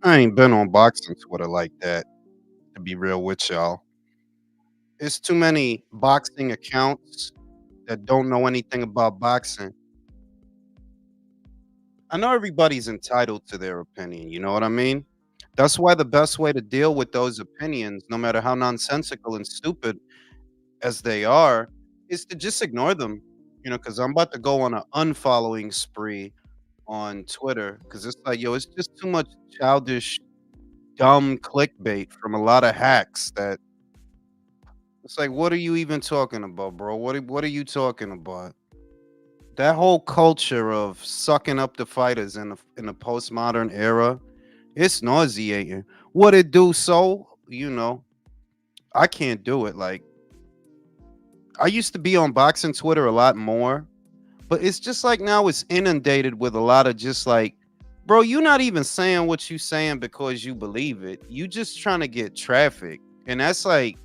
I ain't been on boxing Twitter like that, to be real with y'all. It's too many boxing accounts that don't know anything about boxing. I know everybody's entitled to their opinion, you know what I mean? That's why the best way to deal with those opinions, no matter how nonsensical and stupid as they are, is to just ignore them. Because I'm about to go on an unfollowing spree on Twitter because it's like, yo, it's just too much childish, dumb clickbait from a lot of hacks that it's like, what are you even talking about, bro? What are you talking about? That whole culture of sucking up the fighters in the postmodern era, it's nauseating. What it do so, I can't do it. Like I used to be on boxing Twitter a lot more, but it's just like now it's inundated with a lot of just like, bro, you not even saying what you saying because you believe it. You just trying to get traffic. And that's like,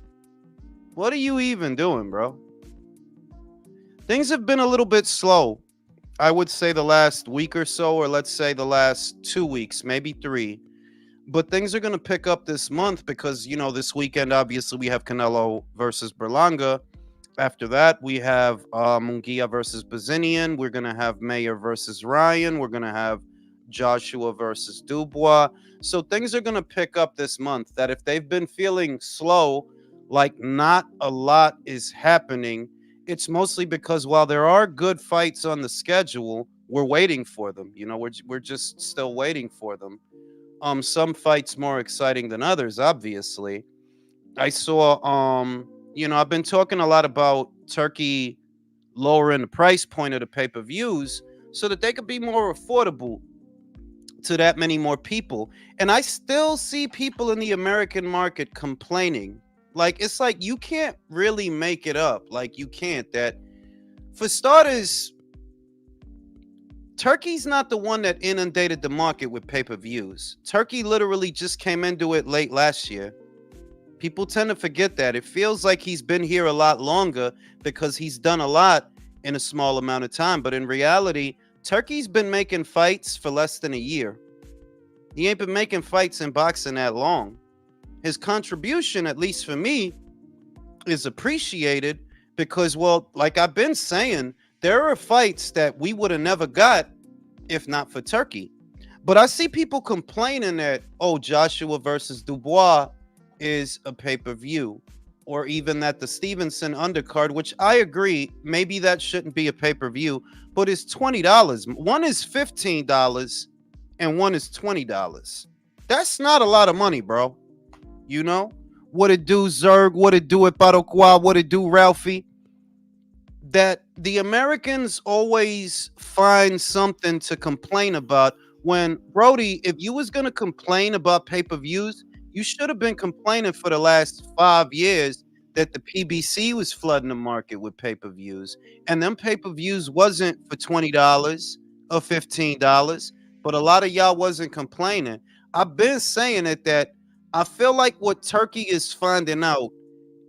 what are you even doing, bro? Things have been a little bit slow. I would say the last week or so, or let's say the last 2 weeks, maybe three. But things are going to pick up this month because, this weekend, obviously, we have Canelo versus Berlanga. After that, we have Munguia versus Bazinian. We're going to have Mayer versus Ryan. We're going to have Joshua versus Dubois. So things are going to pick up this month. That if they've been feeling slow, like not a lot is happening, it's mostly because while there are good fights on the schedule, we're waiting for them. We're just still waiting for them. Some fights more exciting than others, obviously. I saw I've been talking a lot about Turkey lowering the price point of the pay-per-views so that they could be more affordable to that many more people. And I still see people in the American market complaining. Like, it's like you can't really make it up. Like, you can't. That, for starters, Turkey's not the one that inundated the market with pay-per-views. Turkey literally just came into it late last year. People tend to forget that. It feels like he's been here a lot longer because he's done a lot in a small amount of time. But in reality, Turkey's been making fights for less than a year. He ain't been making fights in boxing that long. His contribution, at least for me, is appreciated because, well, like I've been saying, there are fights that we would have never got if not for Turkey. But I see people complaining that, oh, Joshua versus Dubois is a pay-per-view, or even that the Stevenson undercard, which I agree, maybe that shouldn't be a pay-per-view, but it's $20. One is $15 and one is $20. That's not a lot of money, bro. What it do, Zerg? What it do, Epatokwa? What it do, Ralphie? That the Americans always find something to complain about when, Brody, if you was going to complain about pay-per-views, you should have been complaining for the last 5 years that the PBC was flooding the market with pay-per-views. And them pay-per-views wasn't for $20 or $15, but a lot of y'all wasn't complaining. I've been saying it that I feel like what Turkey is finding out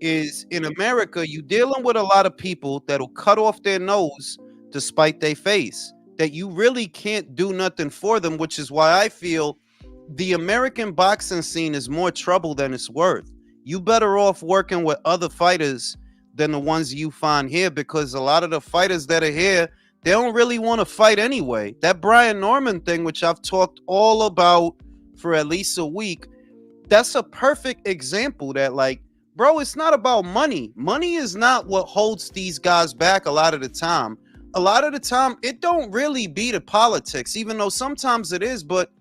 is in America, you dealing with a lot of people that'll cut off their nose despite their face, that you really can't do nothing for them, which is why I feel the American boxing scene is more trouble than it's worth. You better off working with other fighters than the ones you find here, because a lot of the fighters that are here, they don't really want to fight anyway. That Brian Norman thing, which I've talked all about for at least a week, that's a perfect example that, like, bro, it's not about money. Money is not what holds these guys back a lot of the time. A lot of the time, it don't really be the politics, even though sometimes it is, but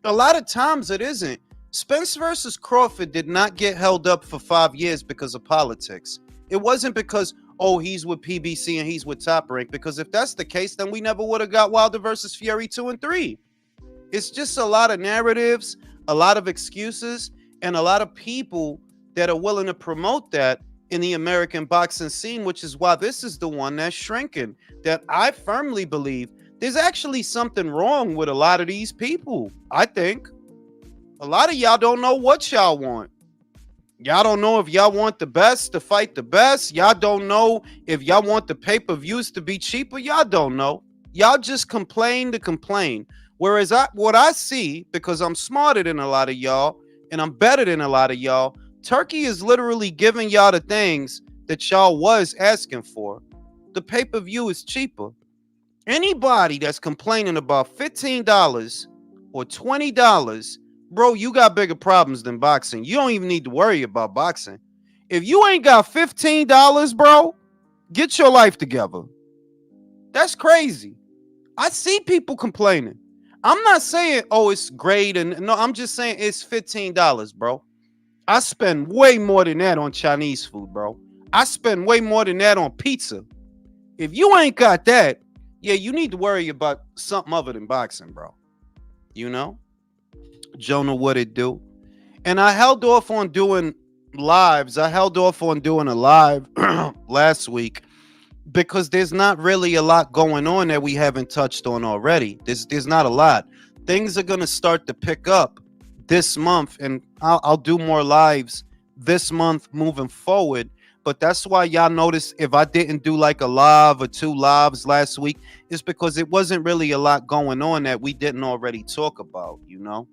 a lot of times it isn't. Spence versus Crawford did not get held up for 5 years because of politics. It wasn't because, oh, he's with PBC and he's with Top Rank, because if that's the case, then we never would have got Wilder versus Fury 2 and 3. It's just a lot of narratives, a lot of excuses, and a lot of people that are willing to promote that in the American boxing scene, which is why this is the one that's shrinking. That I firmly believe there's actually something wrong with a lot of these people. I think a lot of y'all don't know what y'all want. Y'all don't know if y'all want the best to fight the best. Y'all don't know if y'all want the pay-per-views to be cheaper. Y'all don't know. Y'all just complain to complain. Whereas what I see, because I'm smarter than a lot of y'all and I'm better than a lot of y'all, Turkey is literally giving y'all the things that y'all was asking for. The pay-per-view is cheaper. Anybody that's complaining about $15 or $20, bro, you got bigger problems than boxing. You don't even need to worry about boxing. If you ain't got $15, bro, get your life together. That's crazy. I see people complaining. I'm not saying, oh, it's great. And no, I'm just saying it's $15, bro. I spend way more than that on Chinese food, bro. I spend way more than that on pizza. If you ain't got that, yeah, you need to worry about something other than boxing, bro. You know? Jonah, what it do? And I held off on doing lives. I held off on doing a live last week because there's not really a lot going on that we haven't touched on already. There's not a lot. Things are going to start to pick up this month, and I'll do more lives this month moving forward. But that's why y'all notice if I didn't do like a live or 2 lives last week, it's because it wasn't really a lot going on that we didn't already talk about, you know?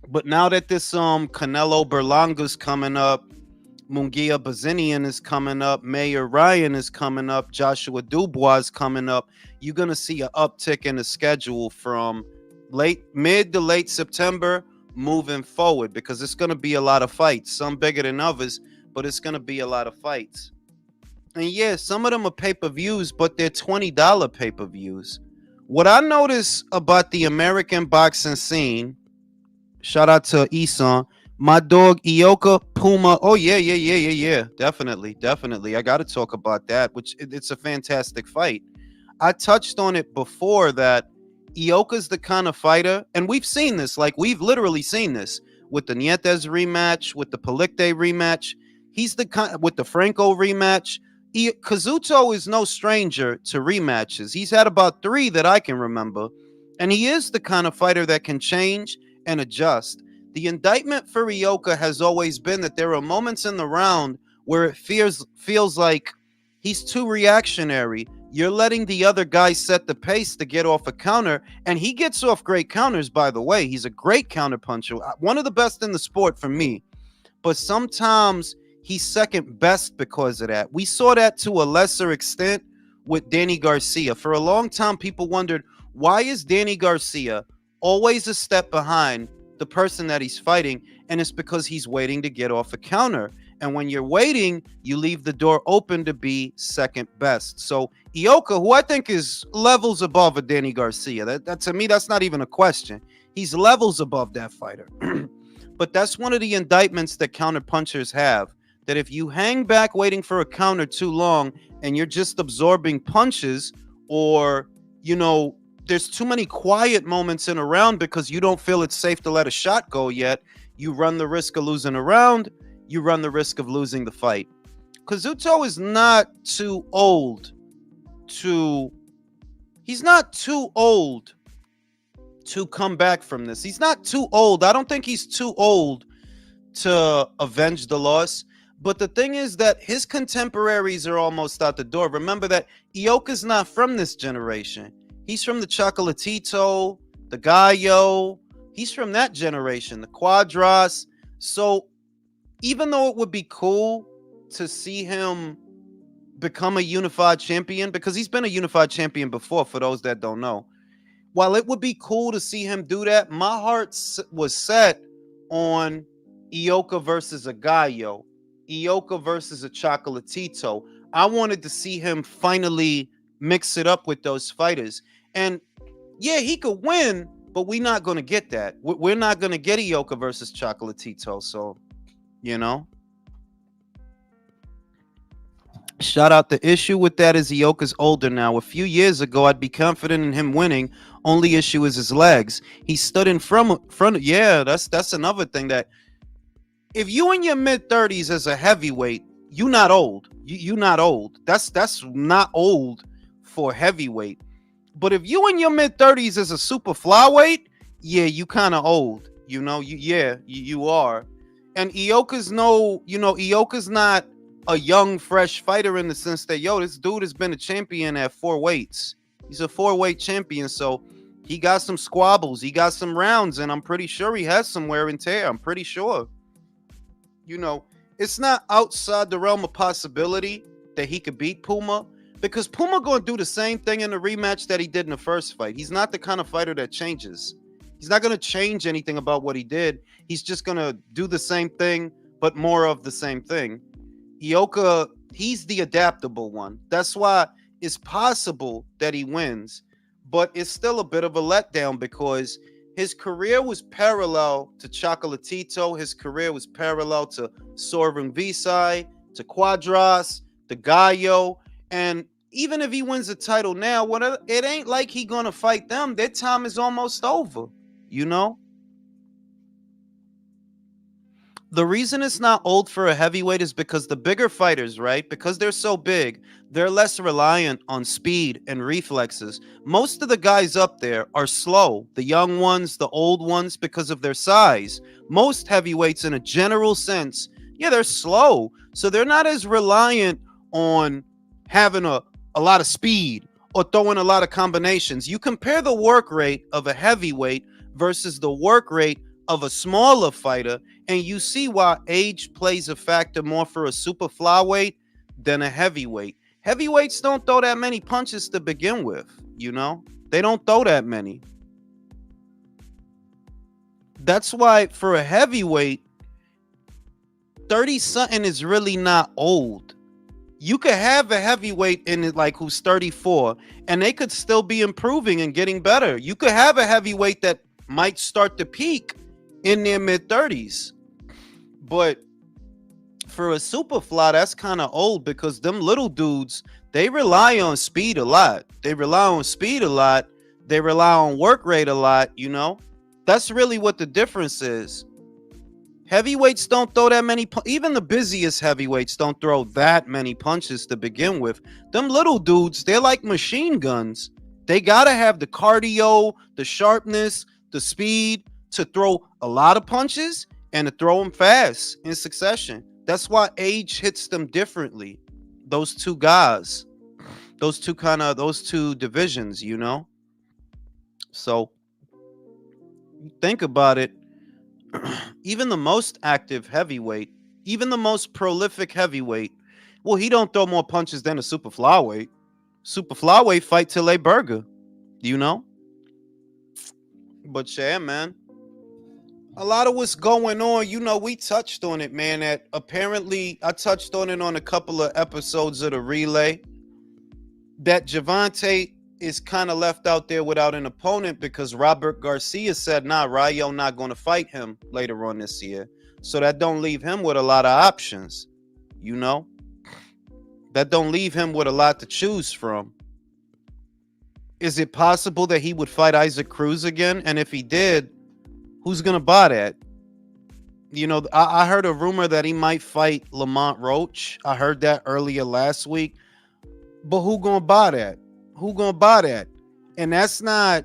But now that this Canelo Berlanga's coming up, Munguia Bazinian is coming up, Mayor Ryan is coming up, Joshua Dubois is coming up, you're going to see an uptick in the schedule from mid to late September moving forward, because it's going to be a lot of fights, some bigger than others, but it's going to be a lot of fights. And yeah, some of them are pay-per-views, but they're $20 pay-per-views. What I notice about the American boxing scene, shout out to Isan, my dog Ioka Puma. Oh yeah. Definitely. I got to talk about that, which it's a fantastic fight. I touched on it before that Ioka's the kind of fighter, and we've seen this, like we've literally seen this with the Nietes rematch, with the Palikte rematch. He's the kind with the Franco rematch. Kazuto is no stranger to rematches. He's had about 3 that I can remember, and he is the kind of fighter that can change and adjust. The indictment for Ioka has always been that there are moments in the round where it feels like he's too reactionary. You're letting the other guy set the pace to get off a counter, and he gets off great counters, by the way. He's a great counter puncher, one of the best in the sport for me. But sometimes he's second best because of that. We saw that to a lesser extent with Danny Garcia. For a long time, people wondered, why is Danny Garcia always a step behind the person that he's fighting? And it's because he's waiting to get off a counter. And when you're waiting, you leave the door open to be second best. So Ioka, who I think is levels above a Danny Garcia, that to me, that's not even a question. He's levels above that fighter. But that's one of the indictments that counter punchers have, that if you hang back waiting for a counter too long and you're just absorbing punches, or, you know, there's too many quiet moments in a round because you don't feel it's safe to let a shot go yet, you run the risk of losing a round, you run the risk of losing the fight. Kazuto is not too old to come back from this. He's not too old. I don't think he's too old to avenge the loss. But the thing is that his contemporaries are almost out the door. Remember that Ioka's not from this generation. He's from the Chocolatito, the Gallo. He's from that generation, the Quadras. So even though it would be cool to see him become a unified champion, because he's been a unified champion before, for those that don't know, while it would be cool to see him do that, my heart was set on Ioka versus a Gallo, Ioka versus a Chocolatito. I wanted to see him finally mix it up with those fighters. And yeah, he could win, but we're not going to get that. We're not going to get Ioka versus Chocolatito. So, you know. Shout out. The issue with that is Ioka's older now. A few years ago, I'd be confident in him winning. Only issue is his legs. He stood in front. Yeah, that's another thing. That if you in your mid-30s as a heavyweight, you not old. You not old. That's not old for heavyweight. But if you in your mid-30s as a super flyweight, yeah, you kind of old. You know, you are. And Ioka's not a young, fresh fighter in the sense that, this dude has been a champion at 4 weights. He's a 4-weight champion. So He got some squabbles. He got some rounds, and I'm pretty sure he has some wear and tear. I'm pretty sure. You know, it's not outside the realm of possibility that he could beat Puma, because Puma going to do the same thing in the rematch that he did in the first fight. He's not the kind of fighter that changes. He's not going to change anything about what he did. He's just going to do the same thing, but more of the same thing. Ioka, he's the adaptable one. That's why it's possible that he wins, but it's still a bit of a letdown because his career was parallel to Chocolatito. His career was parallel to Sorvin Visai, to Quadras, to Gallo. And even if he wins the title now, it ain't like he gonna fight them. Their time is almost over, you know? The reason it's not old for a heavyweight is because the bigger fighters, right? Because they're so big, they're less reliant on speed and reflexes. Most of the guys up there are slow. The young ones, the old ones, because of their size. Most heavyweights, in a general sense, yeah, they're slow. So they're not as reliant on having a lot of speed or throwing a lot of combinations. You compare the work rate of a heavyweight versus the work rate of a smaller fighter, and you see why age plays a factor more for a super flyweight than a heavyweight. Heavyweights don't throw that many punches to begin with, you know? They don't throw that many. That's why for a heavyweight, 30-something is really not old. You could have a heavyweight in it like who's 34, and they could still be improving and getting better. You could have a heavyweight that might start to peak in their mid-30s. But for a super fly, that's kind of old because them little dudes, they rely on speed a lot. They rely on speed a lot. They rely on work rate a lot, you know? That's really what the difference is. Heavyweights don't throw that many, even the busiest heavyweights don't throw that many punches to begin with. Them little dudes, they're like machine guns. They gotta have the cardio, the sharpness, the speed to throw a lot of punches and to throw them fast in succession. That's why age hits them differently. Those two guys, those two divisions, you know? So think about it. Even the most active heavyweight, even the most prolific heavyweight, well, he don't throw more punches than a super flyweight. Super flyweight fight till they burger, you know? But yeah, man. A lot of what's going on, you know, we touched on it, man. That apparently, I touched on it on a couple of episodes of the relay, that Gervonta is kind of left out there without an opponent because Robert Garcia said, nah, Rayo not going to fight him later on this year. So that don't leave him with a lot of options, you know? That don't leave him with a lot to choose from. Is it possible that he would fight Isaac Cruz again? And if he did, who's going to buy that? You know, I heard a rumor that he might fight Lamont Roach. I heard that earlier last week. But who going to buy that? Who going to buy that? And that's not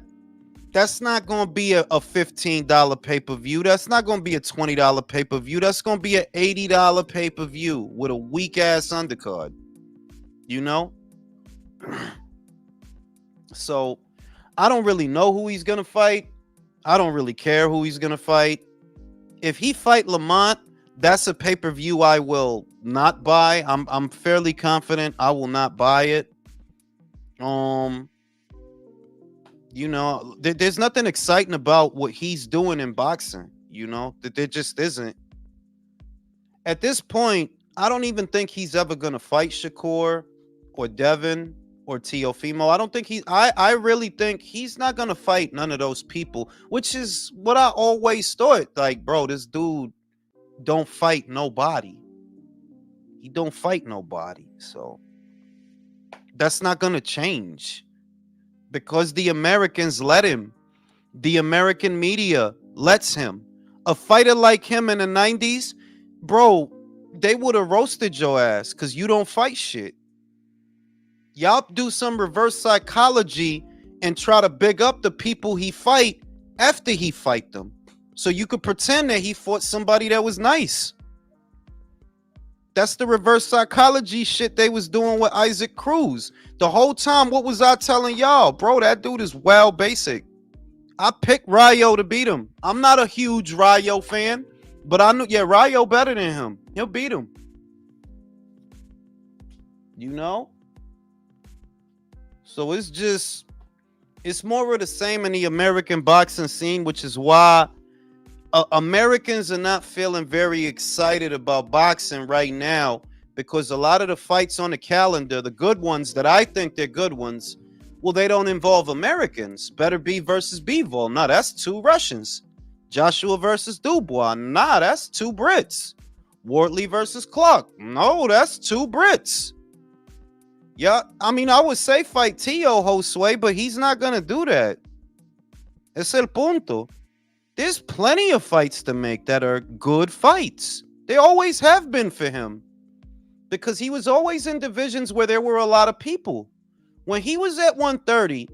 going to be a $15 pay-per-view. That's not going to be a $20 pay-per-view. That's going to be an $80 pay-per-view with a weak-ass undercard. You know? So, I don't really know who he's going to fight. I don't really care who he's going to fight. If he fight Lamont, that's a pay-per-view I will not buy. I'm fairly confident I will not buy it. You know, there's nothing exciting about what he's doing in boxing, you know? There just isn't. At this point, I don't even think he's ever going to fight Shakur or Devin or Teofimo. I don't think I really think he's not going to fight none of those people, which is what I always thought. Like, bro, this dude don't fight nobody. He don't fight nobody. So that's not going to change because the Americans let him. The American media lets him. A fighter like him in the 90s, bro, they would have roasted your ass because you don't fight shit. Y'all do some reverse psychology and try to big up the people he fight after he fight them. So you could pretend that he fought somebody that was nice. That's the reverse psychology shit they was doing with Isaac Cruz. The whole time, what was I telling y'all? Bro, that dude is well basic. I picked Rayo to beat him. I'm not a huge Rayo fan, but I knew, yeah, Rayo better than him. He'll beat him. You know? So it's more of the same in the American boxing scene, which is why Americans are not feeling very excited about boxing right now, because a lot of the fights on the calendar, the good ones that I think they're good ones, well, they don't involve Americans. Beterbiev versus Bivol. Nah, that's two Russians. Joshua versus Dubois. Nah, that's two Brits. Wardley versus Clark. No, that's two Brits. Yeah, I mean, I would say fight Tio Josue, but he's not going to do that. Es el punto. There's plenty of fights to make that are good fights. They always have been for him, because he was always in divisions where there were a lot of people. When he was at 130,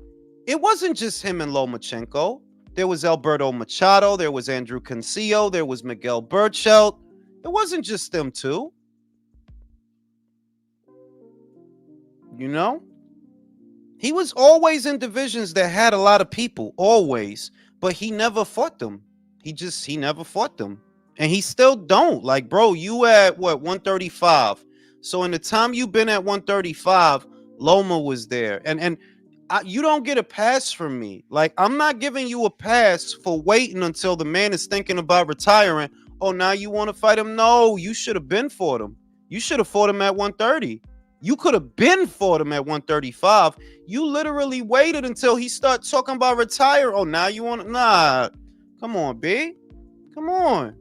it wasn't just him and Lomachenko. There was Alberto Machado, there was Andrew Cancio, there was Miguel Burchelt. It wasn't just them two. You know? He was always in divisions that had a lot of people, always. But he never fought them. He never fought them. And he still don't. Like, bro, you at what, 135? So in the time you've been at 135, Loma was there. And you don't get a pass from me. Like, I'm not giving you a pass for waiting until the man is thinking about retiring. Oh, now you want to fight him? No, you should have been fought him. You should have fought him at 130. You could have been fought him at 135. You literally waited until he started talking about retire. Oh, now you want to? Nah. Come on, B. Come on.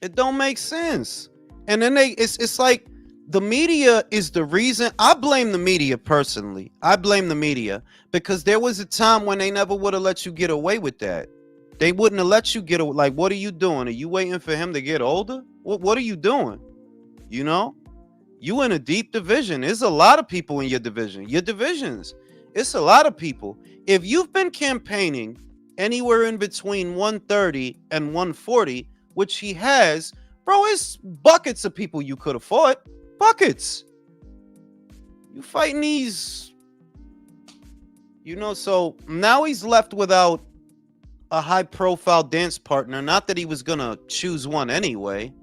It don't make sense. And then it's like the media is the reason. I blame the media personally. I blame the media because there was a time when they never would have let you get away with that. They wouldn't have let you get away. Like, what are you doing? Are you waiting for him to get older? What are you doing? You know, you in a deep division. There's a lot of people in your division. Your divisions. It's a lot of people. If you've been campaigning anywhere in between 130 and 140, which he has, bro, it's buckets of people you could have fought. Buckets. You fighting these, you know, so now he's left without a high-profile dance partner. Not that he was going to choose one anyway.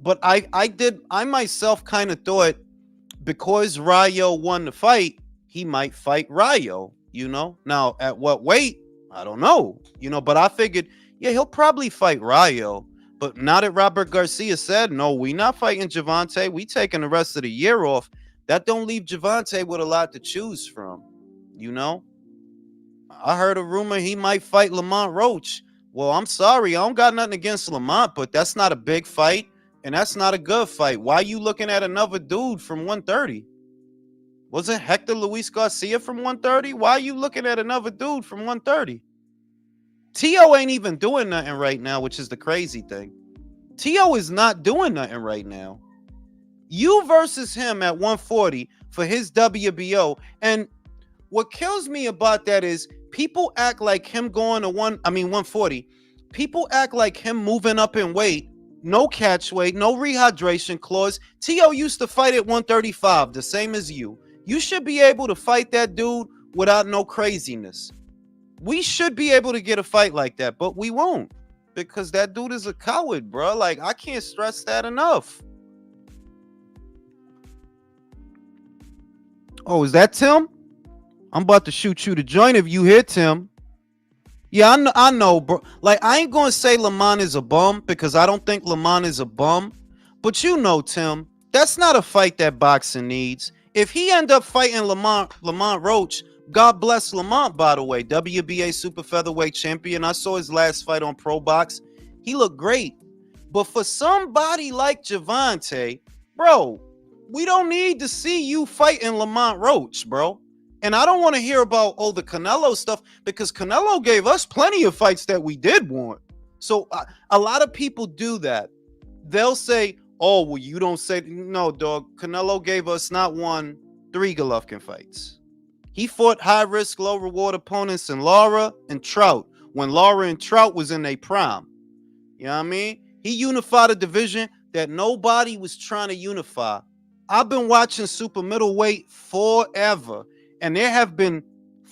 But I myself kind of thought because Rayo won the fight, he might fight Rayo, you know? Now, at what weight? I don't know, you know, but I figured, yeah, he'll probably fight Rayo. But now that Robert Garcia said, no, we not fighting Gervonta, we taking the rest of the year off, that don't leave Gervonta with a lot to choose from, you know? I heard a rumor he might fight Lamont Roach. Well, I'm sorry, I don't got nothing against Lamont, but that's not a big fight. And that's not a good fight. Why are you looking at another dude from 130? Wasn't Hector Luis Garcia from 130? Why are you looking at another dude from 130? Tio ain't even doing nothing right now, which is the crazy thing. Tio is not doing nothing right now. You versus him at 140 for his WBO. And what kills me about that is people act like him going to 140. People act like him moving up in weight. No catch weight, no rehydration clause. Tio used to fight at 135, the same as you. You should be able to fight that dude without no craziness. We should be able to get a fight like that, but we won't because that dude is a coward, bro. Like, I can't stress that enough. Oh, is that Tim? I'm about to shoot you the joint if you hit Tim. Yeah, I know, bro. Like, I ain't gonna say Lamont is a bum because I don't think Lamont is a bum. But you know, Tim, that's not a fight that boxing needs. If he end up fighting Lamont Roach, God bless Lamont, by the way, WBA super featherweight champion. I saw his last fight on Pro Box. He looked great. But for somebody like Gervonta, bro, we don't need to see you fighting Lamont Roach, bro. And I don't want to hear about, the Canelo stuff, because Canelo gave us plenty of fights that we did want. So a lot of people do that. They'll say, oh, well, you don't say. No, dog. Canelo gave us not 1, 3 Golovkin fights. He fought high-risk, low-reward opponents in Lara and Trout when Lara and Trout was in their prime. You know what I mean? He unified a division that nobody was trying to unify. I've been watching super middleweight forever. And there have been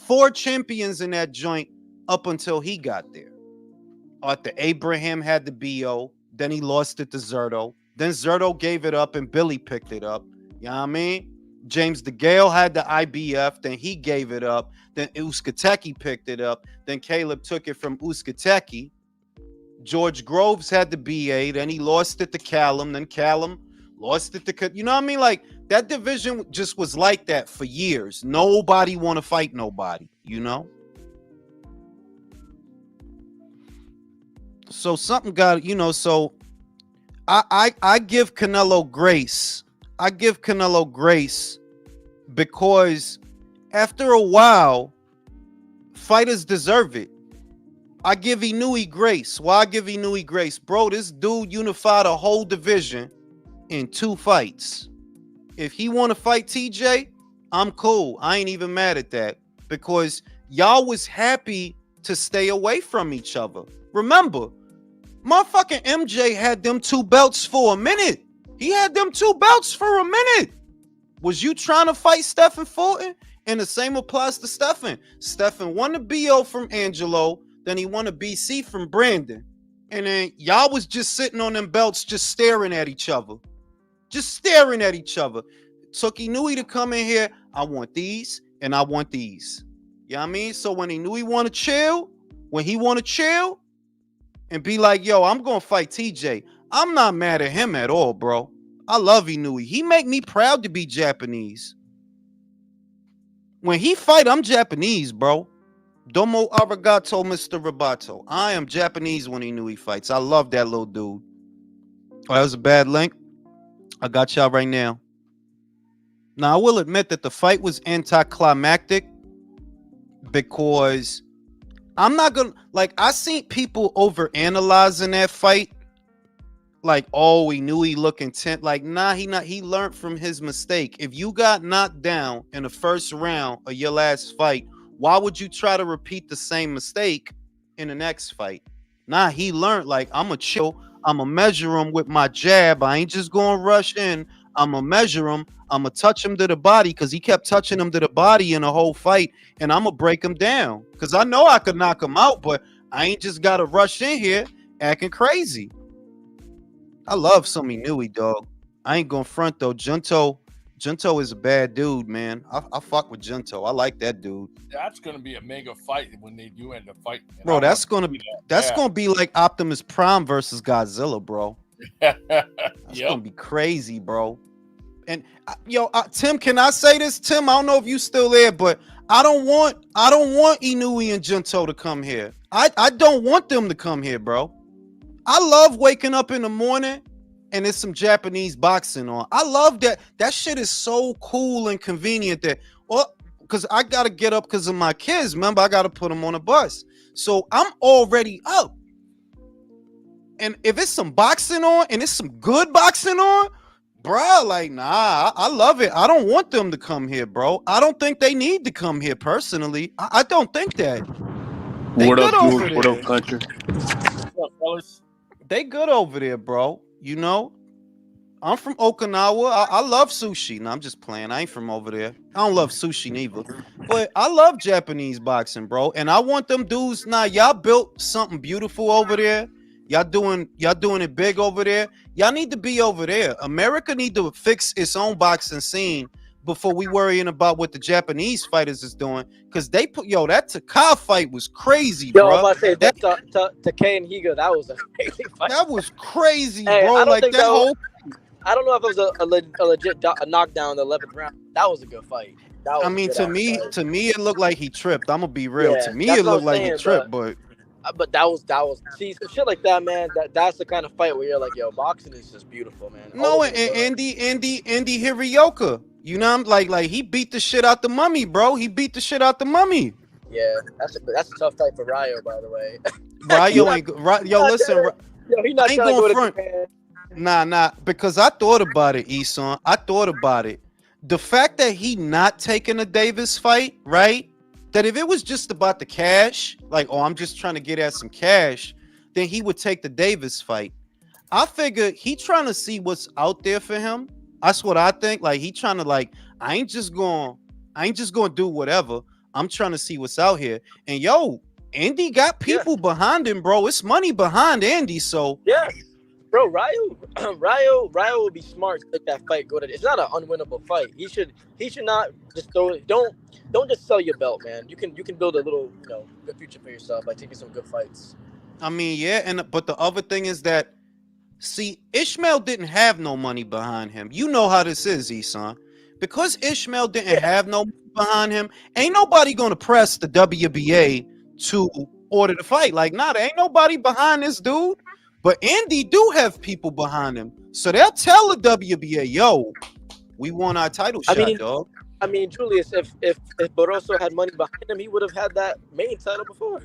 4 champions in that joint up until he got there. Arthur Abraham had the BO, then he lost it to Zerto. Then Zerto gave it up and Billy picked it up. You know what I mean? James DeGale had the IBF, then he gave it up. Then Usyk picked it up. Then Caleb took it from Usyk. George Groves had the BA, then he lost it to Callum. Then Callum lost it to, you know what I mean? Like, that division just was like that for years. Nobody want to fight nobody, you know? So something got, you know, so I give Canelo grace. I give Canelo grace because after a while, fighters deserve it. I give Inoue grace. Why I give Inoue grace? Bro, this dude unified a whole division in 2 fights. If he want to fight TJ, I'm cool. I ain't even mad at that because y'all was happy to stay away from each other. Remember, motherfucking MJ had them 2 belts for a minute. He had them 2 belts for a minute. Was you trying to fight Stephen Fulton? And the same applies to Stephen. Stephen won the BO from Angelo, then he won a BC from Brandon. And then y'all was just sitting on them belts, just staring at each other. Just staring at each other. Took Inoue to come in here. I want these and I want these. You know what I mean? So when Inoue want to chill, when he want to chill and be like, yo, I'm going to fight TJ. I'm not mad at him at all, bro. I love Inoue. He make me proud to be Japanese. When he fight, I'm Japanese, bro. Domo arigato, Mr. Roboto. I am Japanese when Inoue fights. I love that little dude. Oh, that was a bad link. I got y'all right now. Now, I will admit that the fight was anticlimactic because I'm not gonna, like, I seen people overanalyzing that fight. Like, oh, Inoue look intent. Like, nah, he learned from his mistake. If you got knocked down in the first round of your last fight, why would you try to repeat the same mistake in the next fight? Nah, he learned, like, I'm a chill. I'm going to measure him with my jab. I ain't just going to rush in. I'm going to measure him. I'm going to touch him to the body because he kept touching him to the body in the whole fight. And I'm going to break him down because I know I could knock him out, but I ain't just got to rush in here acting crazy. I love some Inoue, dog. I ain't going to front, though. Junto is a bad dude, man. I fuck with Junto. I like that dude. That's going to be a mega fight when they do end up fighting. Bro, that's going to be like Optimus Prime versus Godzilla, bro. That's going to be crazy, bro. And Tim, can I say this? Tim, I don't know if you still there, but I don't want Inoue and Junto to come here. I don't want them to come here, bro. I love waking up in the morning and there's some Japanese boxing on. I love that. That shit is so cool and convenient that, well, because I got to get up because of my kids. Remember, I got to put them on a bus. So I'm already up. And if it's some boxing on and it's some good boxing on, bro, like, nah, I love it. I don't want them to come here, bro. I don't think they need to come here personally. I don't think that. What up, dude? What up, country? What's up, fellas? They good over there, bro. You know, I'm from Okinawa. I love sushi. No, I'm just playing. I ain't from over there. I don't love sushi neither. But I love Japanese boxing, bro. And I want them dudes. Nah, y'all built something beautiful over there. Y'all doing it big over there. Y'all need to be over there. America need to fix its own boxing scene before we worrying about what the Japanese fighters is doing. Because they put, that Taka fight was crazy, bro. I'm about to say, Takei and Higa, that was a crazy fight. That was crazy, bro. Like that whole... I don't know if it was a legit knockdown in the 11th round. That was a good fight. I mean, to me, it looked like he tripped. I'm gonna be real. Yeah, to me, it looked like he tripped, but that was see, some shit like that, man. That's the kind of fight where you're like, yo, boxing is just beautiful, man. No, and Andy Hirioka, you know, I'm like he beat the shit out the Mummy, bro. He beat the shit out the Mummy. Yeah, that's a tough fight for Ryo, by the way. Ryo ain't listen. Yo, he not ain't going front. Nah, because I thought about it, Eson. I thought about it. The fact that he not taking a Davis fight, right? That if it was just about the cash, like, oh, I'm just trying to get at some cash, then he would take the Davis fight. I figure he trying to see what's out there for him. That's what I think. Like, he trying to, like, I ain't just going to do whatever. I'm trying to see what's out here. And yo, Andy got people behind him, bro. It's money behind Andy. So yeah, bro, Ryo would be smart to take that fight. It's not an unwinnable fight. He should not just throw it. Don't just sell your belt, man. You can build a little, good future for yourself by taking some good fights. I mean, yeah, but the other thing is that, see, Ishmael didn't have no money behind him. You know how this is, Isan. Because Ishmael didn't have no money behind him, ain't nobody gonna press the WBA to order the fight. Like, nah, there ain't nobody behind this dude. But Andy do have people behind him, so they'll tell the WBA, yo, we want our title shot, dog. I mean, Julius, if Barroso had money behind him, he would have had that main title before.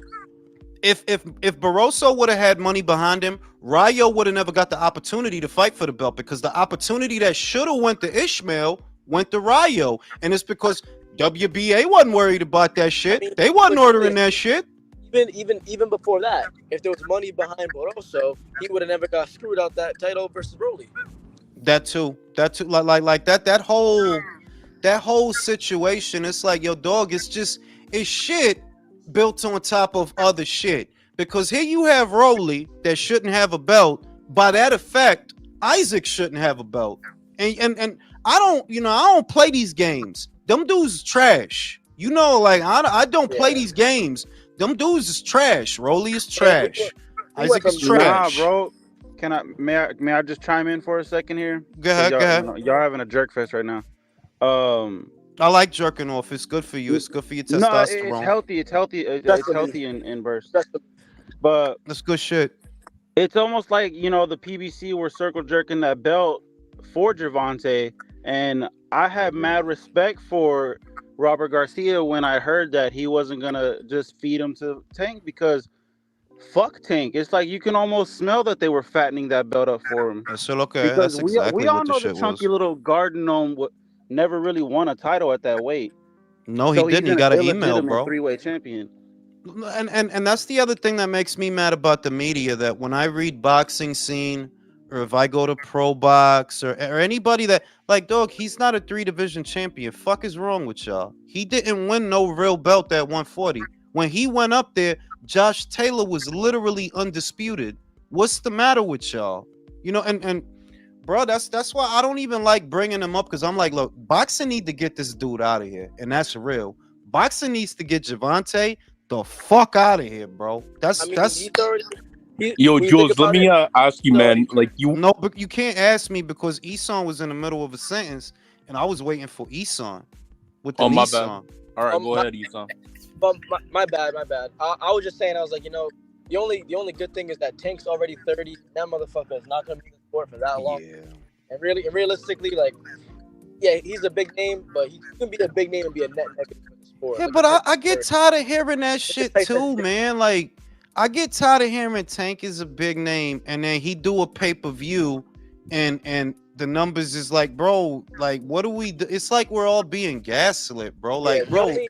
If Barroso would have had money behind him, Ryo would have never got the opportunity to fight for the belt, because the opportunity that should have went to Ishmael went to Ryo, and it's because WBA wasn't worried about that shit. I mean, they wasn't ordering that shit. Even before that, if there was money behind Barroso, he would have never got screwed out that title versus Broly. That too, like that whole situation. It's like, yo, dog, it's shit built on top of other shit. Because here you have Rolly that shouldn't have a belt. By that effect, Isaac shouldn't have a belt. And I don't play these games. Them dudes is trash. I don't play these games. Them dudes is trash. Rolly is trash. Isaac is trash. Nah, bro. May I just chime in for a second here? Go ahead. Y'all having a jerk fest right now. I like jerking off. It's good for you. It's good for your testosterone. No, it's healthy. It's healthy. It's healthy in bursts. But that's good shit. It's almost like, the PBC were circle jerking that belt for Gervonta, and I have mad respect for Robert Garcia when I heard that he wasn't gonna just feed him to Tank, because fuck Tank. It's like you can almost smell that they were fattening that belt up for him. So okay, because that's exactly we all what know the the chunky little garden gnome never really won a title at that weight. No, he didn't. He got an email, bro. Three-way champion. And that's the other thing that makes me mad about the media, that when I read Boxing Scene, or if I go to Pro Box, or anybody that, like, dog, he's not a 3-division champion. Fuck is wrong with y'all? He didn't win no real belt at 140. When he went up there, Josh Taylor was literally undisputed. What's the matter with y'all? And bro, that's why I don't even like bringing him up, because I'm like, look, boxing need to get this dude out of here, and that's real. Boxing needs to get Gervonta the fuck out of here, bro. Yo, Jules, let me ask you, man. No, but you can't ask me, because Isan was in the middle of a sentence, and I was waiting for Isan with the my Isan. bad. All right, go ahead, Isan. But my bad. I was just saying, I was like, the only good thing is that Tank's already 30. That motherfucker is not gonna be in the sport for that long. Yeah. And realistically, like, yeah, he's a big name, but he can be a big name and be a net negative for the sport. Yeah, but I get tired of hearing that shit too, man. Like, I get tired of hearing Tank is a big name, and then he do a pay-per-view, and the numbers is like, bro, like, what do we do? It's like we're all being gaslit, bro. Like, bro. The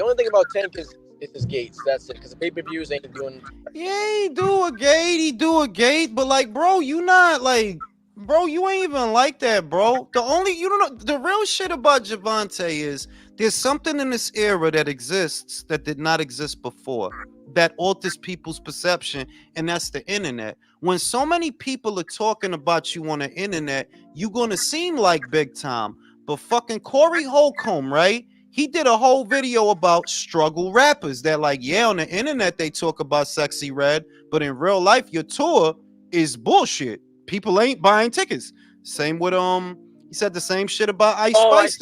only thing about Tank is his gates. That's it. Because the pay-per-views ain't doing. Yeah, he do a gate, but like, bro, you not like, bro, you ain't even like that, bro. The real shit about Gervonta is there's something in this era that exists that did not exist before, that alters people's perception, and that's the internet. When so many people are talking about you on the internet, you're gonna seem like big time. But fucking Corey Holcomb, right? He did a whole video about struggle rappers that, like, yeah, on the internet they talk about Sexy Red, but in real life your tour is bullshit. People ain't buying tickets. Same with he said the same shit about Ice Spice.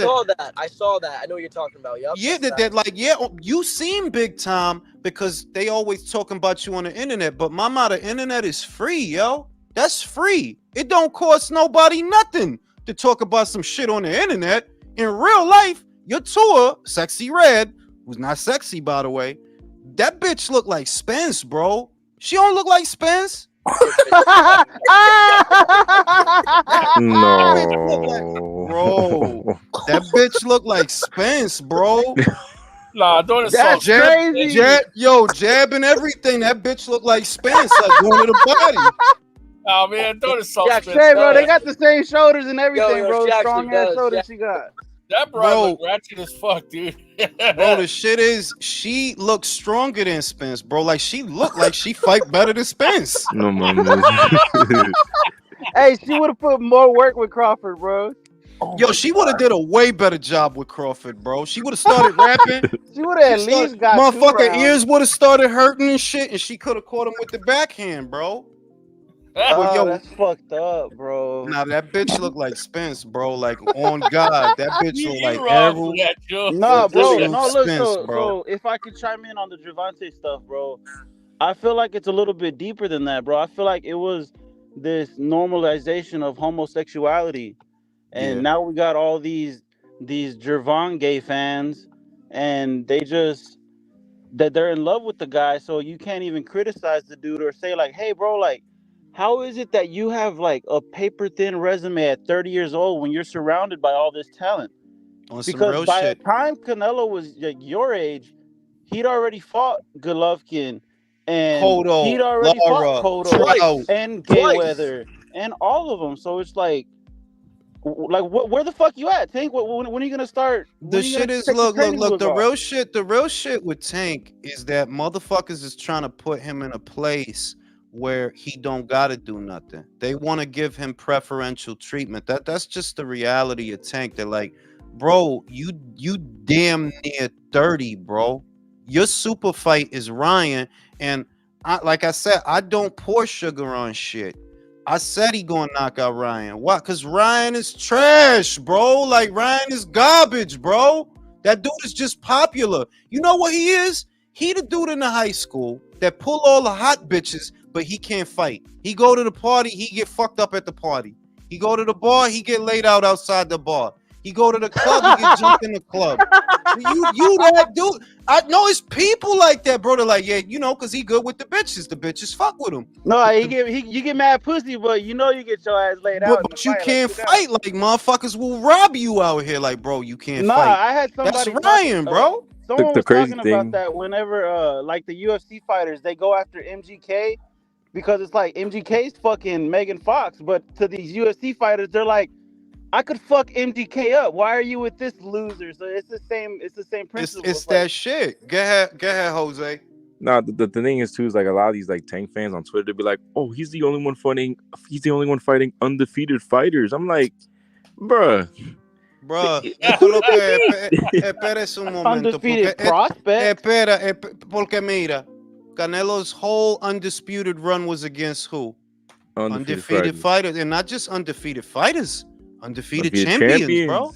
I saw that. I know what you're talking about. Yep. Yeah, that like, yeah, you seem big time because they always talking about you on the internet. But mama, the internet is free, yo. That's free. It don't cost nobody nothing to talk about some shit on the internet. In real life, your tour, Sexy Red, who's not sexy, by the way, that bitch look like Spence, bro. She don't look like Spence. No, bro, that bitch look like Spence, bro. Nah, don't That's crazy. Jabbing everything. That bitch look like Spence, like going to the body. Nah, man, don't insult Spence. Hey, bro, they got the same shoulders and everything, bro. She Strong ass does. shoulders she got. That broad look ratchet as fuck, dude. Bro, the shit is she looks stronger than Spence, bro. Like she looked like she fight better than Spence. No, mama. Hey, she would have put more work with Crawford, bro. Yo, she would have did a way better job with Crawford, bro. She would have started rapping. She would have at least got motherfucker ears would have started hurting and shit, and she could have caught him with the backhand, bro. Oh, yo, that's fucked up, bro. Nah, that bitch look like Spence, bro. Like on God, that bitch look like Errol. Nah, bro. Look, No, look. Spence, So if I could chime in on the Gervonta stuff, bro, I feel like it's a little bit deeper than that, bro. I feel like it was this normalization of homosexuality, and now we got all these Gervon gay fans, and they just that they're in love with the guy, so you can't even criticize the dude or say like, hey, bro, like, how is it that you have like a paper thin resume at 30 years old when you're surrounded by all this talent? Because by the time Canelo was like your age, he'd already fought Golovkin, and he'd already fought Cotto and Mayweather and all of them. So it's like where the fuck you at, Tank? When are you gonna start? The shit is look. The real shit with Tank is that motherfuckers is trying to put him in a place where he don't gotta do nothing. They want to give him preferential treatment. That's just the reality of Tank. They're like, bro, you damn near 30, bro. Your super fight is Ryan, and like I said, I don't pour sugar on shit. I said he gonna knock out Ryan. Why? Because Ryan is trash, bro. Like Ryan is garbage, bro. That dude is just popular. You know what he is? He the dude in the high school that pull all the hot bitches, but he can't fight. He go to the party, he get fucked up at the party. He go to the bar, he get laid out outside the bar. He go to the club, he get jumped in the club. You that dude. I know it's people like that, bro. They're like, yeah, you know, because he good with the bitches. The bitches fuck with him. No, you get mad pussy, but you know you get your ass laid out. But you can't fight. Like motherfuckers will rob you out here. Like, bro, you can't fight. I had somebody. That's Ryan, bro. Someone was talking about that whenever, like the UFC fighters, they go after MGK because it's like MGK's fucking Megan Fox, but to these UFC fighters, they're like, I could fuck MGK up. Why are you with this loser? So it's the same principle. It's that shit. Go ahead, Jose. No, the thing is too is like a lot of these like Tank fans on Twitter, they'll be like, "Oh, he's the only one fighting undefeated fighters." I'm like, bruh. Espérese un momento. Undefeated prospect. Porque mira, Canelo's whole undisputed run was against who? Undefeated fighters, and not just undefeated fighters. Undefeated champions, bro.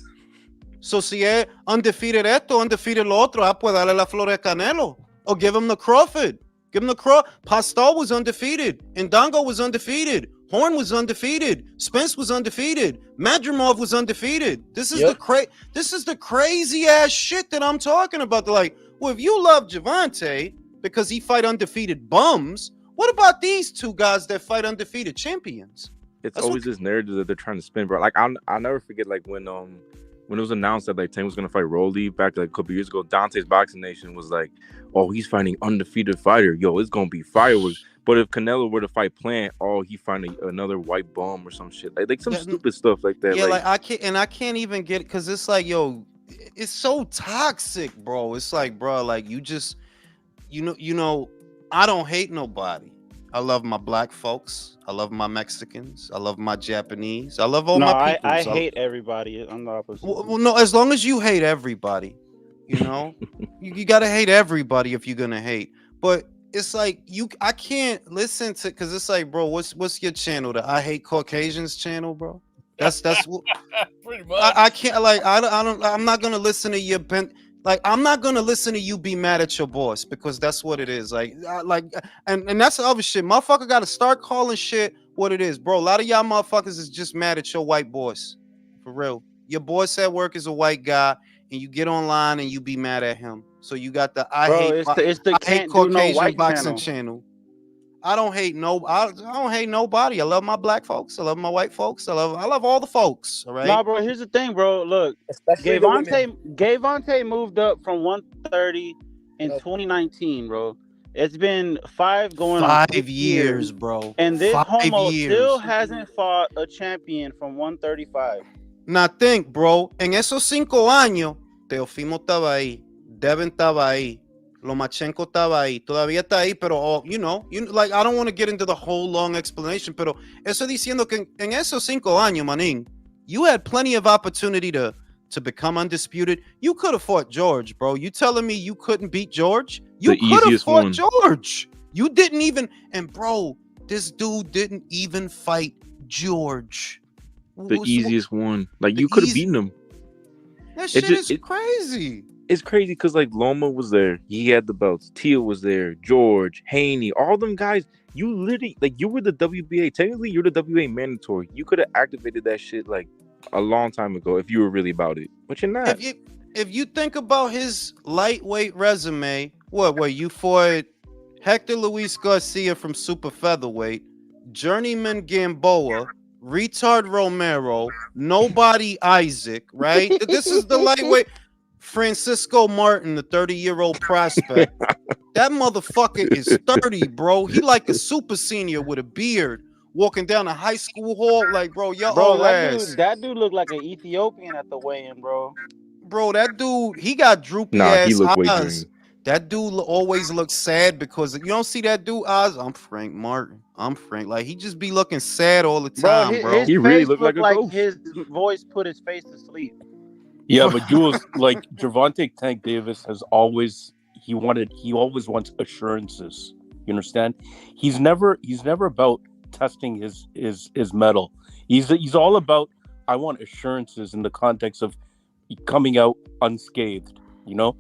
So si es undefeated esto, undefeated lo otro, pues darle la flor a Canelo. Or give him the Crawford. Give him the Crawford. Pascal was undefeated. Ndongo was undefeated. Horn was undefeated. Spence was undefeated. Madrimov was undefeated. This is the crazy ass shit that I'm talking about. They're like, well, if you love Gervonta because he fight undefeated bums, what about these two guys that fight undefeated champions? It's always this narrative that they're trying to spin, bro. Like I'll never forget like when it was announced that like Tank was gonna fight Rolly back like a couple years ago. Dante's Boxing Nation was like, "Oh, he's fighting undefeated fighter. Yo, it's gonna be fireworks." But if Canelo were to fight Plant, oh, he find another white bum or some shit like some stupid stuff like that. Yeah, like I can't even get it because it's like, yo, it's so toxic, bro. It's like, bro, like you just, you know, I don't hate nobody. I love my black folks. I love my Mexicans. I love my Japanese. I love all my people. I hate everybody. I'm the opposite. Well, no, as long as you hate everybody, you know, you gotta hate everybody if you're gonna hate. But it's like I can't listen to because it's like, bro, what's your channel? The I Hate Caucasians channel, bro. That's pretty much. I can't like I'm not gonna listen to your Like, I'm not gonna listen to you be mad at your boss because that's what it is. And that's the other shit. Motherfucker gotta start calling shit what it is, bro. A lot of y'all motherfuckers is just mad at your white boss. For real. Your boss at work is a white guy, and you get online and you be mad at him. So you got the I hate Caucasian boxing channel. I don't hate nobody. I love my black folks. I love my white folks. I love all the folks. All right. Nah, bro. Here's the thing, bro. Look, Gervonta moved up from 130 in 2019, bro. It's been 5 years, bro. And this homo still hasn't fought a champion from 135. Now think, bro, en esos 5 años, Teofimo estaba ahí, Devin estaba ahí, Lomachenko estaba ahí, todavía está ahí, pero, like, I don't want to get into the whole long explanation, pero eso diciendo que en esos 5 años, manín, you had plenty of opportunity to become undisputed. You could have fought George, bro. You telling me you couldn't beat George? You The could have easiest fought one. George. You didn't even, and bro, this dude didn't even fight George. The easiest one. Like, the you could have easy- beaten him. That It shit just- is crazy. It's crazy because, like, Loma was there. He had the belts. Teal was there. George, Haney, all them guys. You literally, like, you were the WBA. Technically, you're the WBA mandatory. You could have activated that shit, like, a long time ago if you were really about it. But you're not. If you think about his lightweight resume, what you fought Hector Luis Garcia from super featherweight, Journeyman Gamboa, Retard Romero, Nobody Isaac, right? This is the lightweight. Francisco Martin, the 30-year-old prospect. That motherfucker is 30, bro. He like a super senior with a beard walking down a high school hall. Like, bro, your old ass. That dude looked like an Ethiopian at the weigh-in, bro. Bro, that dude, he got droopy Nah, he ass looked way eyes. green. That dude always looks sad because you don't see that dude eyes. I'm Frank Martin. I'm Frank. Like, he just be looking sad all the time, bro. His He really face looked like a ghost. his voice put his face to sleep. Yeah, but Jules, like Gervonta Tank Davis has always he always wants assurances. You understand? He's never about testing his mettle. He's all about I want assurances in the context of coming out unscathed. You know,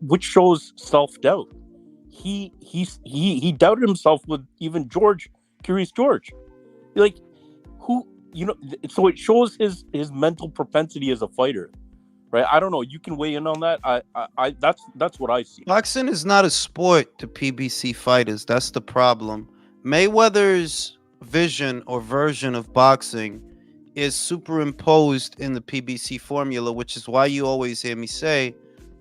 which shows self-doubt. He doubted himself with even Curious George. Like, who, so it shows his mental propensity as a fighter, right? I don't know. You can weigh in on that. I that's what I see. Boxing is not a sport to PBC fighters. That's the problem. Mayweather's vision or version of boxing is superimposed in the PBC formula, which is why you always hear me say,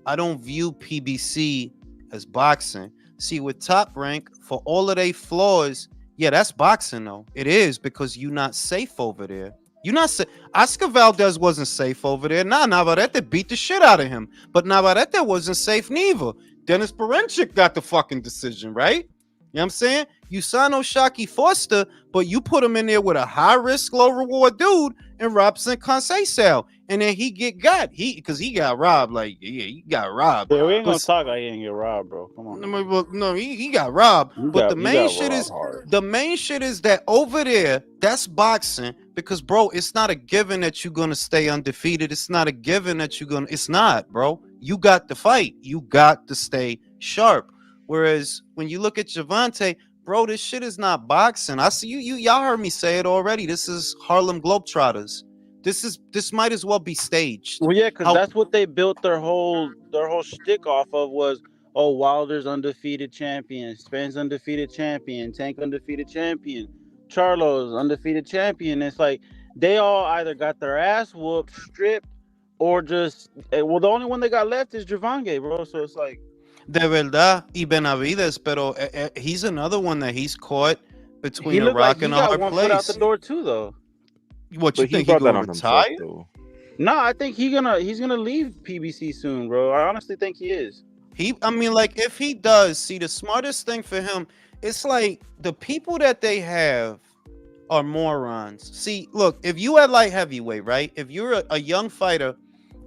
I don't view PBC as boxing. See, with Top Rank, for all of their flaws, yeah, that's boxing though. It is, because you're not safe over there. You're not safe. Oscar Valdez wasn't safe over there. Nah, Navarrete beat the shit out of him. But Navarrete wasn't safe neither. Dennis Berenchik got the fucking decision, right? You know what I'm saying? You sign Oshaki Foster, but you put him in there with a high-risk, low-reward dude and Robson Conceição. And then he got because he got robbed. Like, yeah, he got robbed. Yeah, we ain't gonna talk like he ain't get robbed, bro. Come on. No, he got robbed. But the main shit is that over there, that's boxing. Because, bro, it's not a given that you're gonna stay undefeated. It's not a given that it's not, bro. You got to fight. You got to stay sharp. Whereas when you look at Gervonta, bro, this shit is not boxing. I see y'all heard me say it already. This is Harlem Globetrotters. This might as well be staged. Well, yeah, because that's what they built their whole shtick off of was, oh, Wilder's undefeated champion, Spence undefeated champion, Tank undefeated champion, Charlo's undefeated champion. It's like they all either got their ass whooped, stripped, or just the only one they got left is Gervonta, bro. So it's like, de verdad, y Benavidez, pero he's another one that he's caught between a rock and a hard place. He got one foot out the door too, though. What, you think he's gonna retire? No, I think he's gonna leave PBC soon, bro. I honestly think he is. If he does, see, the smartest thing for him, it's like the people that they have are morons. See, look, if you at light heavyweight, right? If you're a young fighter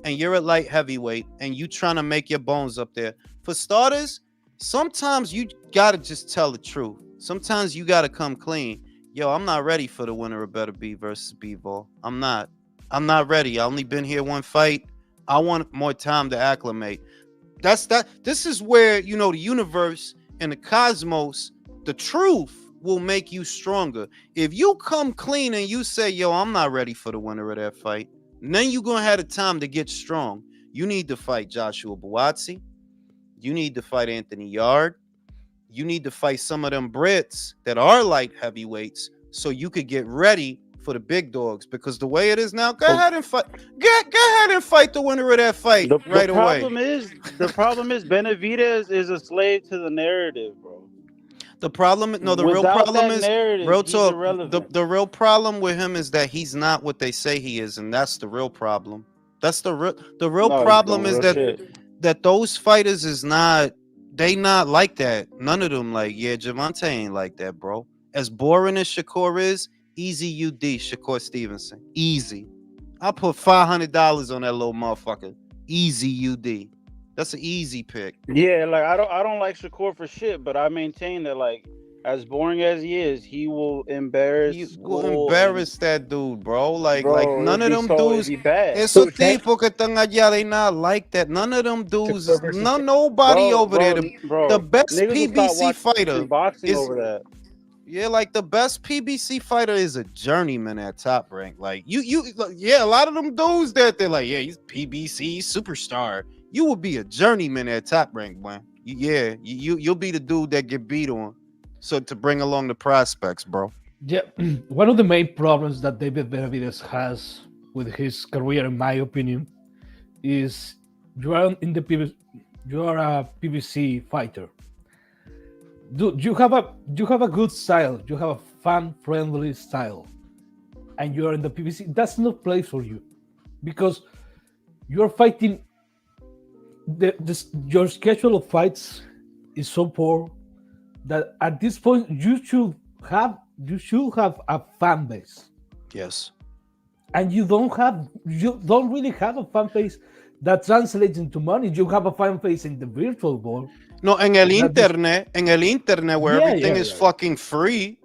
and you're at light heavyweight and you trying to make your bones up there, for starters, sometimes you gotta just tell the truth. Sometimes you gotta come clean. Yo, I'm not ready for the winner of Beterbiev versus Bivol. I'm not ready. I only been here one fight. I want more time to acclimate. This is where, the universe and the cosmos, the truth will make you stronger. If you come clean and you say, yo, I'm not ready for the winner of that fight, then you're going to have the time to get strong. You need to fight Joshua Buatsi. You need to fight Anthony Yard. You need to fight some of them Brits that are light heavyweights so you could get ready for the big dogs. Because the way it is now, go ahead and fight. Go ahead and fight the winner of that fight right away. The problem is Benavidez is a slave to the narrative, bro. The problem, no, the real Without problem that is narrative, real he's talk. irrelevant. The real problem with him is that he's not what they say he is, and that's the real problem. That's the real No, problem is real that shit. those fighters is not, they not like that. None of them like, yeah, Gervonta ain't like that, bro. As boring as Shakur is, easy UD, Shakur Stevenson. Easy. I put $500 on that little motherfucker. Easy UD. That's an easy pick. Yeah, like I don't like Shakur for shit, but I maintain that like as boring as he is, he will embarrass You school will embarrass that dude, bro. Like bro, none of them dudes. it'd be bad. Esos Tank? tipos que están allá, they not like that. None of them dudes. Shakur versus Tank. Nobody over there. Bro, The best niggas will stop PBC watching fighter boxing is, over that. yeah, like the best PBC fighter is a journeyman at Top Rank. Like yeah, a lot of them dudes that they're like, yeah, he's PBC superstar. You will be a journeyman at Top Rank, man. You'll be the dude that get beat on. So to bring along the prospects, bro. Yeah, one of the main problems that David Benavidez has with his career, in my opinion, is you are in the PBC, you are a PBC fighter. Dude, you have a good style, you have a fan-friendly style, and you are in the PBC. That's not place for you, because you are fighting. Your schedule of fights is so poor that at this point you should have a fan base. Yes. And you don't really have a fan base that translates into money. You have a fan base in the virtual world. No, en el internet where everything is fucking free.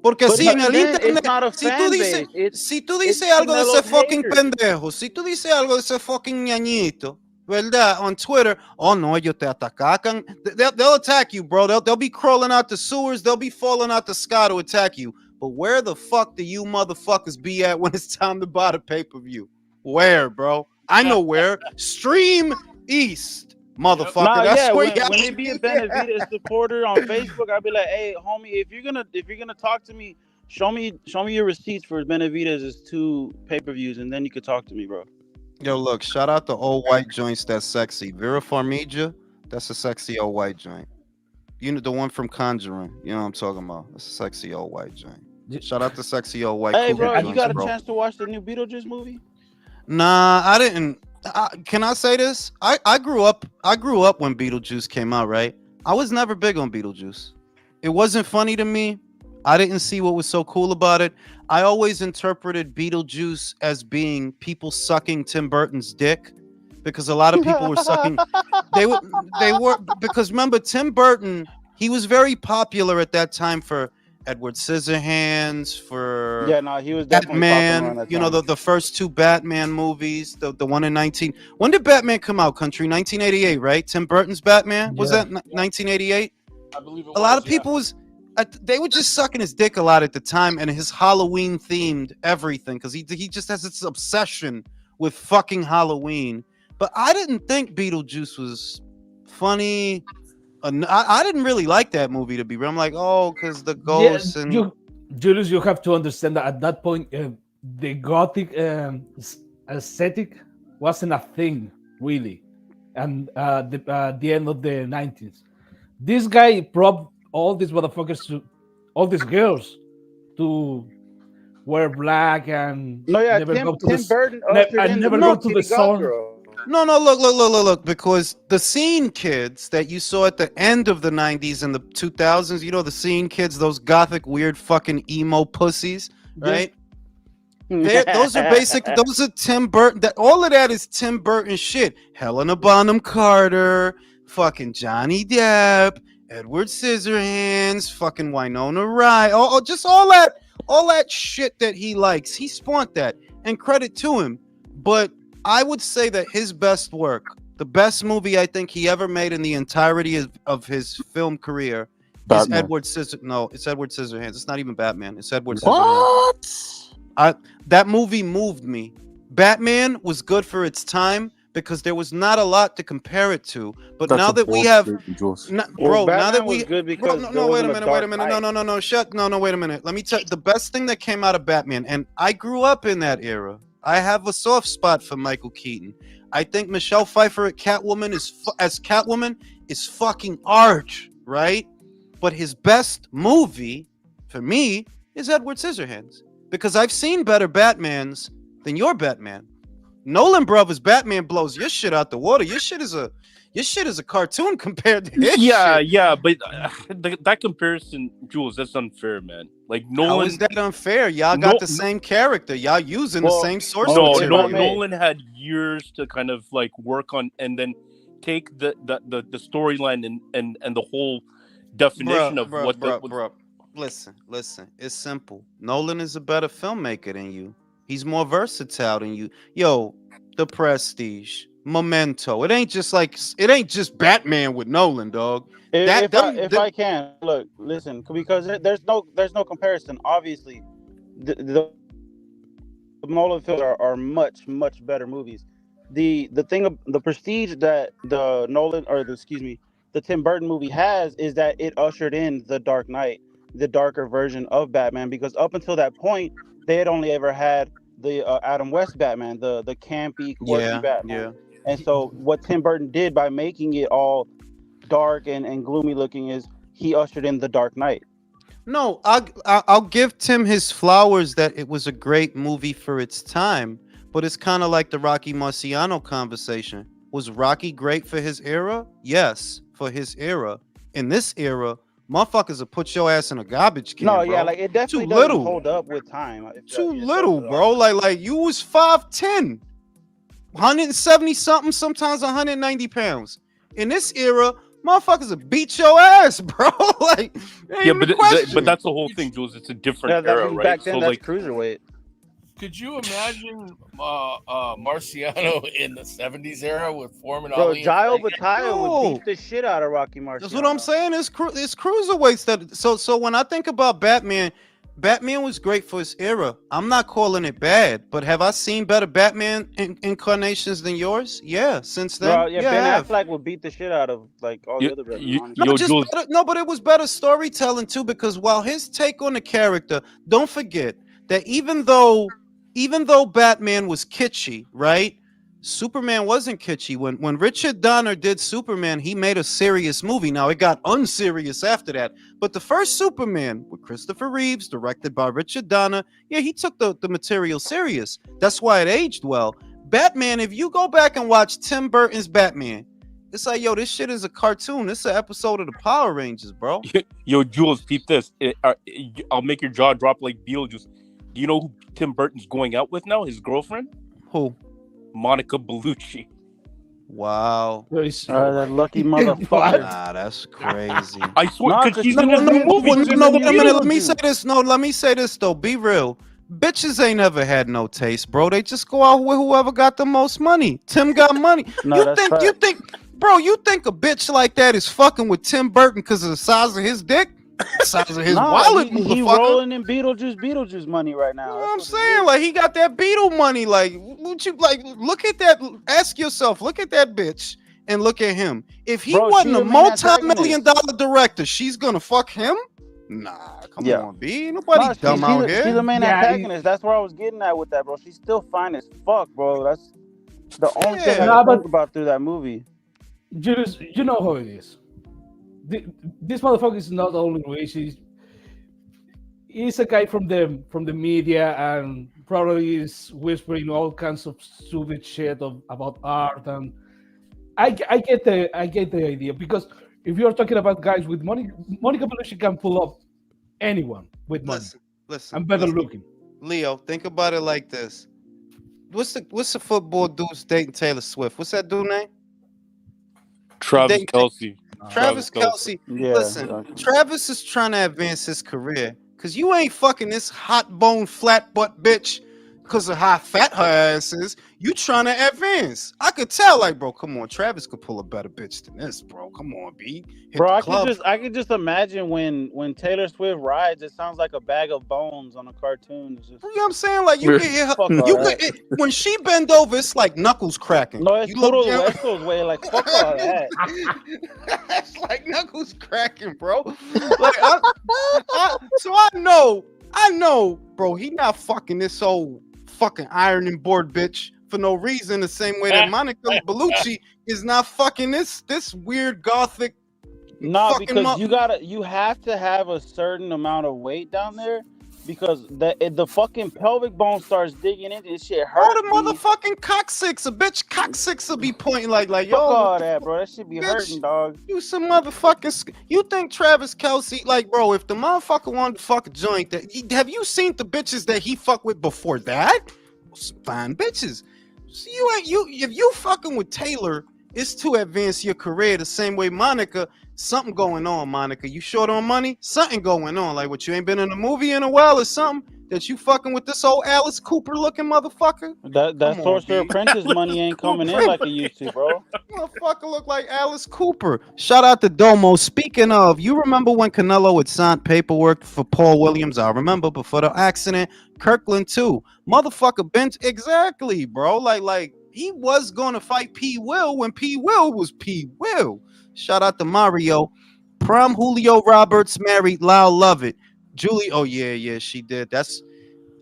Porque But si en el then internet, it's not a si tú fan dices, base. si tú dices it's algo de ese Canelo's fucking haters. pendejo, si tú dices algo de ese fucking ñañito, ¿verdad? On Twitter, oh no, ellos te atacan. They'll attack you, bro. They'll be crawling out the sewers. They'll be falling out the sky to attack you. But where the fuck do you motherfuckers be at when it's time to buy the pay-per-view? Where, bro? I know where. Stream East, motherfucker. Nah, That's yeah, where when it be a Benavidez supporter on Facebook, I'll be like, hey, homie, if you're gonna talk to me, show me your receipts for Benavidez's 2 pay-per-views, and then you could talk to me, bro. Yo, look, shout out to old white joints that's sexy. Vera Farmiga, that's a sexy old white joint. You know, the one from Conjuring. You know what I'm talking about. That's a sexy old white joint. Shout out to sexy old white. Hey, bro, you joints, got a bro. chance to watch the new Beetlejuice movie? Nah, I didn't. Can I say this? I grew up when Beetlejuice came out, right? I was never big on Beetlejuice. It wasn't funny to me. I didn't see what was so cool about it. I always interpreted Beetlejuice as being people sucking Tim Burton's dick, because a lot of people were sucking. They were because remember Tim Burton, he was very popular at that time for Edward Scissorhands, for He was definitely Batman. around that You know, time. the first 2 Batman movies, the one in 19. When did Batman come out? Country 1988, right? Tim Burton's Batman was that 1988? I believe it A lot of people was. They were just sucking his dick a lot at the time, and his Halloween themed everything, because he just has this obsession with fucking Halloween. But I didn't think Beetlejuice was funny. I didn't really like that movie, to be real. I'm like, oh, because the ghosts and Julius, you have to understand that at that point, the gothic aesthetic wasn't a thing really, and the end of the 90s, this guy brought all these motherfuckers all these girls to wear black and never Tim go to Burton never go to the sun. No, look, because the scene kids that you saw at the end of the 90s and the 2000s, you know, the scene kids, those gothic, weird fucking emo pussies, right? Those are Tim Burton. All of that is Tim Burton shit. Helena Bonham Carter, fucking Johnny Depp, Edward Scissorhands, fucking Winona Ryder, just all that shit that he likes. He spawned that, and credit to him. But I would say that his best work, the best movie I think he ever made in the entirety of his film career, Batman. is Edward Scissorhands. No, it's Edward Scissorhands. It's not even Batman. It's Edward Scissorhands. That movie moved me. Batman was good for its time because there was not a lot to compare it to. But That's now a that we bold have, statement, Jules. bro, now that we, was good bro, because no, wait a minute, wait wait a minute. Let me tell you, the best thing that came out of Batman, and I grew up in that era. I have a soft spot for Michael Keaton. I think Michelle Pfeiffer as Catwoman is fucking arch, right? But his best movie, for me, is Edward Scissorhands. Because I've seen better Batmans than your Batman. Nolan Brothers Batman blows your shit out the water. Your shit is a cartoon compared to his shit. Yeah, but that comparison, Jules, that's unfair, man. Like How Nolan, is that unfair? Y'all got the same character. Y'all using the same source material. Nolan had years to kind of like work on and then take the storyline and the whole definition of what. Listen. It's simple. Nolan is a better filmmaker than you. He's more versatile than you. Yo, The Prestige, Memento. It ain't just Batman with Nolan, dog. If I can look, listen, because there's no comparison. Obviously, the Nolan films are much better movies. The thing of the prestige that the Tim Burton movie has is that it ushered in the Dark Knight, the darker version of Batman, because up until that point they had only ever had the Adam West Batman, the campy, quirky Batman. And so what Tim Burton did by making it all dark and gloomy looking is he ushered in the Dark Knight. No, I'll give Tim his flowers that it was a great movie for its time, but it's kind of like the Rocky Marciano conversation. Was Rocky great for his era? Yes, for his era. In this era, motherfuckers will put your ass in a garbage can. No, bro. yeah, like it definitely doesn't hold up with time. Too little, bro. Like you was 5'10", 170 something, sometimes 190 pounds. In this era, motherfuckers will beat your ass, bro. Like, but that's the whole thing, Jules. It's a different era, right? Back then, so that's cruiserweight. Could you imagine Marciano in the 70s era with Foreman? Bro, Gio Battaglia would beat the shit out of Rocky Marciano. That's what I'm saying. It's cruiserweights that. So when I think about Batman was great for his era. I'm not calling it bad, but have I seen better Batman incarnations than yours? Yeah, since then. Bro, Ben Affleck would beat the shit out of like all the other Batman. But it was better storytelling too, because while his take on the character, don't forget that even though Batman was kitschy, right? Superman wasn't kitschy. When Richard Donner did Superman, he made a serious movie. Now it got unserious after that. But the first Superman with Christopher Reeves, directed by Richard Donner, he took the material serious. That's why it aged well. Batman, if you go back and watch Tim Burton's Batman, it's like, yo, this shit is a cartoon. This is an episode of the Power Rangers, bro. Yo, Jules, peep this. I'll make your jaw drop like Beetlejuice. Do you know who Tim Burton's going out with now? His girlfriend? Who? Monica Bellucci. Wow. That lucky motherfucker. Nah, that's crazy. I swear, because she's in the movie. Let me say this. No, let me say this, though. Be real. Bitches ain't never had no taste, bro. They just go out with whoever got the most money. Tim got money. You think, a bitch like that is fucking with Tim Burton because of the size of his dick? Size of his wallet, he rolling in Beetlejuice money right now. You know what I'm saying? Like, he got that Beetle money. Like, would you look at that? Ask yourself, look at that bitch and look at him. If he wasn't a multi-million-dollar director, she's gonna fuck him? Nah, come on, B. Nobody dumb out here. She's the main antagonist. That's where I was getting at with that, bro. She's still fine as fuck, bro. That's the only thing I think about through that movie. You know how it is. This motherfucker is not only racist. He's a guy from the media and probably is whispering all kinds of stupid shit about art, and I get the idea, because if you're talking about guys with money, Monica Bellucci can pull up anyone with money. Listen, and better looking. Leo, think about it like this. What's the football dude's dating Taylor Swift? What's that dude name? Travis Kelce. Travis Kelce. Listen, Travis is trying to advance his career because you ain't fucking this hot bone flat butt bitch because of how fat her ass is. You trying to advance. I could tell, like, bro, come on. Travis could pull a better bitch than this, bro. Come on, B. Bro, I could just imagine when Taylor Swift rides, it sounds like a bag of bones on a cartoon. It's just, you know what I'm saying? Like, you can hear her. When she bend over, it's like knuckles cracking. No, it's total West Coast way. Like, fuck all that. It's like knuckles cracking, bro. Like, so I know, bro, he not fucking this old fucking ironing board bitch for no reason, the same way that Monica Bellucci is not fucking this weird gothic No, Fucking because you have to have a certain amount of weight down there, because the fucking pelvic bone starts digging in. This shit hurt. Oh, the motherfucking coccyx, a bitch coccyx will be pointing like Fuck yo, all that, bro. That shit be bitch, hurting, dog. you some motherfucking. You think Travis Kelce, like, bro? If the motherfucker wanted to fuck a joint, have you seen the bitches that he fucked with before that? Some fine bitches. So if you fucking with Taylor, it's to advance your career the same way Monica. Something going on, Monica. You short on money? Something going on. Like what, you ain't been in a movie in a while or something that you fucking with this old Alice Cooper looking motherfucker? That Sorcerer Apprentice money ain't coming in like it used to, bro. Motherfucker look like Alice Cooper. Shout out to Domo. Speaking of, you remember when Canelo had signed paperwork for Paul Williams? I remember before the accident. Kirkland too. Motherfucker bench exactly, bro. Like he was gonna fight P. Will when P. Will was P. Will. Shout out to Mario. Prom Julio Roberts married Lyle Lovett. Julie, oh yeah, she did. That's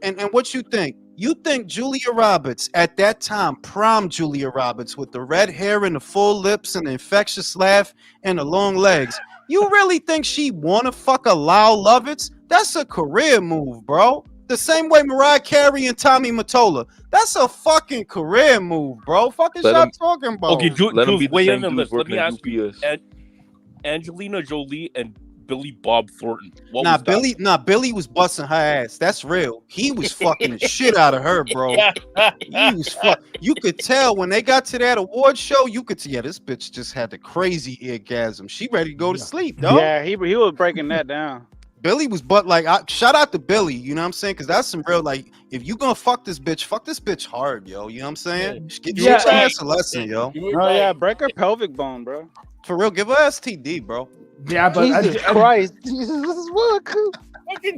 and what you think? You think Julia Roberts at that time, prom Julia Roberts with the red hair and the full lips and the infectious laugh and the long legs. You really think she wanna fuck a Lyle Lovett? That's a career move, bro. The same way Mariah Carey and Tommy Mottola. That's a fucking career move, bro. Fucking shot talking about. Okay, Let him be the weigh same in on dudes this. Let me working ask you, UPS. Angelina Jolie and Billy Bob Thornton. Billy was busting her ass. That's real. He was fucking the shit out of her, bro. He was You could tell when they got to that award show. You could see, this bitch just had the crazy orgasm. She ready to go to sleep, dog. Yeah, he was breaking that down. Billy was shout out to Billy, you know what I'm saying? Because that's some real, like, if you gonna fuck this bitch hard, yo. You know what I'm saying? Get your ass a lesson, yo. Oh yeah, break her pelvic bone, bro. For real, give her STD, bro. Yeah, but Jesus Christ, Jesus, this is what.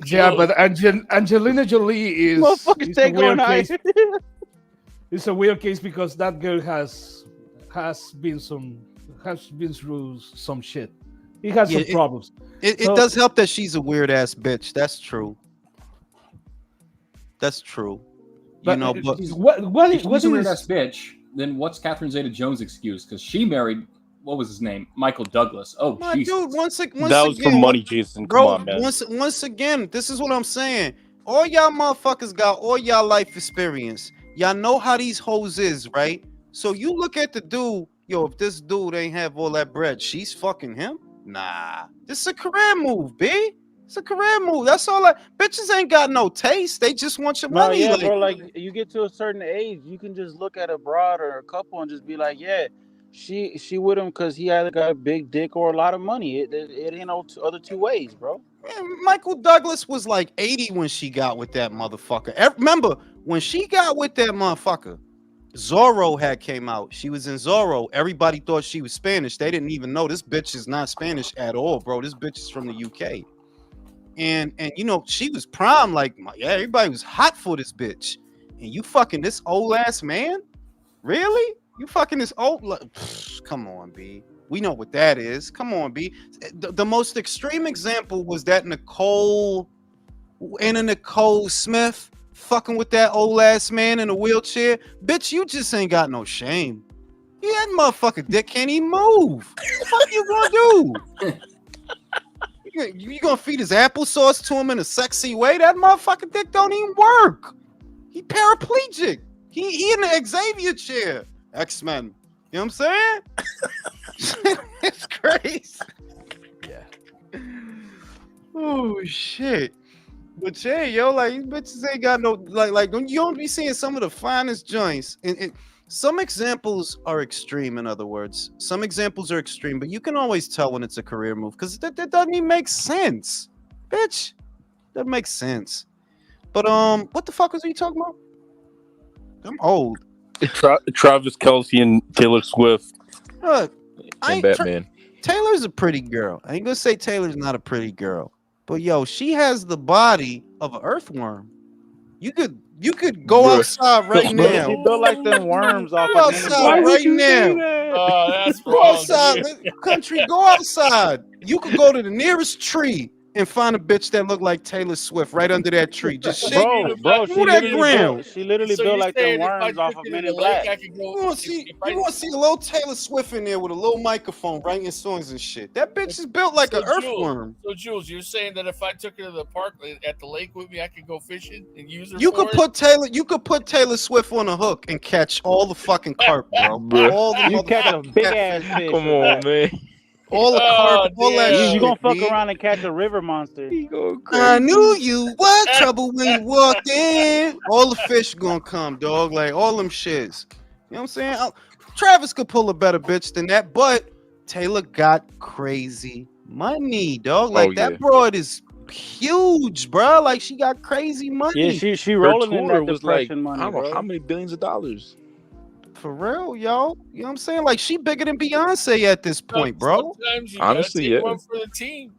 Yeah, but Angelina Jolie is Motherfuckers take a weird on case. It's a weird case because that girl has been through some shit. He has some problems. It does help that she's a weird ass bitch. That's true. That's true. But, you know, but if she's a weird ass bitch, then what's Catherine Zeta-Jones' excuse? Because she married, what was his name? Michael Douglas. Oh, Jesus. Dude, once that was again, for money, Jason. bro, Come on, man. Once again, this is what I'm saying. All y'all motherfuckers got all y'all life experience. Y'all know how these hoes is, right? So you look at the dude, yo, if this dude ain't have all that bread, she's fucking him? Nah. This is a career move, B. It's a career move. That's all. Bitches ain't got no taste. They just want your money. Yeah, bro. Like you get to a certain age, you can just look at a broad or a couple and just be like, yeah, she with him because he either got a big dick or a lot of money. It ain't no other two ways, bro. Man, Michael Douglas was like 80 when she got with that motherfucker. Remember when she got with that motherfucker? Zorro had came out. She was in Zorro. Everybody thought she was Spanish. They didn't even know this bitch is not Spanish at all, bro. This bitch is from the UK. And you know, she was prime, like, yeah, everybody was hot for this bitch. And you fucking this old ass man? Really? You fucking this old come on, B. We know what that is. Come on, B. The most extreme example was that Nicole Smith fucking with that old ass man in a wheelchair. Bitch, you just ain't got no shame. Yeah, that motherfucker dick can't even move. What the fuck you gonna do? You gonna feed his applesauce to him in a sexy way? That motherfucking dick don't even work. He paraplegic. He in the Xavier chair. X-Men. You know what I'm saying? It's crazy. Yeah. Oh shit. But yeah, yo, like these bitches ain't got no like you don't be seeing some of the finest joints. And some examples are extreme, in other words. Some examples are extreme, but you can always tell when it's a career move because that doesn't even make sense. Bitch. That makes sense. But what the fuck was he talking about? I'm old. Travis Kelce and Taylor Swift. Look, And Batman. Taylor's a pretty girl. I ain't gonna say Taylor's not a pretty girl. But yo, she has the body of an earthworm. You could go outside right now. She built like them worms off. Go outside right now. Oh, that's Go outside, country. Go outside. You could go to the nearest tree and find a bitch that look like Taylor Swift right under that tree. Just shake. Bro, Move that ground. she literally So built you're like them saying if I worms off took of it Men to in the lake, Black. I could go. You want to see? You want to see a little Taylor Swift in there with a little microphone writing songs and shit. That bitch is built like an earthworm. So Jules, you're saying that if I took her to the park at the lake with me, I could go fishing and use her. You could put Taylor Swift on a hook and catch all the fucking carp, bro. Bruh. All the You catch a motherfucking big catfish. ass fish. Come with on, that. man. All the carp, all that damn. shit. You gonna fuck B. around and catch a river monster. He going crazy. I knew you was trouble when you walked in. All the fish gonna come, dog. Like all them shits. You know what I'm saying? Travis could pull a better bitch than that, but Taylor got crazy money, dog. Like that broad is huge, bro. Like she got crazy money. Yeah, she Her rolling in tour that was like, depression money, I don't know bro. how many billions of dollars. For real, yo. You know what I'm saying? Like she bigger than Beyonce at this point, bro. Sometimes you Honestly, gotta take yeah. one for the team.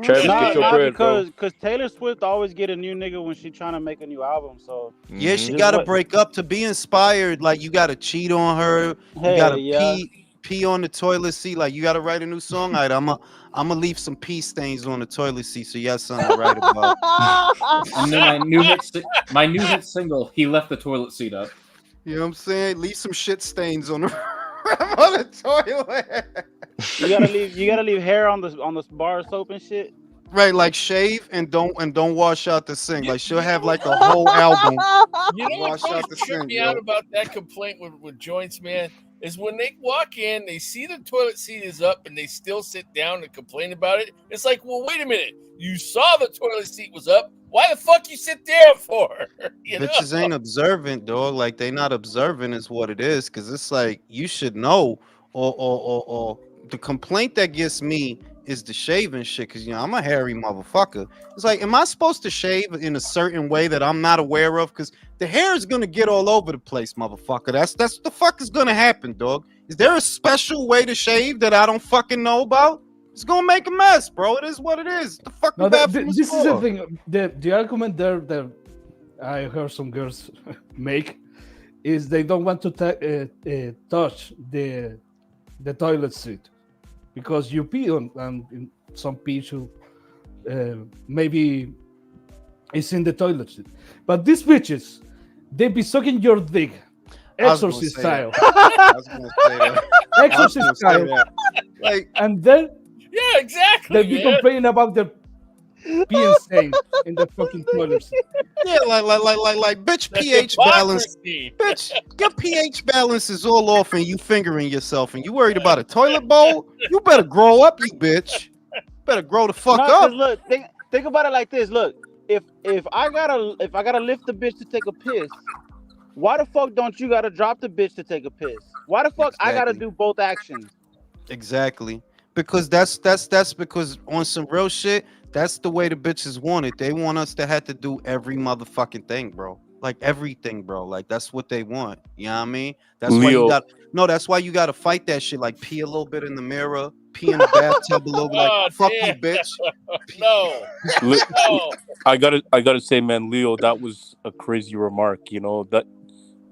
Travis, get your bread, bro. because Taylor Swift always get a new nigga when she trying to make a new album. So Yeah, she Mhm. gotta Just what- break up to be inspired. Like you gotta cheat on her. You Hell gotta yeah. pee on the toilet seat. Like you gotta write a new song. All right, I'm gonna leave some pee stains on the toilet seat so you have something to write about. And then my new hit single, "He Left the Toilet Seat Up." You know what I'm saying? Leave some shit stains on the on the toilet. You gotta leave hair on the bar of soap and shit. Right, like shave and don't wash out the sink. Like she'll have like a whole album. You know what Wash always out the tripped sink, me out yo. about that complaint with joints, man, is when they walk in, they see the toilet seat is up, and they still sit down and complain about it. It's like, well, wait a minute. You saw the toilet seat was up. Why the fuck you sit there for? You Bitches know? ain't observant, dog. Like they not observant is what it is. Cause it's like you should know. Or the complaint that gets me is the shaving shit. Cause you know I'm a hairy motherfucker. It's like, am I supposed to shave in a certain way that I'm not aware of? Cause the hair is gonna get all over the place, motherfucker. That's what the fuck is gonna happen, dog. Is there a special way to shave that I don't fucking know about? It's gonna make a mess, bro. It is what it is. The fucking No, bathroom this is the for. thing. The argument there that I heard some girls make is they don't want to touch the toilet seat because you pee on and some pee should, maybe it's in the toilet seat. But these bitches, they be sucking your dick, I was gonna exorcist say style, I was gonna say that. I was exorcist gonna say style, that. Like, and then Yeah, exactly. they be complaining about the peeing stain in the fucking toilet seat. yeah, like, bitch, That's pH balance, hypocrisy. bitch, your pH balance is all off, and you fingering yourself, and you worried about a toilet bowl. You better grow up, you bitch. Better grow the fuck No, up. 'cause look, think about it like this. Look, if I gotta lift the bitch to take a piss, why the fuck don't you gotta drop the bitch to take a piss? Why the fuck I gotta Exactly. do both actions? Exactly. Because that's because on some real shit, that's the way the bitches want it. They want us to have to do every motherfucking thing, bro. Like everything, bro. Like that's what they want. You know what I mean? That's why you Leo. that's why you gotta fight that shit. Like pee a little bit in the mirror, pee in the bathtub a little bit. Like Oh, fuck damn. you, bitch. No, Li- no. I gotta say, man, Leo, that was a crazy remark. You know that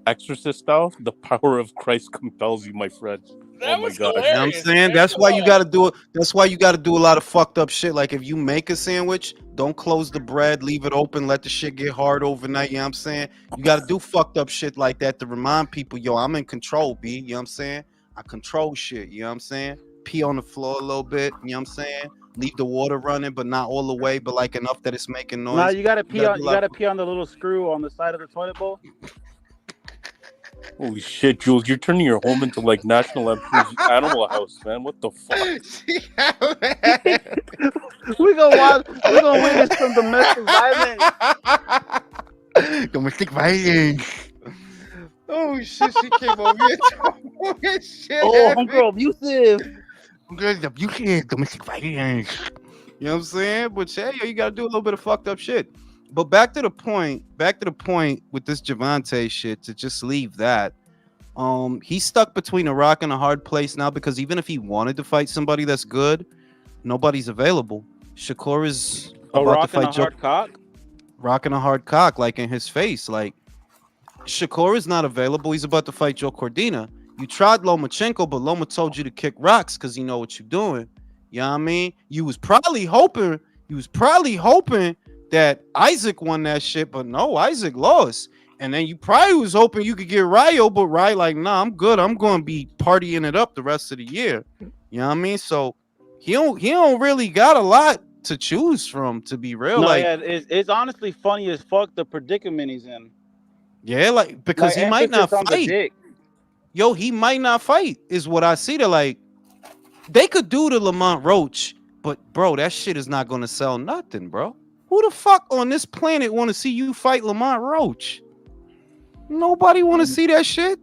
exorcist style, the power of Christ compels you, my friend. That Oh my was God. You know what I'm hilarious. saying? man. That's why you Come gotta do it. That's why you gotta do a lot of fucked up shit. Like if you make a sandwich, don't close the bread, leave it open, let the shit get hard overnight. You know what I'm saying? You gotta do fucked up shit like that to remind people, yo, I'm in control, B. You know what I'm saying? I control shit, you know what I'm saying? Pee on the floor a little bit, you know what I'm saying? Leave the water running, but not all the way, but like enough that it's making noise. Nah, you gotta pee gotta on do you a lot gotta pee on the little screw on the side of the toilet bowl. Holy shit, Jules, you're turning your home into like National Lampoon's Animal House, man. What the fuck? We're gonna witness some domestic violence. Domestic violence. Oh shit, she came over here talking shit. Oh, homegirl abusive. Abusive, domestic violence. You know what I'm saying? But yeah, you gotta do a little bit of fucked up shit. But back to the point with this Gervonta shit, to just leave that. He's stuck between a rock and a hard place now because even if he wanted to fight somebody that's good, nobody's available. Shakur is A about rock to fight and a hard cock. rocking a hard cock, like in his face. Like Shakur is not available. He's about to fight Joe Cordina. You tried Lomachenko, but Loma told you to kick rocks because he know what you're doing. You You know what I mean? You was probably hoping that Isaac won that shit, but no, Isaac lost. And then you probably was hoping you could get Ryo, but Ryo like, nah, I'm good. I'm going to be partying it up the rest of the year. You know what I mean? So he don't really got a lot to choose from, to be real. No, like, yeah, it's honestly funny as fuck the predicament he's in. Yeah, like because he might not emphasis on the fight. dick. Yo, he might not fight, is what I see. They're like, they could do the Lamont Roach, but bro, that shit is not gonna sell nothing, bro. Who the fuck on this planet want to see you fight Lamont Roach? Nobody want to see that shit.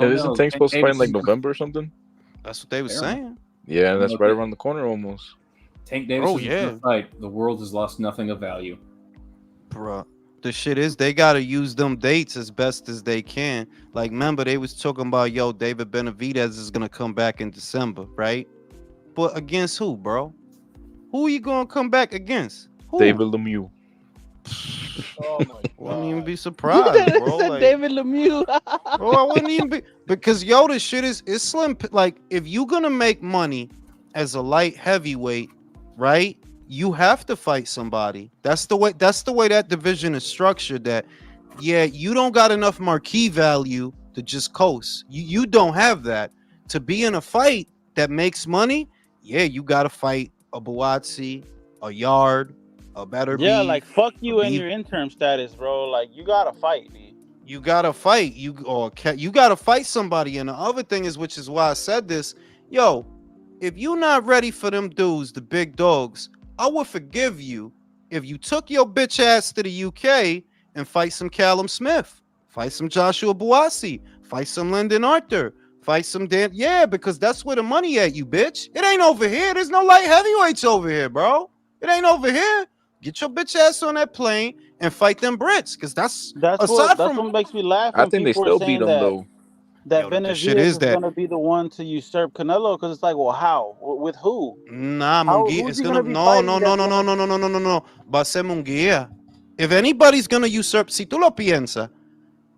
Isn't Tank supposed to fight in like November or something? That's what they were saying. Yeah, that's right around the corner almost. Tank Davis is yeah. in the fight. The world has lost nothing of value. Bro, the shit is they gotta use them dates as best as they can. Like, remember they was talking about, yo, David Benavidez is gonna come back in December, right? But against who, bro? Who are you gonna come back against? Who? David Lemieux. Oh my god! Wouldn't even be surprised, bro. Like, David Lemieux. bro, I wouldn't even be, because yo, this shit is slim. Like, if you gonna make money as a light heavyweight, right? You have to fight somebody. That's the way that division is structured. That, yeah, you don't got enough marquee value to just coast. You don't have that. To be in a fight that makes money, yeah, you gotta fight a Buatsi, a Yard, a Beterbiev. Yeah, like fuck you and your interim status, bro. Like you gotta fight, man. You gotta fight. You gotta fight somebody. And the other thing is, which is why I said this, yo, if you're not ready for them dudes, the big dogs, I would forgive you if you took your bitch ass to the UK and fight some Callum Smith, fight some Joshua Buatsi, fight some Lyndon Arthur, fight some Dan. Yeah, because that's where the money at, you bitch. It ain't over here. There's no light heavyweights over here, bro. It ain't over here. Get your bitch ass on that plane and fight them Brits, because that's what makes me laugh. I think they still beat them though. That Yo, the Benavidez shit is that- gonna be the one to usurp Canelo, because it's like, well, how? With who? Nah, How- Munguia. who's It's he gonna gonna be no. fighting Va a ser Munguia. If anybody's gonna usurp, si tú lo piensas,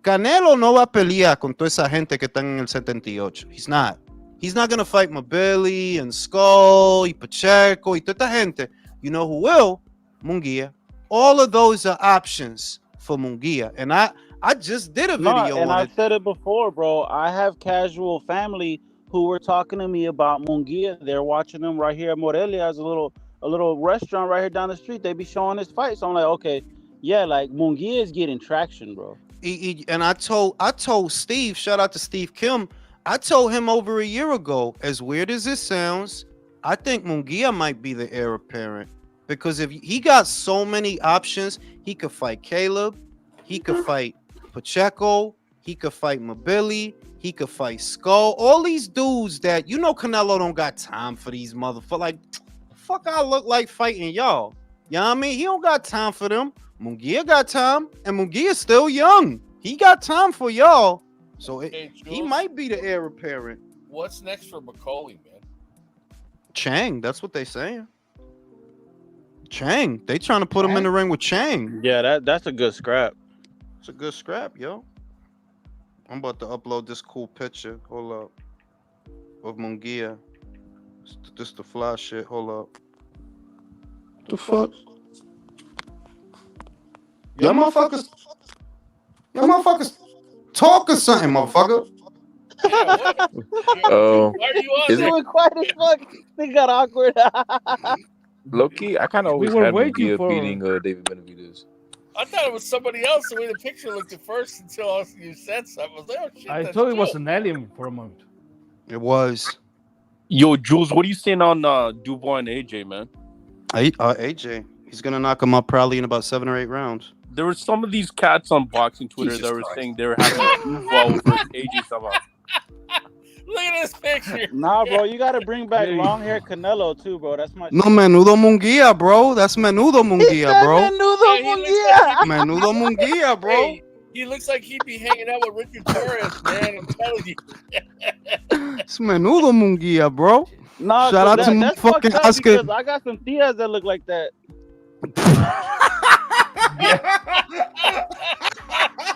Canelo no va a pelear con toda esa gente que están en el 78. He's not. He's not gonna fight Mabili and Skull y Pacheco y toda esta gente. You know who will? Munguia. All of those are options for Munguia, and I just did a video and on I've it. said it before, bro. I have casual family who were talking to me about Munguia. They're watching him right here at Morelia. As a little restaurant right here down the street. They be showing his fight. So I'm like, okay, yeah, like Munguia is getting traction, bro. And I told Steve, shout out to Steve Kim, I told him over a year ago, as weird as it sounds, I think Munguia might be the heir apparent, because if he got so many options, he could fight Caleb, he could fight Pacheco, he could fight Mabili, he could fight Skull, all these dudes that, you know, Canelo don't got time for these motherfuckers. Like, fuck I look like fighting y'all. You know what I mean? He don't got time for them. Munguia got time, and Munguia's still young. He got time for y'all. So Hey, he Jules, might be the heir apparent. What's next for Macaulay, man? Chang, that's what they saying. Chang, they trying to put him in the ring with Chang. Yeah, that's a good scrap. It's a good scrap, yo. I'm about to upload this cool picture. Hold up. Of Munguia. Just the fly shit. Hold up. The fuck? Y'all motherfuckers talk or something, motherfucker. Yeah, what? Oh, Why are you on Is there? it- Doing quiet as fuck. They got awkward. low-key, I kind of always were had waiting Munguia for- beating David Benavidez. I thought it was somebody else the way the picture looked at first until you said something. I was like, oh shit. I that's thought it was Joe. an alien for a moment. It was. Yo, Jules, what are you saying on Dubois and AJ, man? AJ. He's gonna knock him up probably in about 7 or 8 rounds. There were some of these cats on boxing Twitter Jesus that were Christ. saying they were having Dubois versus AJ somehow. Look at this picture. Nah, bro, you gotta bring back long hair Canelo too, bro. That's my No, Menudo Munguia, bro. That's Menudo Munguia, bro. Menudo Yeah, he looks like Menudo Munguia, bro. Hey, he looks like he'd be hanging out with Richard Torres, man. I'm telling you. It's Menudo Munguia, bro. Nah, Shout out to that's fucking fucked up Oscar. because I got some tias that look like that.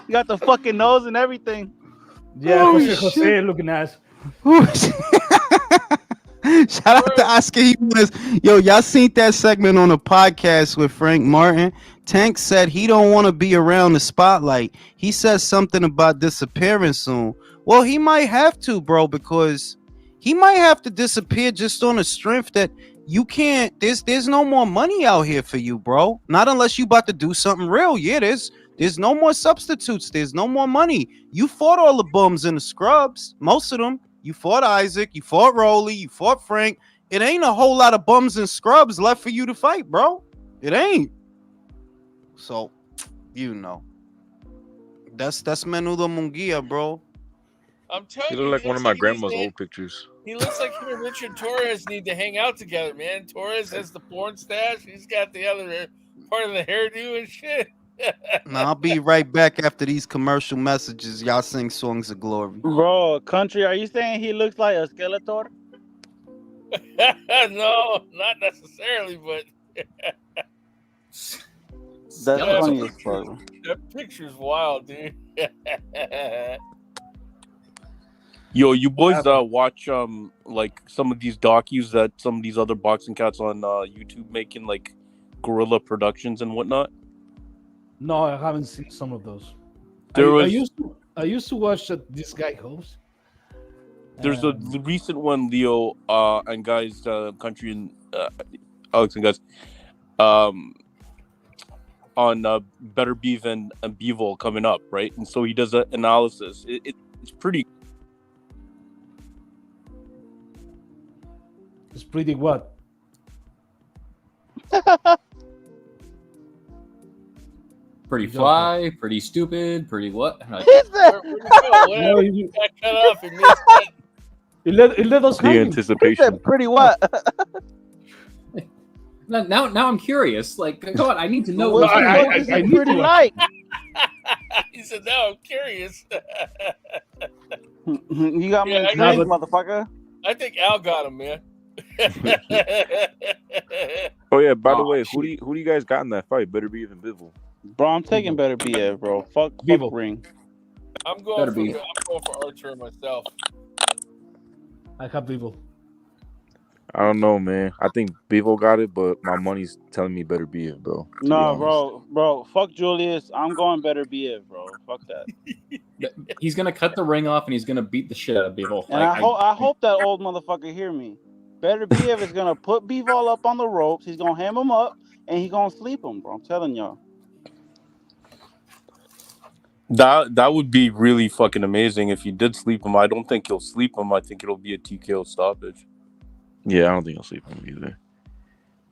You got the fucking nose and everything. Yeah, Oh, Jose shit. Jose looking ass. Shout out to Oscar Jimenez. Yo, y'all seen that segment on a podcast with Frank Martin? Tank said he don't want to be around the spotlight. He says something about disappearing soon. Well, he might have to, bro, because he might have to disappear just on the strength that you can't. There's no more money out here for you, bro. Not unless you about to do something real. Yeah, there's no more substitutes. There's no more money. You fought all the bums in the scrubs, most of them. You fought Isaac, you fought Rolly, you fought Frank. It ain't a whole lot of bums and scrubs left for you to fight, bro. It ain't. So, you know. That's Menudo Munguia, bro. I'm telling He you, looked like one of my grandma's old pictures. He looks like him and Richard Torres need to hang out together, man. Torres has the porn stash. He's got the other part of the hairdo and shit. Now, I'll be right back after these commercial messages. Y'all sing songs of glory. Bro, country, are you saying he looks like a Skeletor? No, not necessarily, but That's Yeah, funny as fuck. that picture's wild, dude. Yo, you boys watch like some of these docus that some of these other boxing cats on YouTube making, like Guerrilla Productions and whatnot? No, I haven't seen some of those. There I was used to watch this guy host. there's a recent one, Leo, and guys, country and Alex and guys, on Beterbiev and Bivol coming up, right? And so he does an analysis. It's pretty. It's pretty what? Pretty fly, pretty stupid, pretty what? Like, Where'd you go? Whatever, you got cut off and missed it. It let us The hang. anticipation. Pretty what? now I'm curious. Like, come on, I need to know. What I is it need pretty to- like? He said, "No, I'm curious." You got me Yeah, I intrigued, got- motherfucker. I think Al got him, man. Oh yeah, by the Oh, way, who do you guys got in that fight? Beterbiev and Bivol. Bro, I'm taking Beterbiev, bro. Fuck Bivol. ring. I'm going Better for Archer myself. I have people. I don't know, man. I think Bivol got it, but my money's telling me Beterbiev, bro. to be No, honest. bro. Fuck Julius. I'm going Beterbiev, bro. Fuck that. He's gonna cut the ring off and he's gonna beat the shit out of Bivol. And I hope that old motherfucker hear me. Beterbiev is gonna put Bivol up on the ropes. He's gonna ham him up and he's gonna sleep him, bro. I'm telling y'all. That would be really fucking amazing if you did sleep him. I don't think he'll sleep him. I think it'll be a TKO stoppage. Yeah, I don't think he'll sleep him either.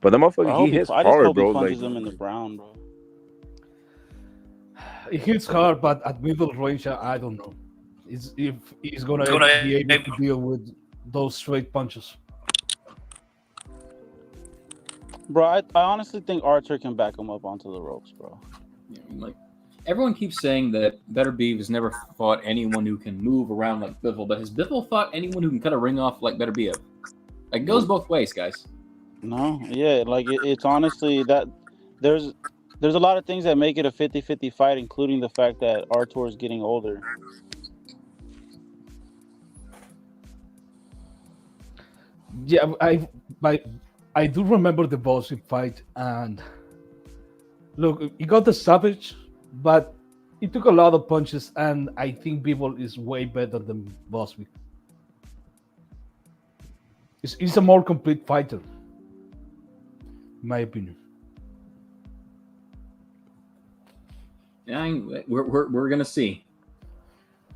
But that I motherfucker, hope he hits I just hard, hope bro. he punches Like, him in the brown, bro. It hits hard, but at middle range, I don't know. If he's gonna be able to deal with those straight punches. Bro, I honestly think Archer can back him up onto the ropes, bro. Yeah, I mean, like, everyone keeps saying that Beterbiev has never fought anyone who can move around like Bivol, but has Bivol fought anyone who can cut a ring off like Beterbiev? Like, it goes both ways, guys. No, yeah, like it's honestly that there's a lot of things that make it a 50-50 fight, including the fact that Artur is getting older. Yeah, I do remember the Boswick fight, and look, he got the stoppage, but he took a lot of punches, and I think Bivol is way better than Boswick. He's a more complete fighter, in my opinion. Yeah, we're gonna see,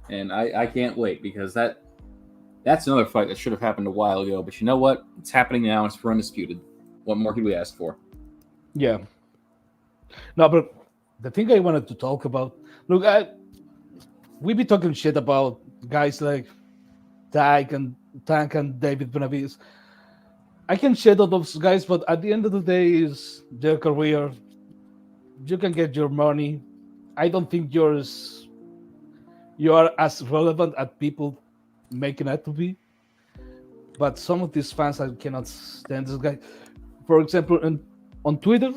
and I can't wait because that's another fight that should have happened a while ago. But you know what? It's happening now. It's for undisputed. What more could we ask for? Yeah. No, but the thing I wanted to talk about, look, we be talking shit about guys like Tank and David Benavidez. I can shit on those guys, but at the end of the day, is their career. You can get your money. I don't think you are as relevant as people making it to be. But some of these fans, I cannot stand this guy. For example, on Twitter,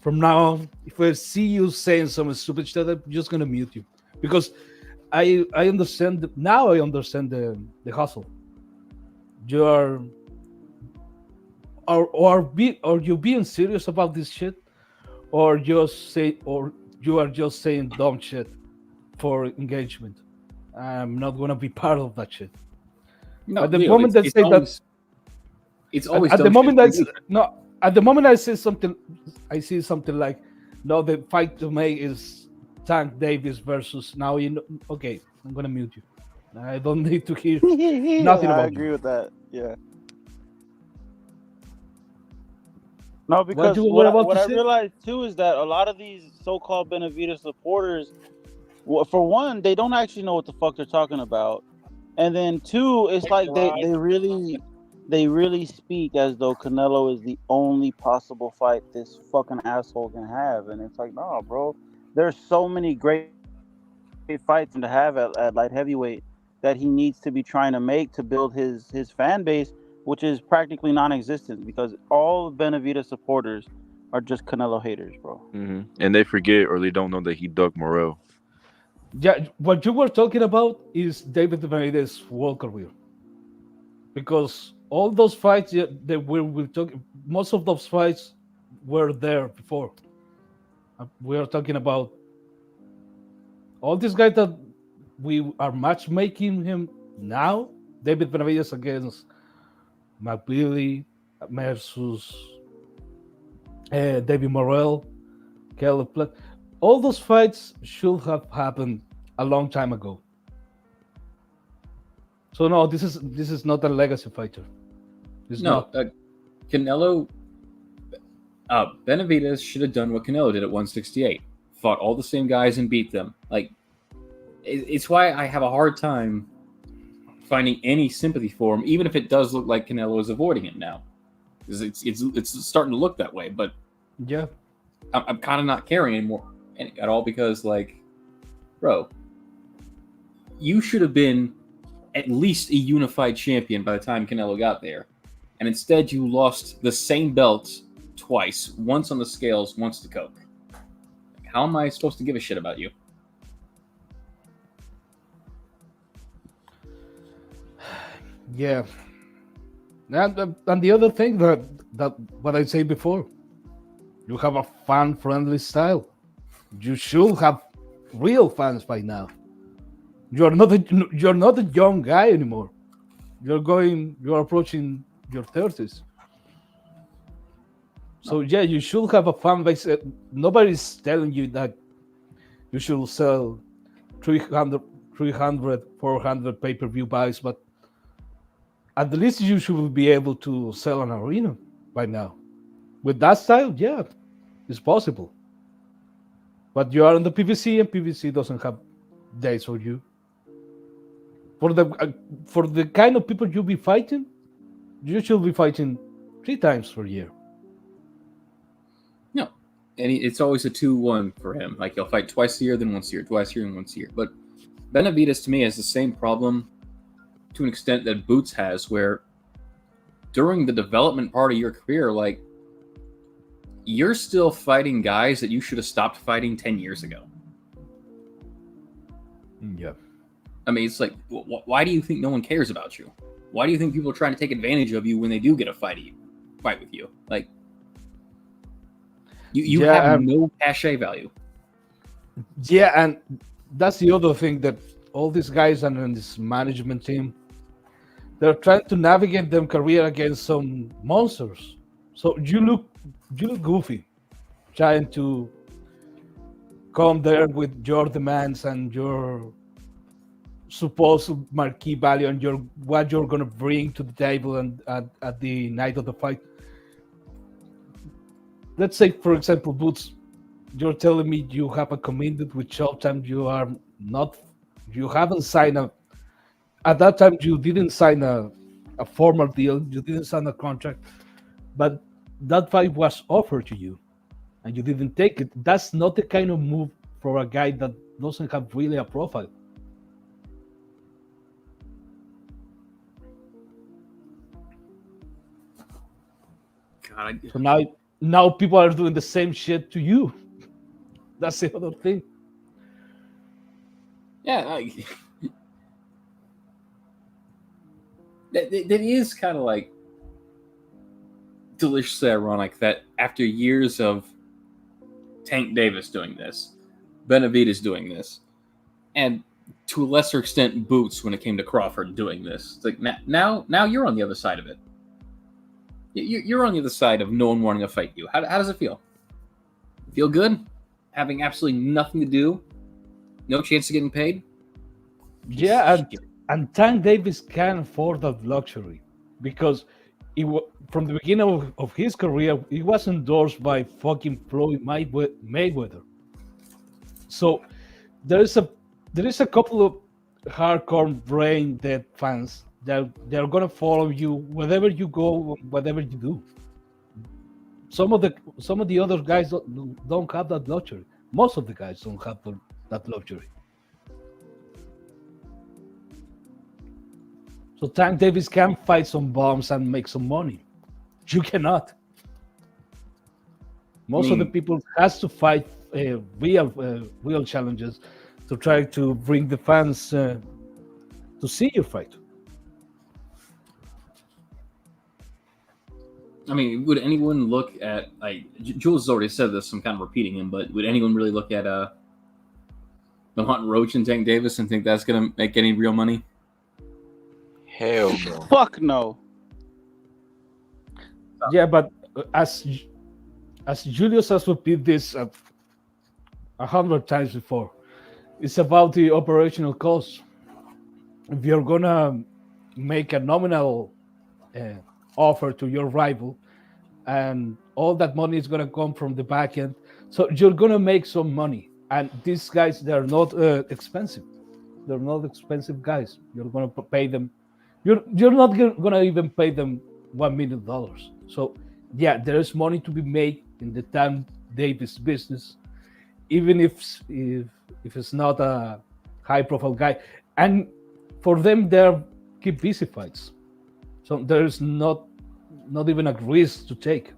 from now on, if I see you saying some stupid shit, I'm just gonna mute you because I understand now. I understand the hustle. you're or you being serious about this shit, or you are just saying dumb shit for engagement. I'm not gonna be part of that shit. No, At the Leo, moment that it's say always that, it's always at the dumb shit moment for I engagement. no, at the moment I say something, I see something like, no, the fight to make is Tank Davis versus now. Okay, I'm gonna mute you. I don't need to hear nothing I about agree you. with that. Yeah. No, What because you were about what to I say? realized too is that a lot of these so-called Benavidez supporters, well, for one, they don't actually know what the fuck they're talking about, and then two, it's like they really speak as though Canelo is the only possible fight this fucking asshole can have, and it's like, nah, bro. There's so many great fights to have at light heavyweight that he needs to be trying to make to build his fan base, which is practically non-existent because all Benavidez supporters are just Canelo haters, bro. And they forget or they don't know that he ducked Morel. Yeah, what you were talking about is David Benavidez' world career, because all those fights that we're talking, most of those fights were there before. We are talking about all these guys that we are matchmaking him now. David Benavidez against McBeally versus David Morrell, Caleb Platt. All those fights should have happened a long time ago. So no, this is not a legacy fighter. It's No, not. Canelo. Benavidez should have done what Canelo did at 168. Fought all the same guys and beat them. Like, it's why I have a hard time finding any sympathy for him, even if it does look like Canelo is avoiding it now. Because it's starting to look that way. But Yeah. I'm kind of not caring anymore at all because, like, bro, you should have been at least a unified champion by the time Canelo got there. And instead, you lost the same belt twice, once on the scales, once to Coke. How am I supposed to give a shit about you? Yeah. And the other thing that what I said before, you have a fan-friendly style. You should have real fans by now. You're not a young guy anymore. You're approaching your 30s. So yeah, you should have a fan base. Nobody's telling you that you should sell 300, 400 pay-per-view buys, but at least you should be able to sell an arena by now. With that style, yeah, it's possible. But you are in the PVC, and PVC doesn't have days for you. For the kind of people you'll be fighting, you should be fighting 3 times per year. No. And it's always a 2-1 for him. Like, he'll fight twice a year, then once a year, twice a year, and once a year. But Benavidez, to me, has the same problem to an extent that Boots has, where during the development part of your career, like, you're still fighting guys that you should have stopped fighting 10 years ago. Yeah. I mean, it's like, why do you think no one cares about you? Why do you think people are trying to take advantage of you when they do get a fight with you? Like, you have no cachet value. Yeah, and that's the other thing, that all these guys and in this management team, they're trying to navigate their career against some monsters. So you look goofy trying to come there with your demands and your supposed marquee value and what you're gonna bring to the table and at the night of the fight. Let's say, for example, Boots, you're telling me you have a commitment with Showtime. You haven't signed at that time you didn't sign a formal deal. You didn't sign a contract, but that fight was offered to you and you didn't take it. That's not the kind of move for a guy that doesn't have really a profile. God, So now people are doing the same shit to you. That's the other thing. yeah, that is kind of like deliciously ironic that after years of Tank Davis doing this, Benavidez doing this, and to a lesser extent Boots when it came to Crawford doing this. It's like now you're on the other side of it. You're on the other side of no one wanting to fight you. How does it feel? Feel good? Having absolutely nothing to do? No chance of getting paid? Yeah, and Tank Davis can afford that luxury because from the beginning of his career, he was endorsed by fucking Floyd Mayweather. So there is a couple of hardcore brain dead fans that they're gonna follow you wherever you go, whatever you do. Some of the other guys don't have that luxury. Most of the guys don't have that luxury. So Tank Davis can fight some bombs and make some money. You cannot. Most of the people has to fight real challenges to try to bring the fans to see you fight. I mean, would anyone look at, like, Jules has already said this, so I'm kind of repeating him, but would anyone really look at the Hunt Roach and Tank Davis and think that's going to make any real money? Hell no. Fuck no. Yeah, but as Julius has repeated this 100 times before, it's about the operational cost. If you're gonna make a nominal offer to your rival, and all that money is gonna come from the back end, so you're gonna make some money. And these guys, they're not expensive. They're not expensive guys. You're gonna pay them. You're not gonna even pay them $1 million. So yeah, there is money to be made in the Tank Davis business, even if it's not a high-profile guy. And for them, they're keep busy fights. So there's not even a risk to take.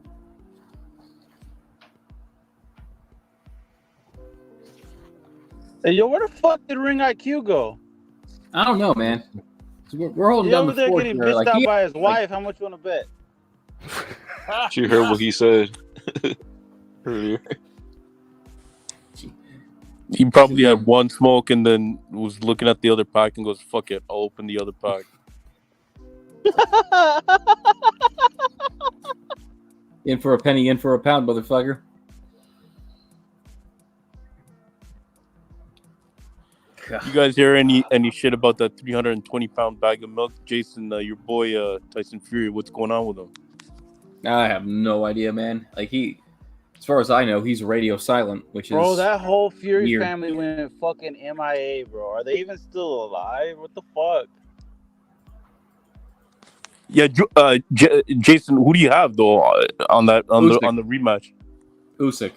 Hey, yo, where the fuck did Ring IQ go? I don't know, man. We're holding He down over the there fort getting here. bitched Like, out by his wife. How much you want to bet? You heard what he said earlier. He probably had one smoke and then was looking at the other pack and goes, "Fuck it, I'll open the other pack." in for a penny, in for a pound, motherfucker. You guys hear any shit about that 320-pound bag of milk? Jason, your boy Tyson Fury, what's going on with him? I have no idea, man. Like, as far as I know, he's radio silent, which Bro, is that whole Fury weird. family went fucking MIA, bro. Are they even still alive? What the fuck? Yeah, Jason, who do you have though on the rematch? Usyk.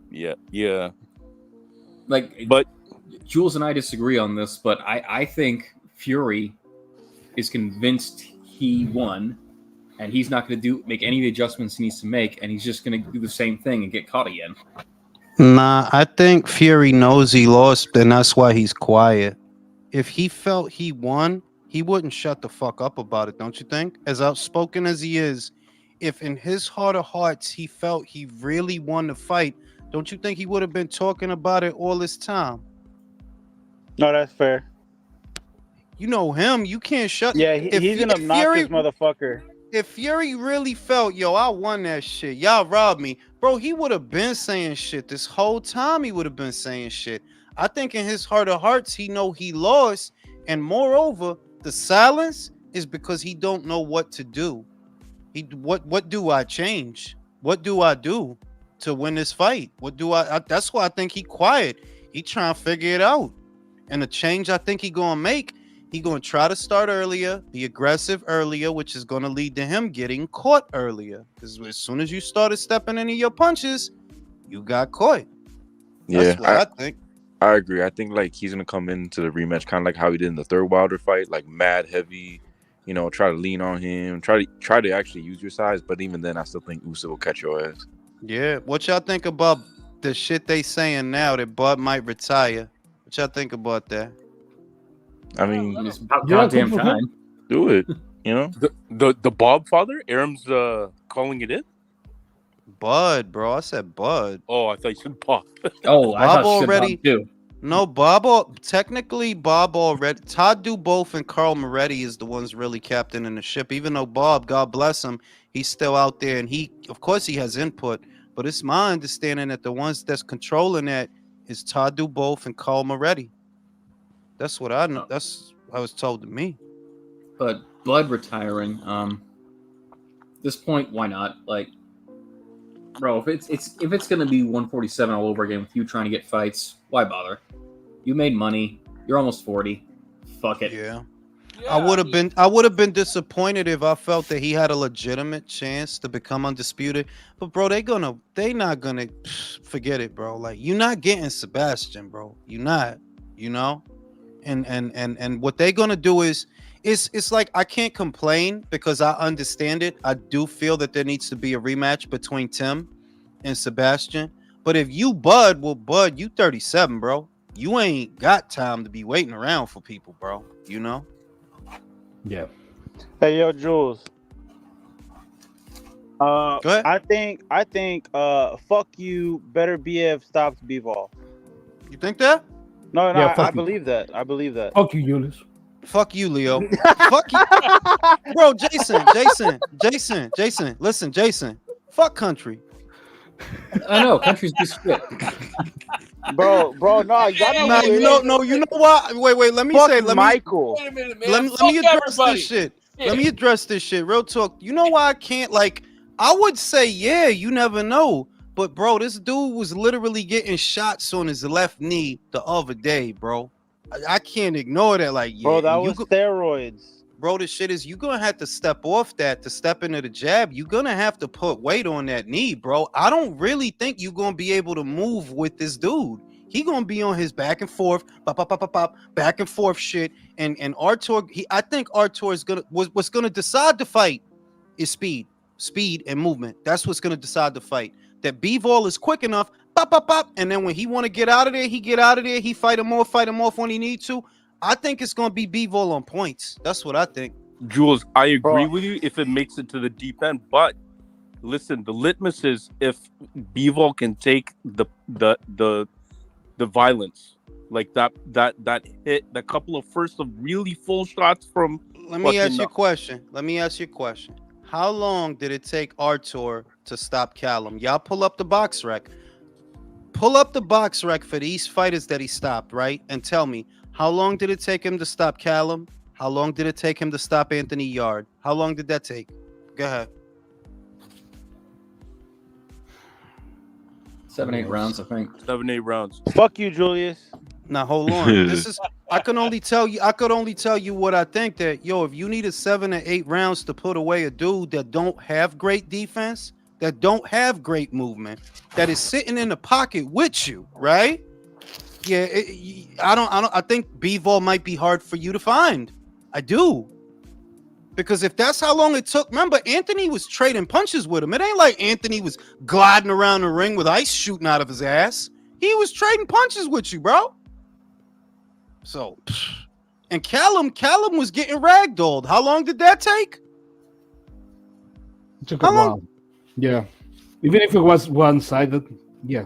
Yeah. But Jules and I disagree on this, but I think Fury is convinced he won, and he's not going to make any of the adjustments he needs to make, and he's just going to do the same thing and get caught again. Nah, I think Fury knows he lost, and that's why he's quiet. If he felt he won, he wouldn't shut the fuck up about it, don't you think? As outspoken as he is, if in his heart of hearts he felt he really won the fight, don't you think he would have been talking about it all this time? No, that's fair. You know him. You can't shut. Yeah, he's an obnoxious motherfucker. If Fury really felt, yo, I won that shit, y'all robbed me, bro, he would have been saying shit this whole time. He would have been saying shit. I think in his heart of hearts, he know he lost, and moreover, the silence is because he don't know what to do. What do I change? What do I do to win this fight? What do I that's why I think he quiet. He trying to figure it out. And the change I think he gonna make, he gonna try to start earlier, be aggressive earlier, which is gonna lead to him getting caught earlier. Because as soon as you started stepping into your punches, you got caught. That's what I think. I agree. I think like he's gonna come into the rematch kind of like how he did in the third Wilder fight, like mad heavy. You know, try to lean on him, try to actually use your size. But even then, I still think Usyk will catch your ass. Yeah. What y'all think about the shit they saying now that Bud might retire? What y'all think about that? I mean, it's about goddamn time. Do it. You know, The Bob father, Aram's calling it in. Bud, bro. I said Bud. Oh, I thought you said Bob. Oh, I Bob thought shit already. Bob too. No, technically Bob already. Todd Dubois and Carl Moretti is the ones really captaining the ship. Even though Bob, God bless him, he's still out there, and of course, he has input. But it's my understanding that the ones that's controlling that is Todd Dubois and Carl Moretti. That's what I know. That's what I was told to me. But Blood retiring, this point, why not? Like, bro, if it's gonna be 147 all over again with you trying to get fights, why bother? You made money. You're almost 40. Fuck it. Yeah. Yeah, I would have been disappointed if I felt that he had a legitimate chance to become undisputed. But bro, they not gonna forget it, bro. Like, you're not getting Sebastian, bro. You're not, you know? And what they're gonna do is it's like, I can't complain because I understand it. I do feel that there needs to be a rematch between Tim and Sebastian. But if you Bud, you 37, bro. You ain't got time to be waiting around for people, bro. You know? Yeah. Hey, yo, Jules. Go ahead. I think fuck you, Beterbiev stops Bivol. You think that? No, Yeah, I fuck you. believe that. I believe that. Fuck you, Julius. Fuck you, Leo. Fuck you. Bro, Jason. Listen, Jason. Fuck country. I know, country's just shit. Bro, no, y'all know Nah, who it is. you know what? Wait, let me Fuck say, Michael. Wait a minute, man. let me Fuck address everybody. this shit. Yeah. Let me address this shit. Real talk. You know why I can't, like, I would say, yeah, you never know. But bro, this dude was literally getting shots on his left knee the other day, bro. I can't ignore that. Like, yeah, Bro, that and was steroids. bro, the shit is, you're gonna have to step off that to step into the jab. You're gonna have to put weight on that knee, bro. I don't really think you're gonna be able to move with this dude. He gonna be on his back and forth, back and forth shit. And Artur, I think Artur is what's gonna decide the fight is speed and movement. That's what's gonna decide the fight. That Bivol is quick enough, and then when he want to get out of there, he get out of there. He fight him off when he need to. I think it's gonna be Bivol on points. That's what I think. Jules, I agree Bro. with you if it makes it to the deep end, but listen, the litmus is if Bivol can take the violence, like that hit, that couple of first of really full shots from. Let me ask you a question. How long did it take Artur to stop Callum? Y'all pull up the box rec. Pull up the box rec for these fighters that he stopped, right? And tell me, how long did it take him to stop Callum? How long did it take him to stop Anthony Yard? How long did that take? Go ahead. 7-8 rounds, I think. 7-8 rounds. Fuck you, Julius. Now hold on. I could only tell you what I think. That if you needed 7 or 8 rounds to put away a dude that don't have great defense, that don't have great movement, that is sitting in the pocket with you, right? Yeah, I think Bivol might be hard for you to find. I do. Because if that's how long it took, remember, Anthony was trading punches with him. It ain't like Anthony was gliding around the ring with ice shooting out of his ass. He was trading punches with you, bro. So, and Callum was getting ragdolled. How long did that take? It took a while. Yeah. Even if it was one-sided, yeah,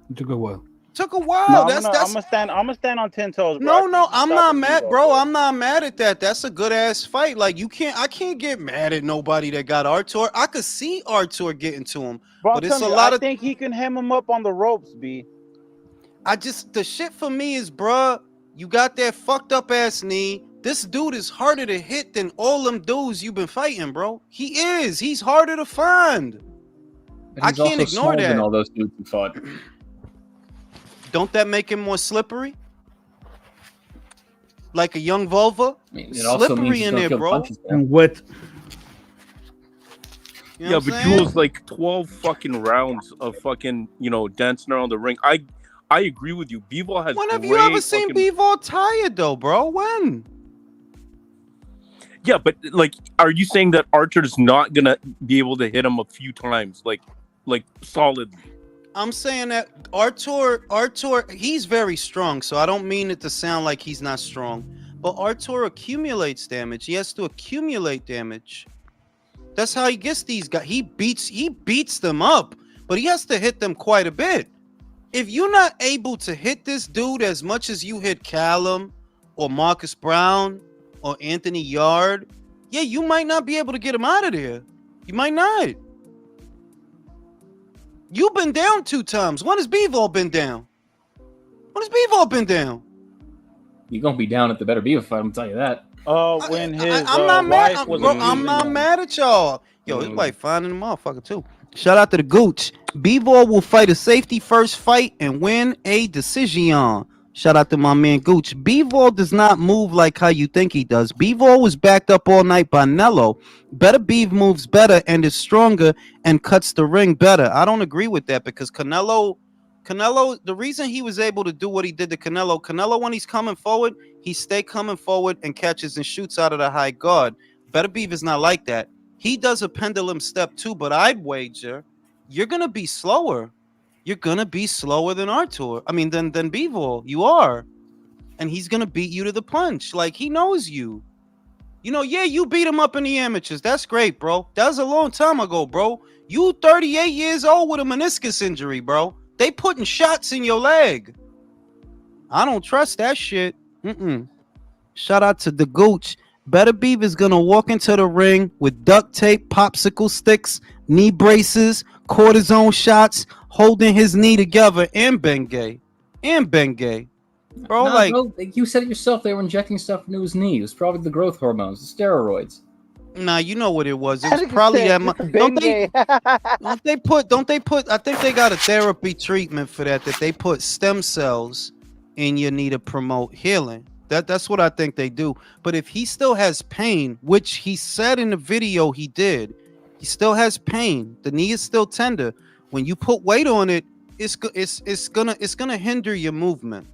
it took a while. Took a while. No, I'm gonna stand on 10 toes, bro. No, I'm not mad, bro. I'm not mad at that. That's a good ass fight. Like, I can't get mad at nobody that got Artur. I could see Artur getting to him, Bro, but it's a lot I of. think he can hem him up on the ropes, B. The shit for me is, bruh, you got that fucked up ass knee. This dude is harder to hit than all them dudes you've been fighting, bro. He is. He's harder to find. I can't ignore that. Than all those dudes who fought. Don't that make him more slippery? Like a young vulva? I mean, it also means Slippery in there, bro. And wet. You know Yeah, what but I'm saying? Jules, like 12 fucking rounds of fucking, dancing around the ring. I agree with you. Bivol has. When have you ever seen Bivol tired though, bro? When? Yeah, but like, are you saying that Archer's not gonna be able to hit him a few times, like solidly? I'm saying that Artur, he's very strong, so I don't mean it to sound like he's not strong. But Artur accumulates damage. He has to accumulate damage. That's how he gets these guys. He beats them up, but he has to hit them quite a bit. If you're not able to hit this dude as much as you hit Callum or Marcus Brown or Anthony Yard, yeah, you might not be able to get him out of there. You might not. You've been down 2 times. When has Bivol been down? When has Bivol been down? You're gonna be down at the Beterbiev fight. I'm telling you that. When his I'm not mad. wife was I'm not mad at y'all. Yo, his wife fine in the motherfucker too. Shout out to the Gooch. Bivol will fight a safety first fight and win a decision. Shout out to my man Gooch. Bivol does not move like how you think he does. Bivol was backed up all night by Nello. Beterbiev moves better and is stronger and cuts the ring better. I don't agree with that because Canelo, the reason he was able to do what he did to Canelo, when he's coming forward, he stay coming forward and catches and shoots out of the high guard. Beterbiev is not like that. He does a pendulum step too, but I'd wager you're gonna be slower. You're gonna be slower than Artur. I mean, than Bivol. You are, and he's gonna beat you to the punch. Like he knows you. You know, yeah, you beat him up in the amateurs. That's great, bro. That was a long time ago, bro. You 38 years old with a meniscus injury, bro. They putting shots in your leg. I don't trust that shit. Shout out to the Gooch. Beterbiev is gonna walk into the ring with duct tape, popsicle sticks, knee braces, cortisone shots, holding his knee together, and Bengay. Bro, No, like bro, you said it yourself. They were injecting stuff into his knee. It was probably the growth hormones, the steroids. nah, you know what it was. It was probably that. Don't they put? I think they got a therapy treatment for that they put stem cells in your knee to promote healing. That's what I think they do. But if he still has pain, which he said in the video he did, he still has pain. The knee is still tender. When you put weight on it, it's gonna hinder your movement.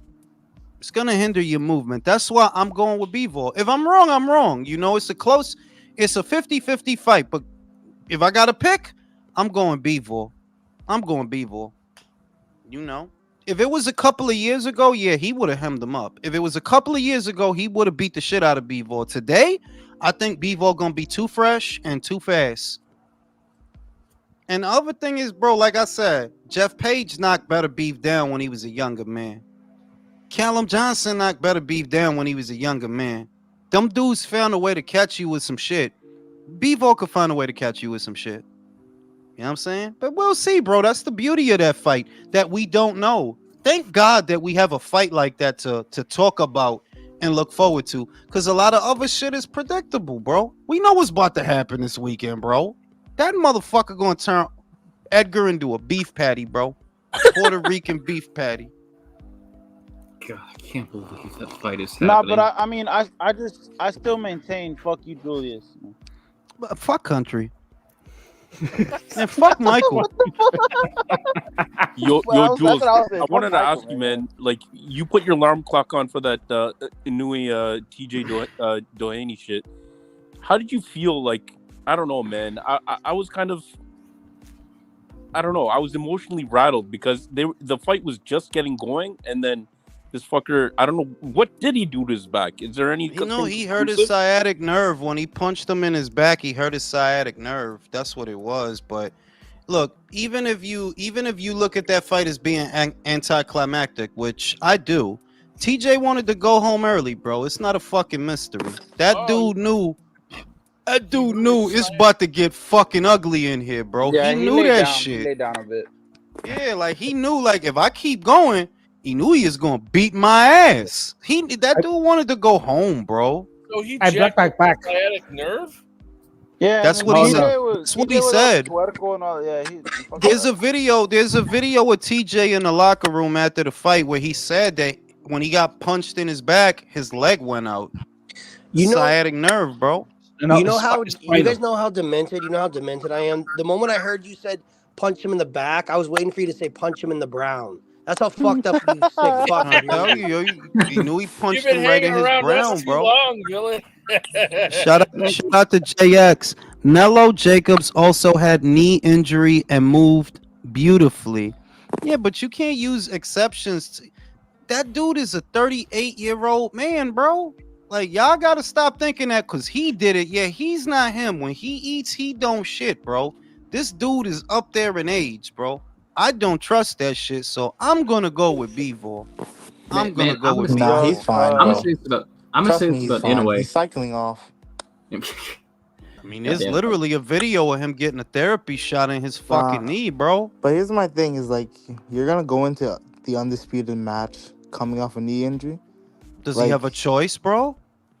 It's gonna hinder your movement. That's why I'm going with Bivol. If I'm wrong, I'm wrong. You know, it's a 50-50 fight. But if I got to pick, I'm going Bivol. You know, if it was a couple of years ago, yeah, he would have hemmed him up. If it was a couple of years ago, he would have beat the shit out of Bivol. Today, I think Bivol gonna be too fresh and too fast. And the other thing is, bro, like I said, Jeff Page knocked Beterbiev down when he was a younger man. Callum Johnson knocked Beterbiev down when he was a younger man. Them dudes found a way to catch you with some shit. Bivol could find a way to catch you with some shit. You know what I'm saying? But we'll see, bro. That's the beauty of that fight, that we don't know. Thank God that we have a fight like that to talk about and look forward to, because a lot of other shit is predictable, bro. We know what's about to happen this weekend, bro. That motherfucker gonna turn Edgar into a beef patty, bro. Puerto Rican beef patty. God, I can't believe that fight is Nah, happening. but I mean, I still maintain, fuck you, Julius. Fuck country. And fuck Michael. Yo, Well, Jules, that's what I was saying. I wanted to Fuck ask Michael, you, man. Like, you put your alarm clock on for that Inoue TJ Doheny shit. How did you feel? Like, I don't know, man. I was kind of, I don't know. I was emotionally rattled because the fight was just getting going, and then this fucker, I don't know, what did he do to his back? Is there any? You know, he hurt his sciatic nerve when he punched him in his back. He hurt his sciatic nerve. That's what it was. But look, even if you look at that fight as being anticlimactic, which I do, TJ wanted to go home early, bro. It's not a fucking mystery. That dude knew. That dude knew it's about to get fucking ugly in here, bro. Yeah, he knew that down, shit. He laid down a bit. Yeah, like he knew, like if I keep going, Inoue is gonna beat my ass. That dude wanted to go home, bro. So he I jacked back. the sciatic nerve? Yeah, That's what he said. That's what he said. There's a video of TJ in the locker room after the fight where he said that when he got punched in his back, his leg went out. Sciatic nerve, bro. You know how you guys know how demented. You know how demented I am. The moment I heard you said punch him in the back, I was waiting for you to say punch him in the brown. That's how fucked up you sick fuck. You knew he punched him right in his brown, bro. Long, Shout out to JX. Nello Jacobs also had knee injury and moved beautifully. Yeah, but you can't use exceptions. That dude is a 38-year-old man, bro. Like, y'all gotta stop thinking that because he did it. Yeah, he's not him. When he eats, he don't shit, bro. This dude is up there in age, bro. I don't trust that shit, so I'm gonna go with Bivol. I'm gonna go with Nah, Bivol. he's fine, I'm bro. gonna say this about. I'm gonna Trust say me, this he's about fine. Inoue. He's cycling off. I mean, God there's damn it. literally a video of him getting a therapy shot in his fucking Nah. knee, bro. But here's my thing: is like you're gonna go into the undisputed match coming off a knee injury. Does he Like, have a choice, bro?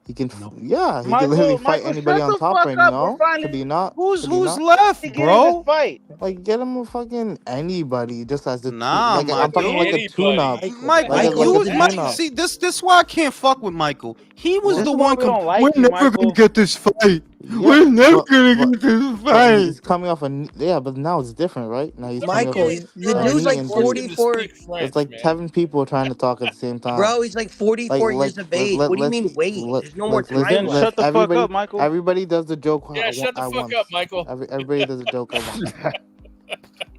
he can, No. yeah, he can literally fight Michael, anybody shut on the top fuck right up. now. We're finally Could he not? Who's Could he not? left, getting this bro? fight. Like, get him a fucking anybody, just as the Nah, like I'm talking Michael. like a tune-up. Mike, Like you a was Mike. tune-up. See, this why I can't fuck with Michael. He was This the is why one. we don't like We're you, never Michael. gonna get this fight. Yeah, We're never but- gonna but- get this But fight. he's coming off a knee, yeah, but now it's different, right? Now he's coming Michael, off the a dude's knee like injury. 44. It's like 7 people trying to talk at the same time. Bro, he's like 44 years of age. What do you mean wait? There's no more time Then left. shut the fuck up, Michael. Everybody does the joke. Yeah, shut the fuck up, Michael. Everybody does a joke. I want.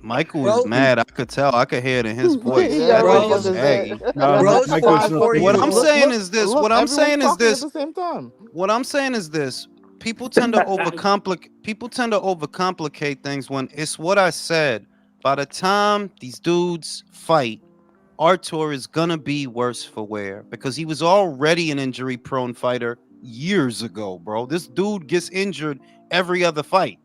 Michael Bro. was mad. I could tell. I could hear it in his voice. Yeah, Bro, everybody does his Hey. No, Bro's Michael's not 44 saying What years I'm old. saying is this. Look, What I'm everyone's saying is talking this. at the same time. What I'm saying is this. People tend to overcomplicate things when it's what I said. By the time these dudes fight, Artur is gonna be worse for wear because he was already an injury-prone fighter years ago, bro. This dude gets injured every other fight.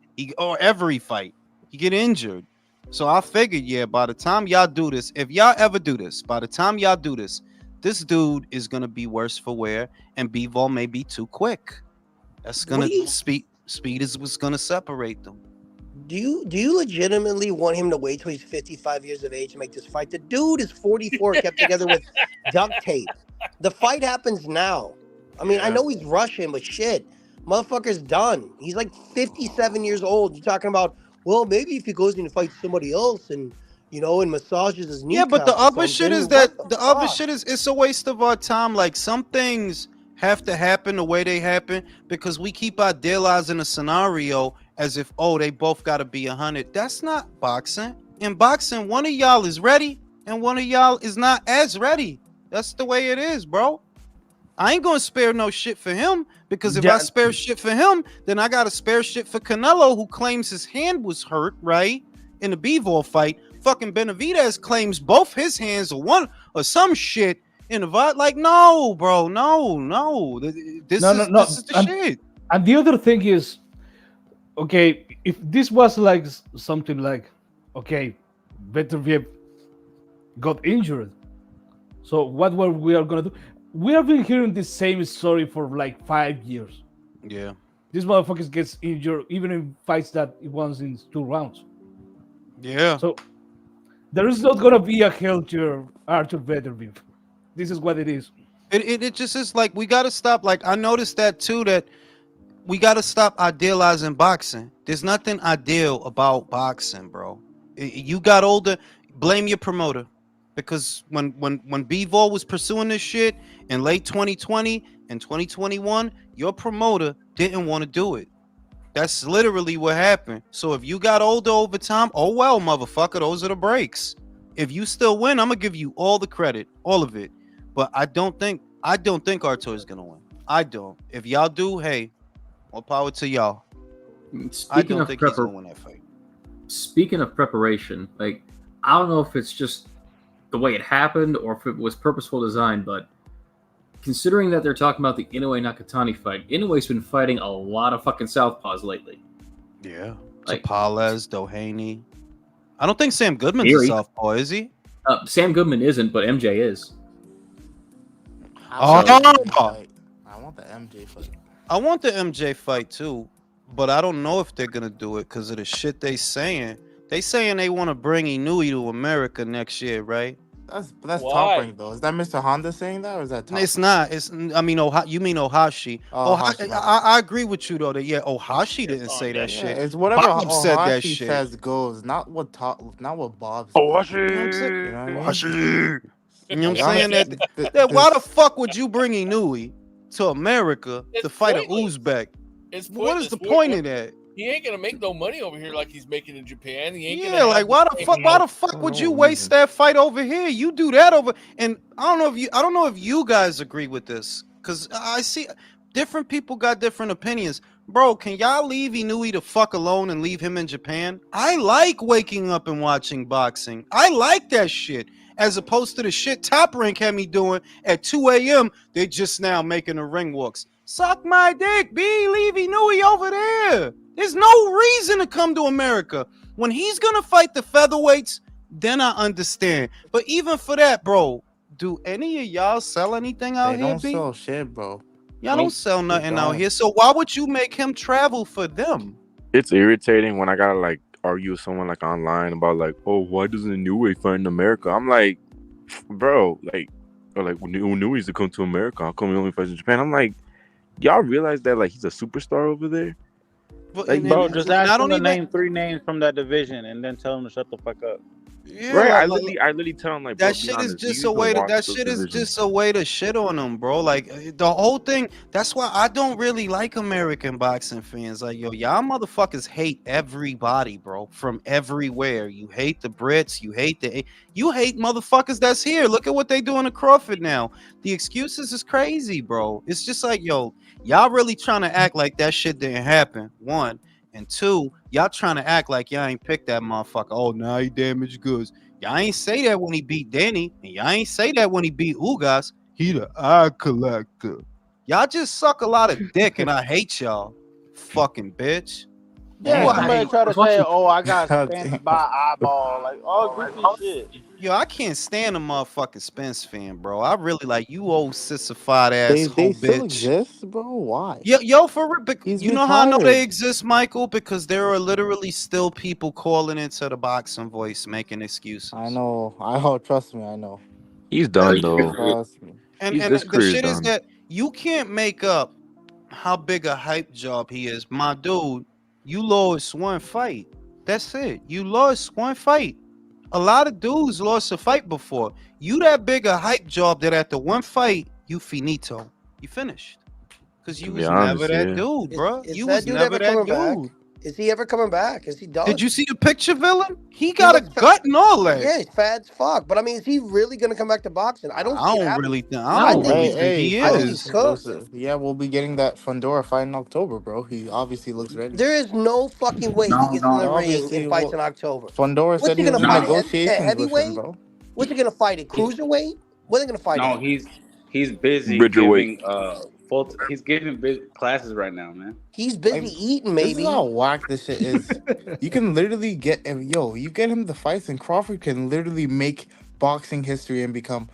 Every fight. He get injured. So I figured, yeah, by the time y'all do this, if y'all ever do this, by the time y'all do this, this dude is gonna be worse for wear, and Bivol may be too quick. That's gonna speed is what's gonna separate them. Do you legitimately want him to wait till he's 55 years of age to make this fight? The dude is 44, kept together with duct tape. The fight happens now. I mean, I know he's Russian, but shit, motherfucker's done. He's like 57 years old. You're talking about, well, maybe if he goes in to fight somebody else and and massages his kneecap. Yeah, but the or other shit something, is that what the other fuck? shit is it's a waste of our time. Like some things have to happen the way they happen because we keep idealizing a scenario as if they both got to be 100. That's not boxing. In boxing, one of y'all is ready and one of y'all is not as ready. That's the way it is, bro. I ain't gonna spare no shit for him because if I spare shit for him, then I gotta spare shit for Canelo, who claims his hand was hurt, right? In the Bivol fight. Fucking Benavidez claims both his hands or some shit in the fight. Like, no, bro, no. This is the shit. And the other thing is, okay, if this was like something like, okay, Beterbiev got injured, so what were we are gonna do? We have been hearing the same story for like 5 years. Yeah. This motherfucker gets injured even in fights that he won in 2 rounds. Yeah. So there is not gonna be a healthier Artur Beterbiev. This is what it is. It just is like we gotta stop. Like I noticed that too, that we gotta stop idealizing boxing. There's nothing ideal about boxing, bro. You got older, blame your promoter. Because when Bivol was pursuing this shit in late 2020 and 2021, your promoter didn't want to do it. That's literally what happened. So if you got older over time, oh well, motherfucker, those are the breaks. If you still win, I'm gonna give you all the credit, all of it. But I don't think Artur is gonna win. I don't. If y'all do, hey, more power to y'all. I don't think he's gonna win that fight. Speaking of preparation, like I don't know if it's just the way it happened or if it was purposeful design, but considering that they're talking about the Inoue-Nakatani fight, Inoue's been fighting a lot of fucking southpaws lately. Yeah. Like, Tapales, Doheny. I don't think Sam Goodman's a southpaw, is he? Sam Goodman isn't, but MJ is. I want the MJ fight. I want the MJ fight too, but I don't know if they're gonna do it because of the shit they saying. They saying they want to bring Inoue to America next year, right? That's Top Rank though. Is that Mr. Honda saying that, or is that Top It's Rank? not. It's you mean Ohashi? Ohashi. I agree with you though. That Ohashi didn't say that shit. It's whatever Bob said that Ohashi shit. says goes, not what Bob says. Ohashi. You know what I mean? Ohashi. You know what Like, I'm saying? That why the fuck would you bring Inoue to America to fight an Uzbek? What is the point of that? He ain't gonna make no money over here like he's making in Japan. He ain't Yeah, gonna like why the fuck would you waste that fight over here? You do that over, and I don't know if you guys agree with this. Because I see different people got different opinions. Bro, can y'all leave Inoue the fuck alone and leave him in Japan? I like waking up and watching boxing. I like that shit. As opposed to the shit Top Rank had me doing at 2 a.m. They're just now making the ring walks. Suck my dick, B. Leave Inoue over there. There's no reason to come to America. When he's going to fight the featherweights, then I understand. But even for that, bro, do any of y'all sell anything out They here, don't B? sell shit, bro. Y'all don't sell nothing out don't. here. So why would you make him travel for them? It's irritating when I gotta like argue with someone like online about like, oh, why doesn't Inoue fight in America? I'm like, bro, like, or like when Inoue used to come to America, how come he only fights in Japan? I'm like, y'all realize that like he's a superstar over there? But, Like, Bro, just ask I him don't to even name 3 names from that division and then tell him to shut the fuck up. yeah, right? I like, literally tell him like, bro, that be shit is honest, you just used a to way to watch that those shit is divisions. just a way to shit on them, bro. Like the whole thing. That's why I don't really like American boxing fans. Like, yo, y'all motherfuckers hate everybody, bro, from everywhere. You hate the Brits, you hate motherfuckers that's here. Look at what they doing to Crawford now. The excuses is crazy, bro. It's just like, yo, y'all really trying to act like that shit didn't happen. 1 and 2, y'all trying to act like y'all ain't picked that motherfucker. Oh, now he damaged goods. Y'all ain't say that when he beat Danny, and y'all ain't say that when he beat Ugas. He the eye collector. Y'all just suck a lot of dick, and I hate y'all. Fucking bitch. Yeah, Who I somebody hate. try to was say, watching. "Oh, I got God Spence damn. by eyeball," like all goofy shit. Yo, I can't stand a motherfucking Spence fan, bro. I really like you old sissified They asshole still bitch. exist, bro. Why? Yo, for real. He's You know how I know they retired. exist, Michael? Because there are literally still people calling into the boxing voice making excuses. I know. Trust me. I know. He's done though. Trust me. And He's this the career's shit is done. that you can't make up how big a hype job he is. My dude, you lost one fight. That's it. You lost one fight. A lot of dudes lost a fight before. You that big a hype job that at the one fight, you finito. You finished. Because To you be was never honest, that yeah. dude, bro. Is You that was dude never ever that coming back? dude. Is he ever coming back? Is he done? Did you see the picture, villain? He He got a looks gut and all that. Yeah, he's fat as fuck. But I mean, is he really gonna come back to boxing? I don't see it happening. I I don't think really Hey, he's think hey, he I think he's is. cooked. Yeah, we'll be getting that Fundora fight in October, bro. He obviously looks ready. There is no fucking way he No, gets in the no, ring Obviously, and fights well, in October. Fundora What's said he he gonna was in fight no. at negotiations with him, heavyweight? bro. What's he gonna fight at He, cruiserweight? What are they gonna fight no, at? he's busy Bridger weight. giving he's giving classes right now, man. He's busy Like, eating, this is maybe. how whack this shit is. You can literally you get him the fights, and Crawford can literally make boxing history and become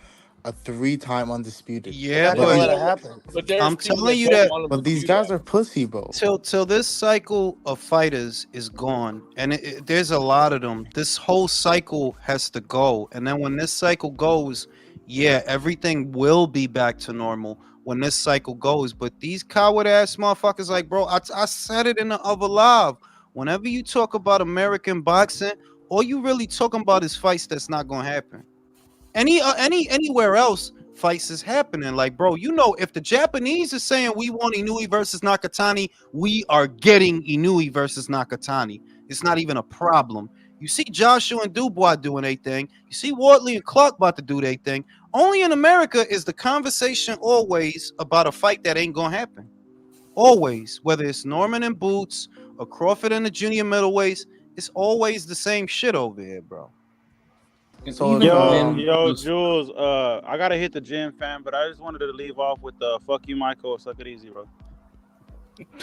a 3-time undisputed. They're Yeah, not But gonna but let the it happen. But there's I'm people telling that you don't that want him but to these do guys that. are pussy, bro. till this cycle of fighters is gone, and there's a lot of them. This whole cycle has to go, and then when this cycle goes, yeah, everything will be back to normal when this cycle goes. But these coward ass motherfuckers, like, bro, I said it in the other live. Whenever you talk about American boxing, all you really talking about is fights that's not gonna happen. Anywhere else, fights is happening. Like, bro, you know, if the Japanese is saying we want Inoue versus Nakatani, we are getting Inoue versus Nakatani. It's not even a problem. You see Joshua and Dubois doing a thing. You see Wardley and Clark about to do their thing. Only in America is the conversation always about a fight that ain't gonna happen. Always, whether it's Norman and Boots or Crawford and the junior middleweights, it's always the same shit over here, bro. And So if even when Yo, those, Jules, I gotta hit the gym, fam, but I just wanted to leave off with "fuck you, Michael." Suck it easy, bro.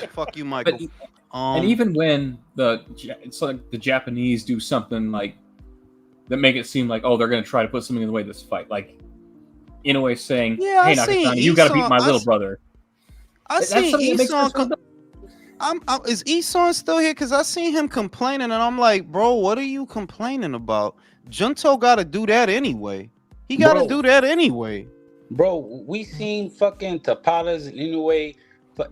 Fuck you, but Michael. and even when it's like the Japanese do something like that, make it seem like, oh, they're going to try to put something in the way of this fight, like in a way saying, Yeah, hey, I seen Nakatani, you got to beat Isan. my little brother. I That's seen something that makes Isan. sense. For them. Is Isan still here? Because I seen him complaining, and I'm like, bro, what are you complaining about? Junto got to do that anyway. He got to Bro, do that anyway. bro, we seen fucking Tapalas and Inoue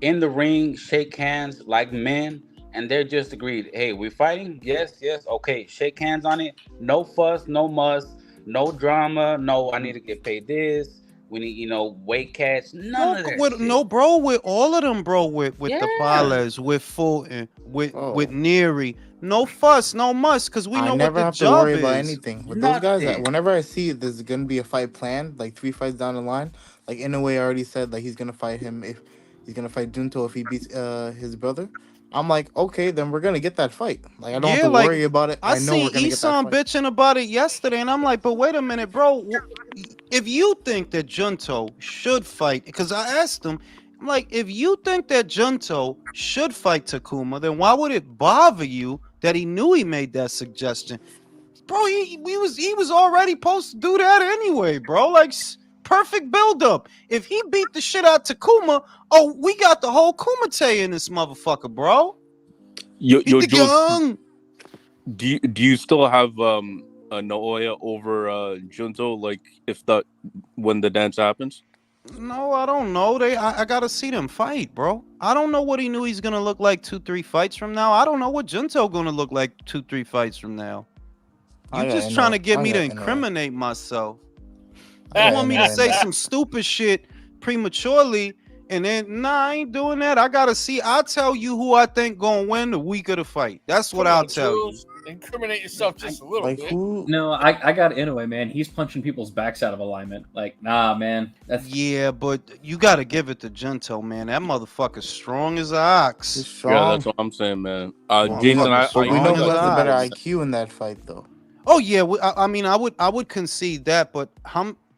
in the ring shake hands like men, and they're just agreed. Hey, we fighting? Yes, yes, okay. Shake hands on it. No fuss, no muss, no drama. No, I need to get paid this. We need, weight cuts. None No, of that with shit. no, bro, with all of them, bro, with the Yeah. Palas, with Fulton, with oh, Neary. No fuss, no muss, because we I know what never the have to worry job about is. anything with those guys. Nothing. Whenever I see there's gonna be a fight planned, like 3 fights down the line, like Inoue already said, like he's gonna fight him if he's gonna fight Junto if he beats his brother. I'm like, okay, then we're gonna get that fight. Like I don't have Yeah, to like worry about it. I I know seen we're gonna get that Isan fight. bitching about it yesterday, and I'm like, but wait a minute, bro. If you think that Junto should fight, because I asked him, I'm like, if you think that Junto should fight Takuma, then why would it bother you that he knew he made that suggestion? Bro, he was already supposed to do that anyway, bro. Like perfect buildup. If he beat the shit out Takuma, oh, we got the whole Kumite in this motherfucker, bro. Yo, Beat the Jules, young. do you still have a Naoya over Junto? Like if that when the dance happens? No, I don't know. I gotta see them fight, bro. I don't know what he knew he's gonna look like 2-3 fights from now. I don't know what Junto gonna look like 2-3 fights from now. You I got just trying to get I me to got Inoue. incriminate myself. I You got want me to Inoue say now. some stupid shit prematurely, and then nah, I ain't doing that. I gotta see. I'll tell you who I think gonna win the week of the fight. That's what Come I'll on, tell you. Jules. Incriminate yourself just a little Like bit. who? No, I got Inoue, man. He's punching people's backs out of alignment. Like, nah, man. That's Yeah, but you gotta give it to Junto, man. That motherfucker's strong as an He's ox. Yeah, strong. that's what I'm saying, man. Jason, Motherfucker's But we know strong who as has the better ox. IQ in that fight, though. Oh yeah, I mean, I would concede that, but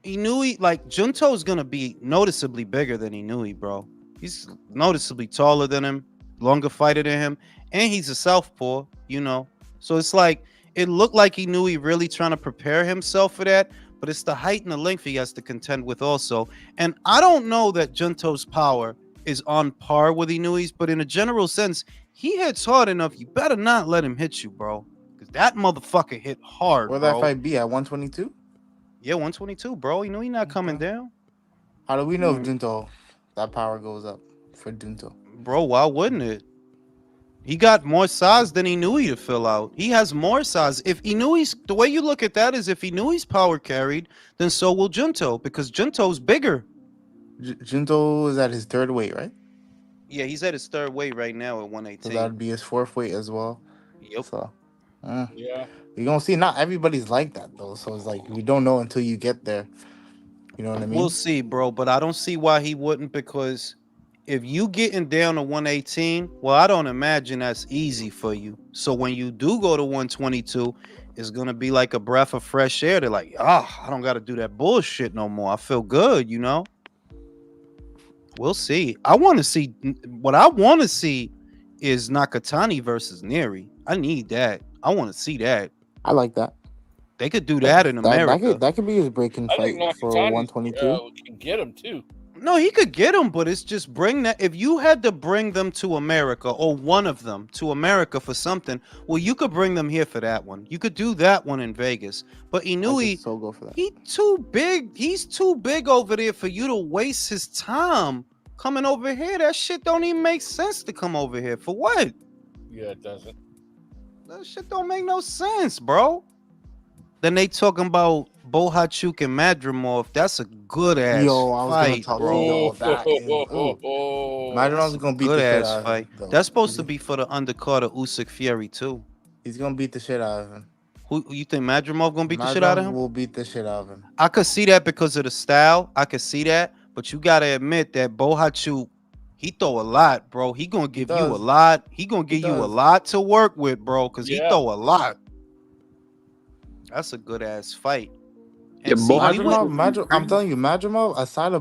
Inoue, like Junto's gonna be noticeably bigger than Inoue, bro. He's noticeably taller than him, longer fighter than him, and he's a southpaw, you know. So it's like it looked like Inoue really trying to prepare himself for that, but it's the height and the length he has to contend with also. And I don't know that Junto's power is on par with Inoue's, but in a general sense, he hits hard enough. You better not let him hit you, bro. That motherfucker hit hard, Where'd bro. that fight be at 122? Yeah, 122, bro. You know he not coming Okay. down. How do we know if Junto that power goes up for Junto? Bro, why wouldn't it? He got more size than Inoue to fill out. He has more size. If Inoue's, the way you look at that is if Inoue's power carried, then so will Junto, because Junto's bigger. Junto is at his third weight, right? Yeah, he's at his third weight right now at So 118. that'd be his fourth weight as well. Yep. So, Yeah. you're gonna see. Not everybody's like that though. So it's like we don't know until you get there. You know what I mean? We'll see, bro. But I don't see why he wouldn't, because if you getting down to 118, well, I don't imagine that's easy for you. So when you do go to 122, it's gonna be like a breath of fresh air. They're like, I don't gotta do that bullshit no more. I feel good, you know. We'll see. I want to see what I want to see is Nakatani versus Neri. I need that. I want to see that. I like that. They could do that in America. That could be his breaking I think fight for Nakatani 122. can get him too. No, he could get them, but it's just bring that. If you had to bring them to America, or one of them to America for something, well, you could bring them here for that one. You could do that one in Vegas. But I Inoue, could so go for that. he too big. He's too big over there for you to waste his time coming over here. That shit don't even make sense to come over here. For what? Yeah, it doesn't. That shit don't make no sense, bro. Then they talking about Bohachuk and Madrimov. That's a good ass Yo, I was gonna fight, talk bro. yo, that is, Madrimov's gonna beat the Good shit ass out of fight. him. though. That's supposed to be for the undercard of Usyk Fury too. He's gonna beat the shit out of him. Who you think Madrimov gonna beat the shit out of Madrimov him? will beat the shit out of him. I could see that because of the style. I could see that, but you gotta admit that Bohachuk, he throw a lot, bro. He gonna give you a does. lot. He gonna give you a does. lot to work with, bro, because he Yeah. throw a lot. That's a good ass fight. Yeah, And see, we Bohachuk- went- I'm telling you, Madrimov, outside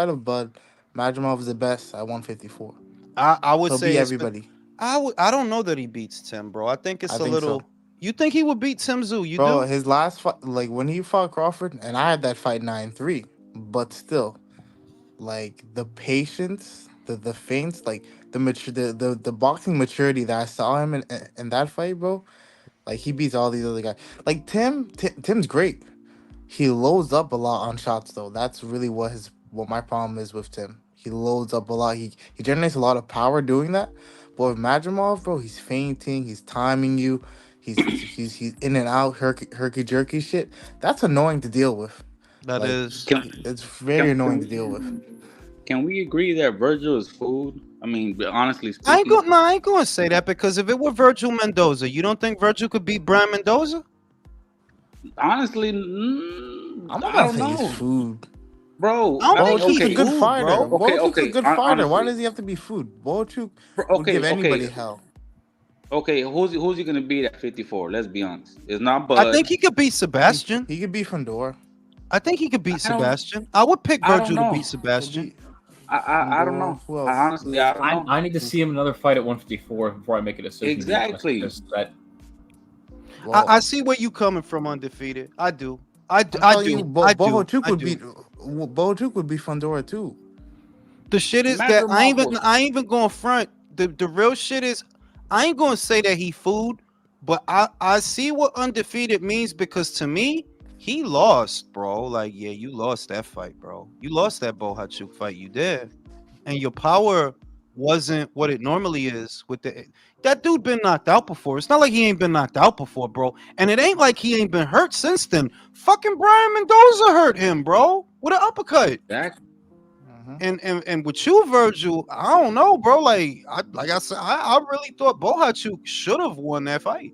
of Bud, Madrimov is the best at 154. I would He'll say beat it's- everybody. I don't know that he beats Tim, bro. I think it's I a think little. so. You think he would beat Tim Tszyu? You Bro, do? his last fight, like when he fought Crawford, and I had that fight 9-3, but still, like the patience, the feints, like the boxing maturity that I saw him in that fight, bro. Like he beats all these other guys. Like Tim's great. He loads up a lot on shots though. That's really what my problem is with Tim. He loads up a lot. He generates a lot of power doing that. But with Madrimov, bro, he's feinting, he's timing you, he's in and out, herky jerky shit. That's annoying to deal with. That Like, is. Can, It's very annoying to deal with. Can we agree that Virgil is food? I mean, but honestly I ain't speaking, going. No, I ain't going to say that because if it were Virgil Mendoza, you don't think Virgil could beat Brian Mendoza? honestly, I'm not I gonna don't say he's know, food. bro. I don't I mean, think Bohachuk's he's a okay, good food, fighter. bro. okay, Bohachuk's a okay. good fighter. Why Honestly, does he have to be food? Bohachuk would okay, give anybody okay, hell. okay. Who's he gonna beat at 54? Let's be honest. It's not I Bud. think he could beat Sebastian. He could be Fandor. I think he could beat I don't. Sebastian. I would pick I don't Virgil to know. beat Could Sebastian. be I don't Fandor. know. Who I else? honestly, I don't know. I need to see him another fight at 154 before I make a decision. To be honest, Exactly. because that Well, I see where you coming from, undefeated. I do. I I'm telling you, do. I do. Bohachuk I would do. beat Bohachuk would beat Fandora too. The shit is that I ain't even going front. The real shit is I ain't going to say that he food, but I see what undefeated means because to me he lost, bro. Like yeah, you lost that fight, bro. You lost that Bohachuk fight. You did, and your power wasn't what it normally is. With that dude been knocked out before. It's not like he ain't been knocked out before, bro. And it ain't like he ain't been hurt since then. Fucking Brian Mendoza hurt him, bro, with an uppercut. Exactly. And with you, Virgil, I don't know, bro. Like I said, I really thought Bohachuk should have won that fight.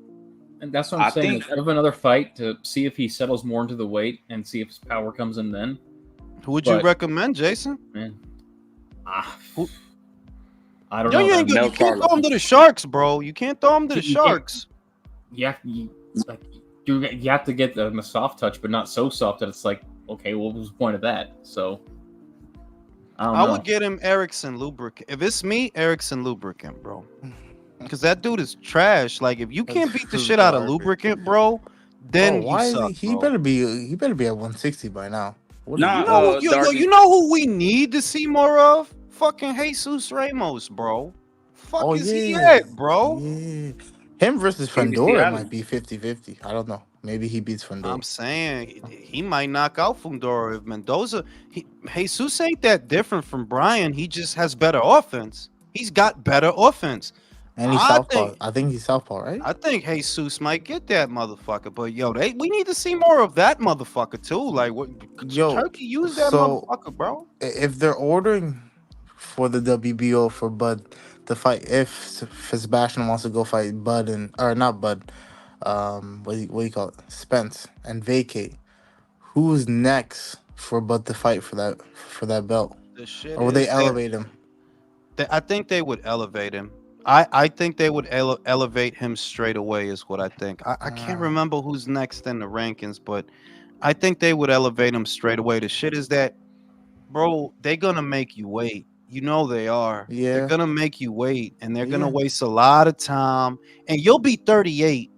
and that's what I'm I saying. think. Like, have another fight to see if he settles more into the weight and see if his power comes in then. Who would you But- recommend, Jason? Man, Who- I don't Yo, know. you ain't man. good. You can't throw him to the Sharks, bro. You can't throw him to the You can't- Sharks. You have to get the soft touch, but not so soft that it's like, okay, what was the point of that? So I don't know. I would get him Erickson lubricant. If it's me, Erickson lubricant, bro. Because that dude is trash. Like if you can't beat the shit out of lubricant, bro, then why you is suck. he Bro. he better be at 160 by now. What Nah, is he You doing? know, you know who we need to see more of? Fucking Jesus Ramos, bro. Fuck is he at, bro? Yeah. Him versus Maybe Fandora Seattle. might be 50-50. I don't know. Maybe he beats Fandora. I'm saying he might knock out Fundora if Mendoza. Jesus ain't that different from Brian. He just has better offense. He's got better offense. And he's I southpaw. think- I think he's southpaw, right? I think Jesus might get that motherfucker, but yo, we need to see more of that motherfucker too. Like, what? Yo, Turkey use that so- motherfucker, bro. If they're ordering for the WBO for Bud to fight, if Sebastian wants to go fight Bud or not Bud, what do you call it, Spence, and vacate, who's next for Bud to fight for that belt? The shit Or will they is that- elevate him? I think they would elevate him. I think they would elevate him straight away is what I think. I can't remember who's next in the rankings, but I think they would elevate him straight away. The shit is that, bro, they're gonna make you wait. You know they are. Yeah. They're gonna make you wait, and they're gonna Yeah. waste a lot of time. And you'll be 38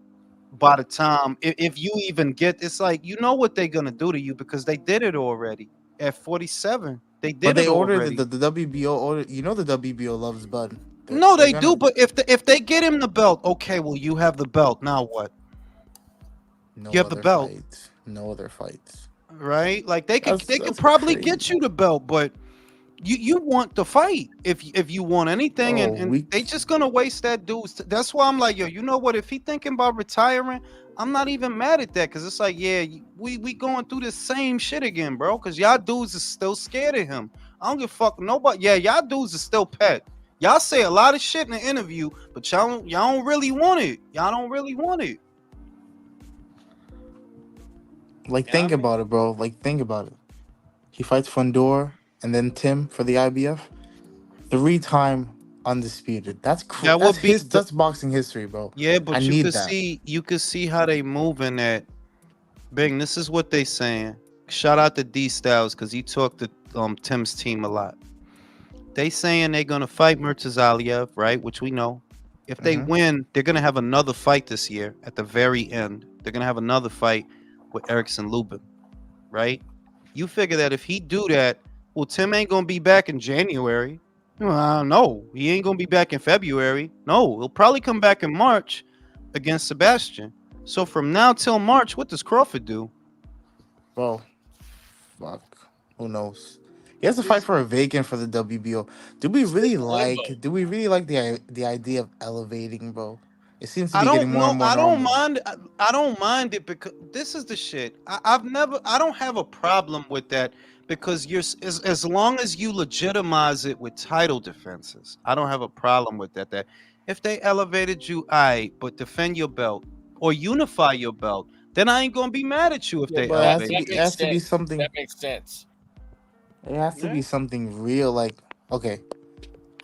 by the time if you even get. It's like you know what they're gonna do to you because they did it already at 47. They did But they it ordered already. the WBO order. You know the WBO loves Bud. No, They're they gonna- do. But if they get him the belt, okay, well you have the belt. Now what? No you have the other belt. fights. No other fights. Right? Like they could That's probably crazy. get you the belt, but you want the fight if you want anything, Oh, and they just gonna waste that dude's. That's why I'm like, yo, you know what? If he thinking about retiring, I'm not even mad at that because it's like, yeah, we going through the same shit again, bro. Because y'all dudes is still scared of him. I don't give a fuck nobody. Yeah, y'all dudes is still pet. Y'all say a lot of shit in the interview, but y'all don't really want it. Y'all don't really want it. Like, think about it, bro. Like, think about it. He fights Fandor and then Tim for the IBF. 3-time undisputed. That's That would be that's boxing history, bro. Yeah, but I you need could that. see how they moving that. Bing, this is what they saying. Shout out to D Styles because he talked to Tim's team a lot. They saying they're gonna fight Murtazaliev, right? Which we know. If they win, they're gonna have another fight this year at the very end. They're gonna have another fight with Erickson Lubin, right? You figure that if he do that, well, Tim ain't gonna be back in January. Well, no, he ain't gonna be back in February. No, he'll probably come back in March against Sebastian. So from now till March, what does Crawford do? Bro, fuck. Who knows? He has to fight for a vacant for the WBO. Do we really like the idea of elevating, bro? It seems to I be getting don't more know. and more I don't normal. mind. I don't mind it because this is the shit. I don't have a problem with that because as long as you legitimize it with title defenses, I don't have a problem with that. That if they elevated you, but defend your belt or unify your belt, then I ain't gonna be mad at you if Yeah, they But that, elevate that it you. makes has to be sense. something. That makes sense. It has to be Yeah. something real. Like, okay,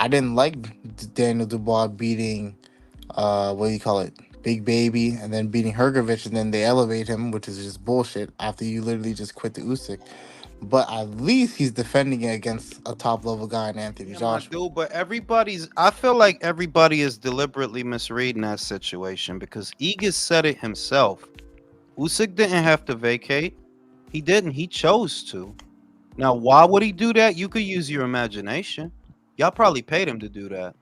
I didn't like Daniel Dubois beating, what do you call it, Big Baby, and then beating Hergovich, and then they elevate him, which is just bullshit. After you literally just quit the Usyk, but at least he's defending it against a top level guy in Anthony Yeah, my Joshua. dude, but I feel like everybody is deliberately misreading that situation because Egas said it himself. Usyk didn't have to vacate. He didn't. He chose to. Now, why would he do that? You could use your imagination. Y'all probably paid him to do that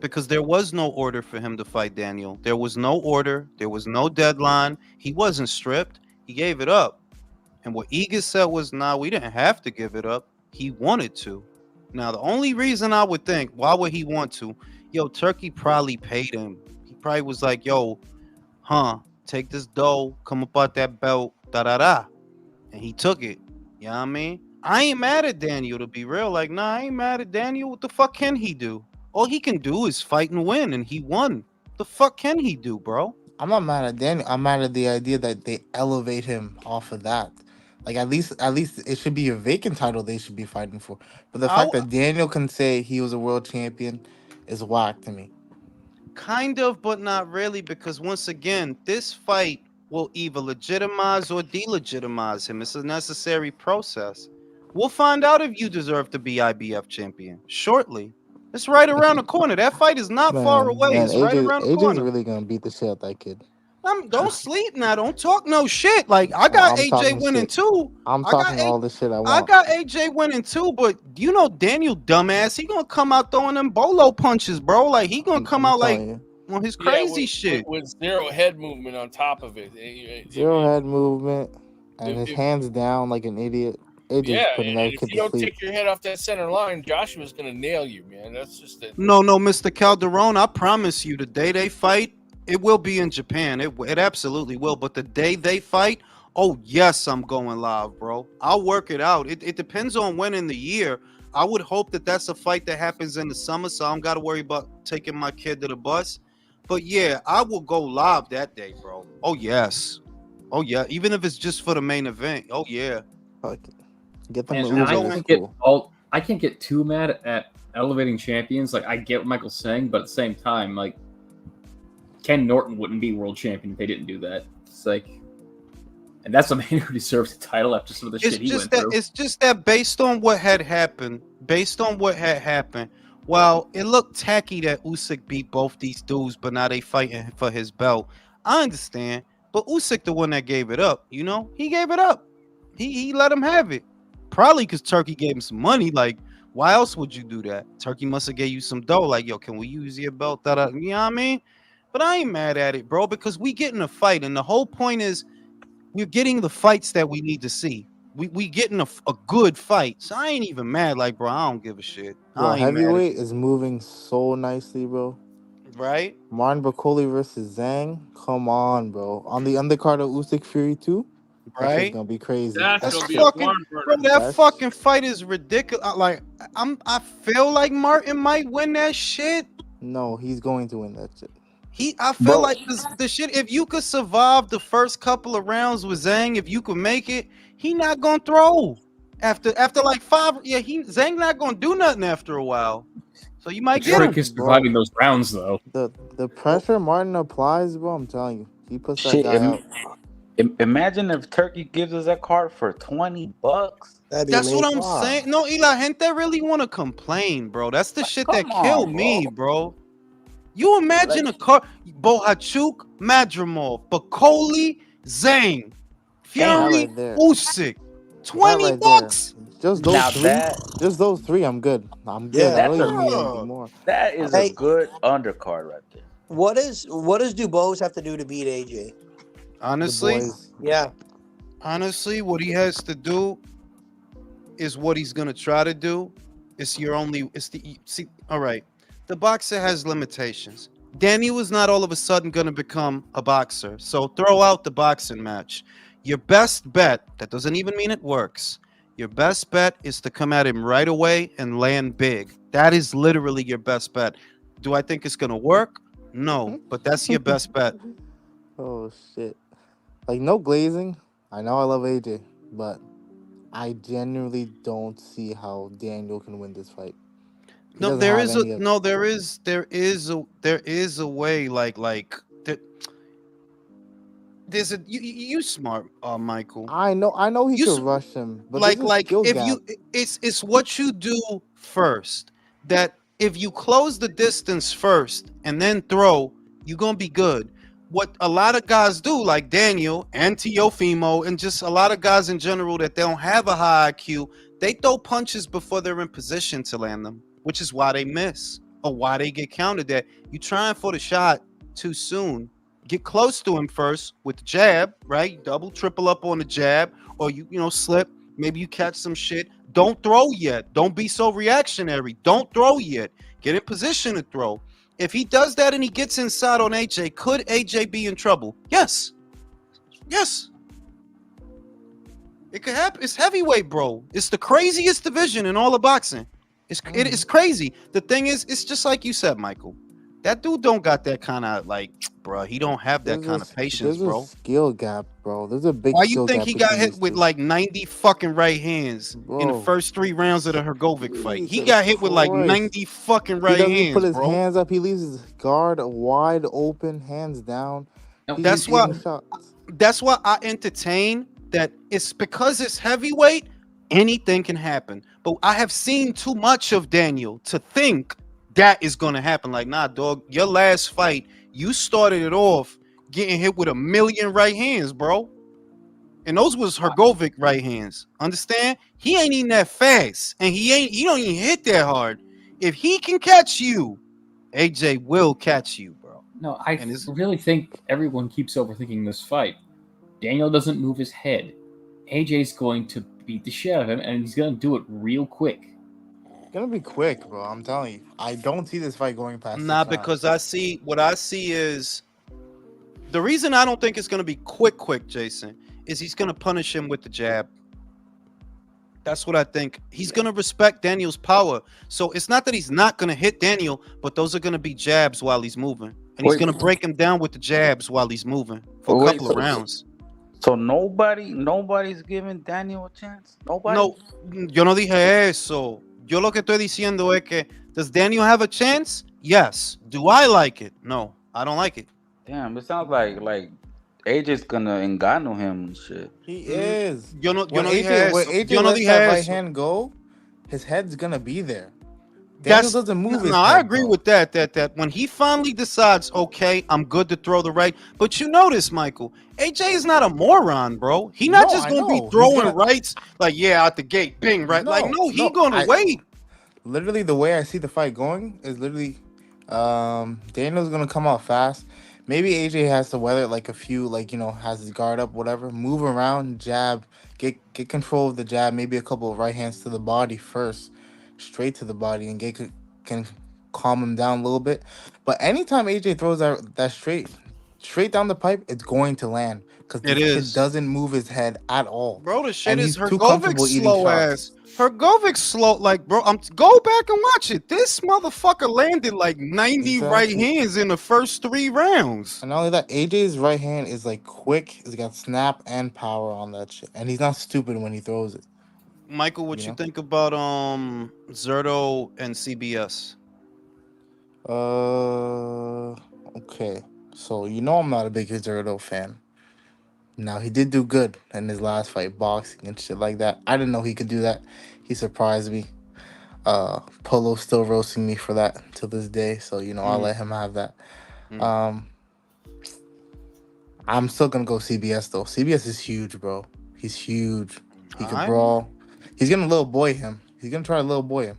because there was no order for him to fight Daniel. There was no order. There was no deadline. He wasn't stripped. He gave it up. And what Egan said was, nah, we didn't have to give it up. He wanted to. Now, the only reason I would think, why would he want to? Yo, Turkey probably paid him. He probably was like, yo, take this dough, come up out that belt, da da da. And he took it. You know what I mean? I ain't mad at Daniel, to be real. Like, nah, I ain't mad at Daniel. What the fuck can he do? All he can do is fight and win, and he won. The fuck can he do, bro? I'm not mad at Daniel. I'm mad at the idea that they elevate him off of that. Like at least it should be a vacant title they should be fighting for. But the I fact that Daniel can say he was a world champion is whack to me. kind of, but not really, because once again, this fight will either legitimize or delegitimize him. It's a necessary process. We'll find out if you deserve to be IBF champion shortly. It's right around the corner. That fight is not far away. Man, It's right around the AJ's corner. really gonna beat the shit out that kid. Don't sleep now. Don't talk no shit. Like I got I'm AJ talking winning shit. too. I'm I got talking all the shit I I want. got AJ winning too, but you know Daniel dumbass, he gonna come out throwing them bolo punches, bro. Like he gonna come I'm out like telling you. on his Yeah, crazy shit. with zero head movement on top of it. Zero head movement and his If, hands down like an idiot. AJ's yeah, putting and that if kid you to don't sleep. take your head off that center line, Joshua's gonna nail you, man. That's just it. No, Mr. Calderon, I promise you, the day they fight, it will be in Japan. It absolutely will. But the day they fight, oh yes, I'm going live, bro. I'll work it out. It depends on when in the year. I would hope that that's a fight that happens in the summer, so I don't got to worry about taking my kid to the bus. But yeah, I will go live that day, bro. Oh yes. Oh yeah. Even if it's just for the main event. Oh yeah. Fuck it. Get them And an I Uber go to in- school. I can't get too mad at elevating champions. Like I get what Michael's saying, but at the same time, like Ken Norton wouldn't be world champion if they didn't do that. It's like, and that's a man who deserves the title after some of the shit he went through. It's just that based on what had happened, while it looked tacky that Usyk beat both these dudes, but now they fighting for his belt. I understand, but Usyk the one that gave it up. You know, he gave it up. He let him have it. Probably because Turkey gave him some money. Like, why else would you do that? Turkey must have gave you some dough. Like, yo, can we use your belt? You know what I mean? But I ain't mad at it, bro, because we get in a fight, and the whole point is we're getting the fights that we need to see. We getting a good fight. So I ain't even mad. Like, bro, I don't give a shit. Yo, I ain't mad. heavyweight is moving so nicely, bro. Right? Martin Bakoli versus Zhang. Come on, bro. On the undercard of Usyk Fury 2, that shit's Right? gonna be crazy. That's That's gonna be a fucking, barn bro. burner. That That's- fucking fight is ridiculous. Like, I feel like Martin might win that shit. No, he's going to win that shit. I feel like the shit. If you could survive the first couple of rounds with Zhang, if you could make it, he not gonna throw after like 5. Yeah, Zhang not gonna do nothing after a while. So you might The get trick him. is surviving those rounds, though. The pressure Martin applies, bro, I'm telling you, he puts that Shit, guy out. imagine if Turkey gives us that card for $20. That'd be That's what amazing. I'm saying. No, Eli, gente really want to complain, bro. That's the shit that Come killed on, me, bro. You imagine Like- a car, Bohachuk, Madrimov, Bakoli, Zhang, Fury, right there. Usyk, That 20 right bucks. Just those Now three. that Just those three. I'm good. I'm good. Yeah. I don't even need Yeah. anything more. that is Hey. a good undercard right there. What does Dubois have to do to beat AJ? Honestly, The boys. Yeah. what he has to do is what he's gonna try to do. All right. The boxer has limitations. Daniel is not all of a sudden gonna become a boxer. So throw out the boxing match. Your best bet, that doesn't even mean it works. Your best bet is to come at him right away and land big. That is literally your best bet. Do I think it's gonna work? No, but that's your best bet. Oh shit! Like no glazing. I know I love AJ, but I genuinely don't see how Daniel can win this fight. He No, doesn't there have is a any of it. no, there is a way there, there's a you smart, Michael. I know he You could s- rush him, but there's a like skill if gap. you it's what you do first. That if you close the distance first and then throw, you're gonna be good. What a lot of guys do, like Daniel and Teofimo, and just a lot of guys in general that they don't have a high IQ, they throw punches before they're in position to land them, which is why they miss or why they get countered. That you trying for the shot too soon. Get close to him first with the jab, right? Double, triple up on the jab, or you slip. Maybe you catch some shit. Don't throw yet. Don't be so reactionary. Don't throw yet. Get in position to throw. If he does that and he gets inside on AJ, could AJ be in trouble? Yes. Yes. It could happen. It's heavyweight, bro. It's the craziest division in all of boxing. It is crazy. The thing is, it's just like you said, Michael. That dude don't got that kind of like, bro. He don't have that kind of patience, There's a bro. skill gap, bro. There's a big Why you skill think gap he got between hit these with two. like 90 fucking right hands in the Bro, first 3 rounds of the Hrgovic fight? He Jesus got hit with like Christ. 90 fucking He right doesn't put hands, his bro. hands up. He leaves his guard wide open, hands down. He's That's just why eating shots. that's why I entertain that. It's because it's heavyweight, anything can happen. But I have seen too much of Daniel to think that is gonna happen. Like, nah, dog, your last fight, you started it off getting hit with a million right hands, bro. And those was Hrgovic right hands. Understand? He ain't even that fast. And he don't even hit that hard. If he can catch you, AJ will catch you, bro. No, I And it's really think everyone keeps overthinking this fight. Daniel doesn't move his head. AJ's going to beat the shit out of him, and he's going to do it real quick. It's gonna be quick, bro. I'm telling you. I don't see this fight going past nah, 6 rounds. because what I see is the reason I don't think it's gonna be quick, Jason, is he's gonna punish him with the jab. That's what I think. He's gonna respect Daniel's power. So it's not that he's not gonna hit Daniel, but those are gonna be jabs while he's moving. And he's Wait. gonna break him down with the jabs while he's moving for a Wait, couple of rounds. So nobody's giving Daniel a chance. Nobody. No, yo no dije eso. Yo lo que estoy diciendo es que, does Daniel have a chance? Yes. Do I like it? No, I don't like it. Damn, it sounds like AJ's gonna engano him and shit. He is. Yo no When dije AJ, when eso. AJ Yo no lets dije that right eso. hand go, his head's gonna be there. Daniel doesn't move his no, head. I agree with that. That when he finally decides, okay, I'm good to throw the right. But you notice, Michael, AJ is not a moron, bro. He not No, just I gonna be know. He's throwing gonna- rights like, yeah, out the gate, bing, right? Like, no, he gonna wait. Literally, the way I see the fight going is literally, Daniel's gonna come out fast. Maybe AJ has to weather like a few, like has his guard up, whatever. Move around, jab, get control of the jab. Maybe a couple of right hands to the body first, straight to the body, and can calm him down a little bit. But anytime AJ throws that straight down the pipe, it's going to land because It this kid is. doesn't move his head at all. Bro, the shit And is he's too comfortable Hrgovic's eating slow shots. ass. Hrgovic's slow, like, bro. Go back and watch it. This motherfucker landed like 90 right Exactly. hands in the first 3 rounds. And not only that, AJ's right hand is like quick. It's got snap and power on that shit, and he's not stupid when he throws it. Michael, what You you know? think about Zerto and CBS? Okay. So I'm not a big Kazuto fan. Now he did do good in his last fight, boxing and shit like that. I didn't know he could do that. He surprised me. Polo's still roasting me for that to this day. So I'll let him have that. I'm still gonna go CBS though. CBS is huge, bro. He's huge. He can Alright. brawl. He's gonna little boy him. He's gonna try to little boy him.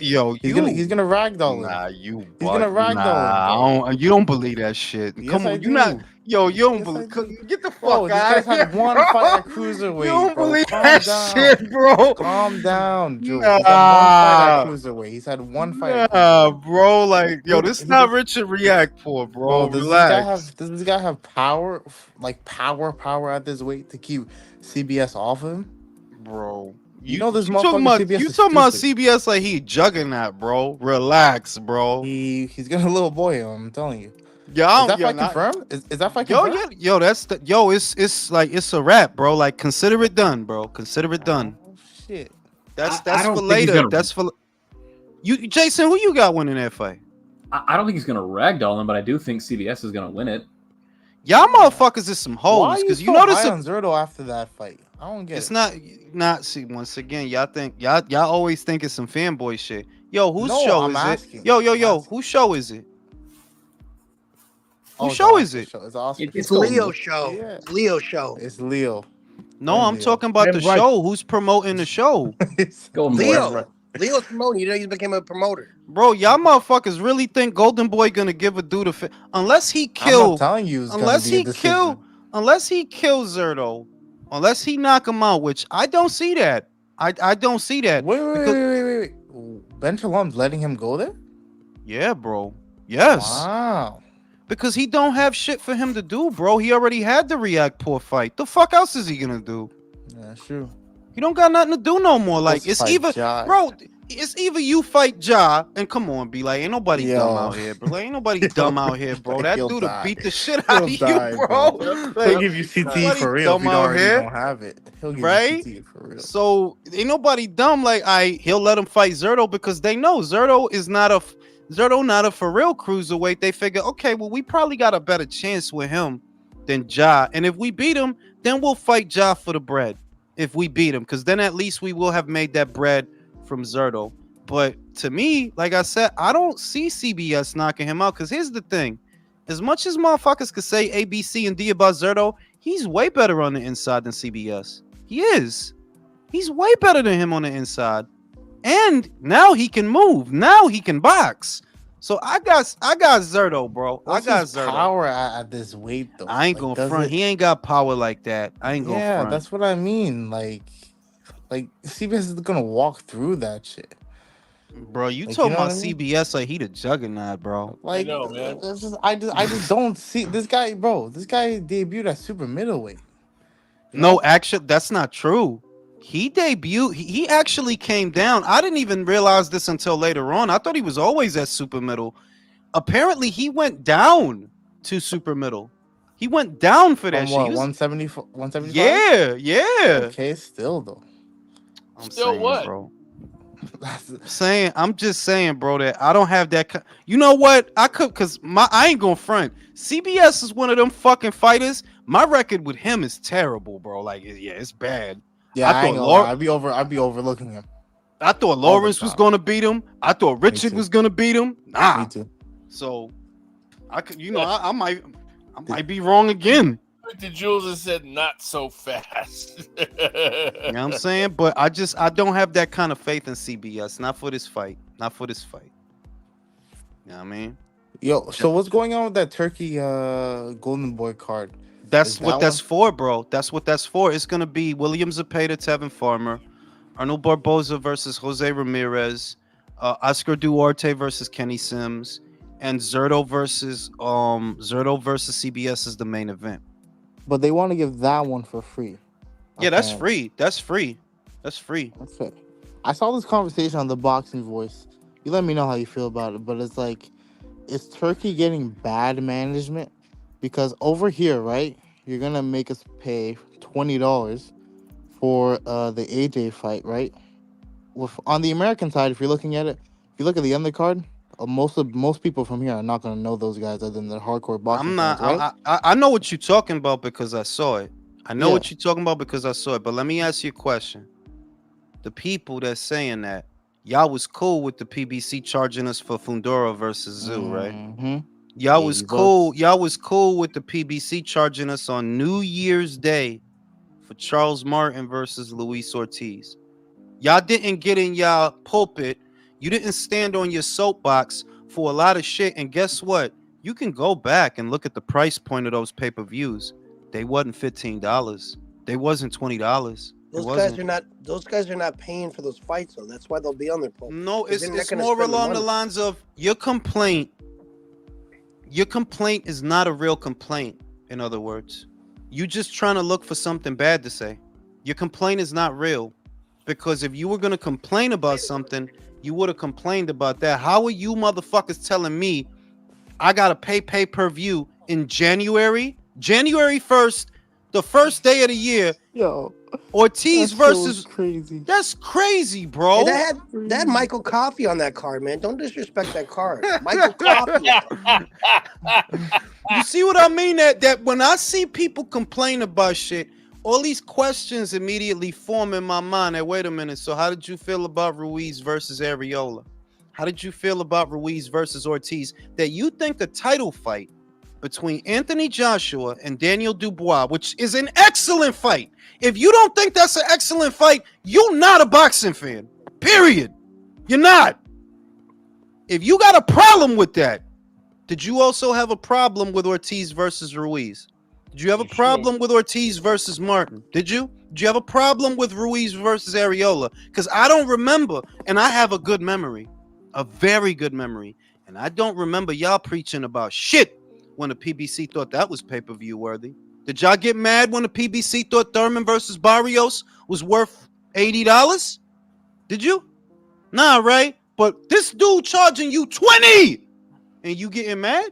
Yo, He's gonna ragdoll him. Nah, you. He's gonna ragdoll him. You don't believe that shit. Yes, Come on, I you do. not. Yo, you don't Yes, I believe. do. Get the fuck Bro, this out guy's of here. had one bro. fight at cruiserweight. You don't bro. believe Calm that down. shit, bro. Calm down, Drew. He's had one fight at cruiserweight. He's had one fight. At cruiserweight. Bro. Like, yo, Dude, this he not does- Richard React for, bro. Bro, does Relax. this guy have power, like power at this weight to keep CBS off him? bro. You know this you talking motherfucking about CBS you is talking about stupid. CBS like he juggernaut, bro. Relax, bro. He's got a little boy. I'm telling you. Yo, Is that yo, fight not, confirmed? Is that fight yo, confirmed? yeah, yo. That's the yo. It's like it's a wrap, bro. Like consider it done, bro. Consider it done. Oh shit. That's I for don't think he's later. gonna. That's for you, Jason. Who you got winning that fight? I don't think he's gonna ragdoll him, but I do think CBS is gonna win it. Y'all motherfuckers is some Why are hoes you because so you notice high on Zerto after that fight? I don't get it's it. not. See, once again, y'all think y'all always think it's some fanboy shit. Yo, whose No, show I'm is it? asking. Yo, I'm asking. whose show is it? Oh, Whose it's show an is Oscar it? show. It's an Oscar It's show. Leo Golden. show. Yeah. It's Leo show. It's Leo. No, Blame I'm Leo. talking about the Damn right. show. Who's promoting the show? Golden Boy. Damn right. Leo. Leo's promoting. You know, he became a promoter. Bro, y'all motherfuckers really think Golden Boy gonna give a dude unless he I'm not kill telling you it's gonna be a decision. unless he kills Zerto, unless he knock him out, which I don't see that. I don't see that. Wait. Ben Shalom's letting him go there? Yeah, bro. Yes. Wow. Because he don't have shit for him to do, bro. He already had the React Poor fight. The fuck else is he gonna do? Yeah, that's true. He don't got nothing to do no more. Like Let's it's fight either Ja. bro, it's either you fight Ja and come on, be like, ain't nobody Yo. dumb out here, bro. Like, ain't nobody dumb out here, bro. That He'll dude will die. beat the shit out of He'll die, you, bro. bro. Like, He'll give you CTE nobody for real if dumb you out already here. don't have it. He'll give Right? you CTE for real. So ain't nobody dumb. Like he'll let him fight Zerto because they know Zerto not a for real cruiserweight. They figure, okay, well, we probably got a better chance with him than Ja. And if we beat him, then we'll fight Ja for the bread. If we beat him, because then at least we will have made that bread from Zerto. But to me, like I said, I don't see CBS knocking him out. Because here's the thing: as much as motherfuckers could say A, B, C, and D about Zerto, he's way better on the inside than CBS. He is. He's way better than him on the inside. And now he can move. Now he can box. So I got Zerto, bro. What's I got his Zerto. power at this weight though? I ain't gonna front. He ain't got power like that. I ain't gonna front. That's what I mean. Like CBS is gonna walk through that shit. Bro, you Like, talking you know about what I mean? CBS like he the juggernaut, bro. Like, know, man. I just don't see this guy, bro. This guy debuted at super middleweight. You No, know? actually, that's not true. He debuted. He actually came down. I didn't even realize this until later on. I thought he was always at super middle. Apparently, he went down to super middle. He went down for that From shit. what, He was- 170, 175? yeah. Okay, still though. I'm Still saying, what? bro. I'm just saying, bro, that I don't have that. You know what? I could, because I ain't gonna front. CBS is one of them fucking fighters. My record with him is terrible, bro. Like, yeah, it's bad. Yeah, I I ain't thought gonna lie. I'd be overlooking him. I thought Lawrence was gonna beat him. I thought Richard too. was gonna beat him. Nah. Me too. So I could, I might be wrong again. The Jules has said not so fast. You know what I'm saying? But I don't have that kind of faith in CBS. Not for this fight. Not for this fight. You know what I mean? Yo, so what's going on with that Turkey Golden Boy card? That's Is what that that's for, bro. That's what that's for. It's gonna be William Zepeda, Tevin Farmer, Arnold Barboza versus Jose Ramirez, Oscar Duarte versus Kenny Sims, and Zerto versus CBS is the main event. But they want to give that one for free. Yeah, that's apparently. free. That's free. That's free. That's fair. I saw this conversation on the Boxing Voice. You let me know how you feel about it, but it's like, is Turkey getting bad management? Because over here, right, you're gonna make us pay $20 for the AJ fight, right? On the American side, if you're looking at it, if you look at the undercard, most people from here are not gonna know those guys other than the hardcore boxing I'm not. fans, right? I know what you're talking about because I saw it. I know Yeah. what you're talking about because I saw it. But let me ask you a question. The people that's saying that, y'all was cool with the PBC charging us for Fundora versus Zoo, right? Mm-hmm. Y'all was 80 cool. bucks. Y'all was cool with the PBC charging us on New Year's Day for Charles Martin versus Luis Ortiz. Y'all didn't get in y'all pulpit. You didn't stand on your soapbox for a lot of shit. And guess what? You can go back and look at the price point of those pay-per-views. They wasn't $15. They wasn't $20. Those guys are not paying for those fights though. That's why they'll be on their pulpit. No, They're it's not gonna more spend the along the money. lines of your complaint. Your complaint is not a real complaint. In other words, you just trying to look for something bad to say. Your complaint is not real. Because if you were gonna complain about something, you would have complained about that. How are you motherfuckers telling me I gotta pay per view in January 1st, the first day of the year? Yo, Ortiz that shit was versus crazy. that's crazy, Hey, bro. that had Michael Coffey on that card, man. Don't disrespect that card. Michael Coffey. You see what I mean? That when I see people complain about shit, all these questions immediately form in my mind. That wait a minute. So how did you feel about Ruiz versus Areola? How did you feel about Ruiz versus Ortiz? That you think a title fight between Anthony Joshua and Daniel Dubois, which is an excellent fight. If you don't think that's an excellent fight, you're not a boxing fan. Period. You're not. If you got a problem with that, did you also have a problem with Ortiz versus Ruiz? Did you have a problem with Ortiz versus Martin? Did you? Did you have a problem with Ruiz versus Areola? Because I don't remember, and I have a good memory, a very good memory, and I don't remember y'all preaching about shit when the PBC thought that was pay-per-view worthy. Did y'all get mad when the PBC thought Thurman versus Barrios was worth $80? Did you? Nah, right? But this dude charging you $20 and you getting mad?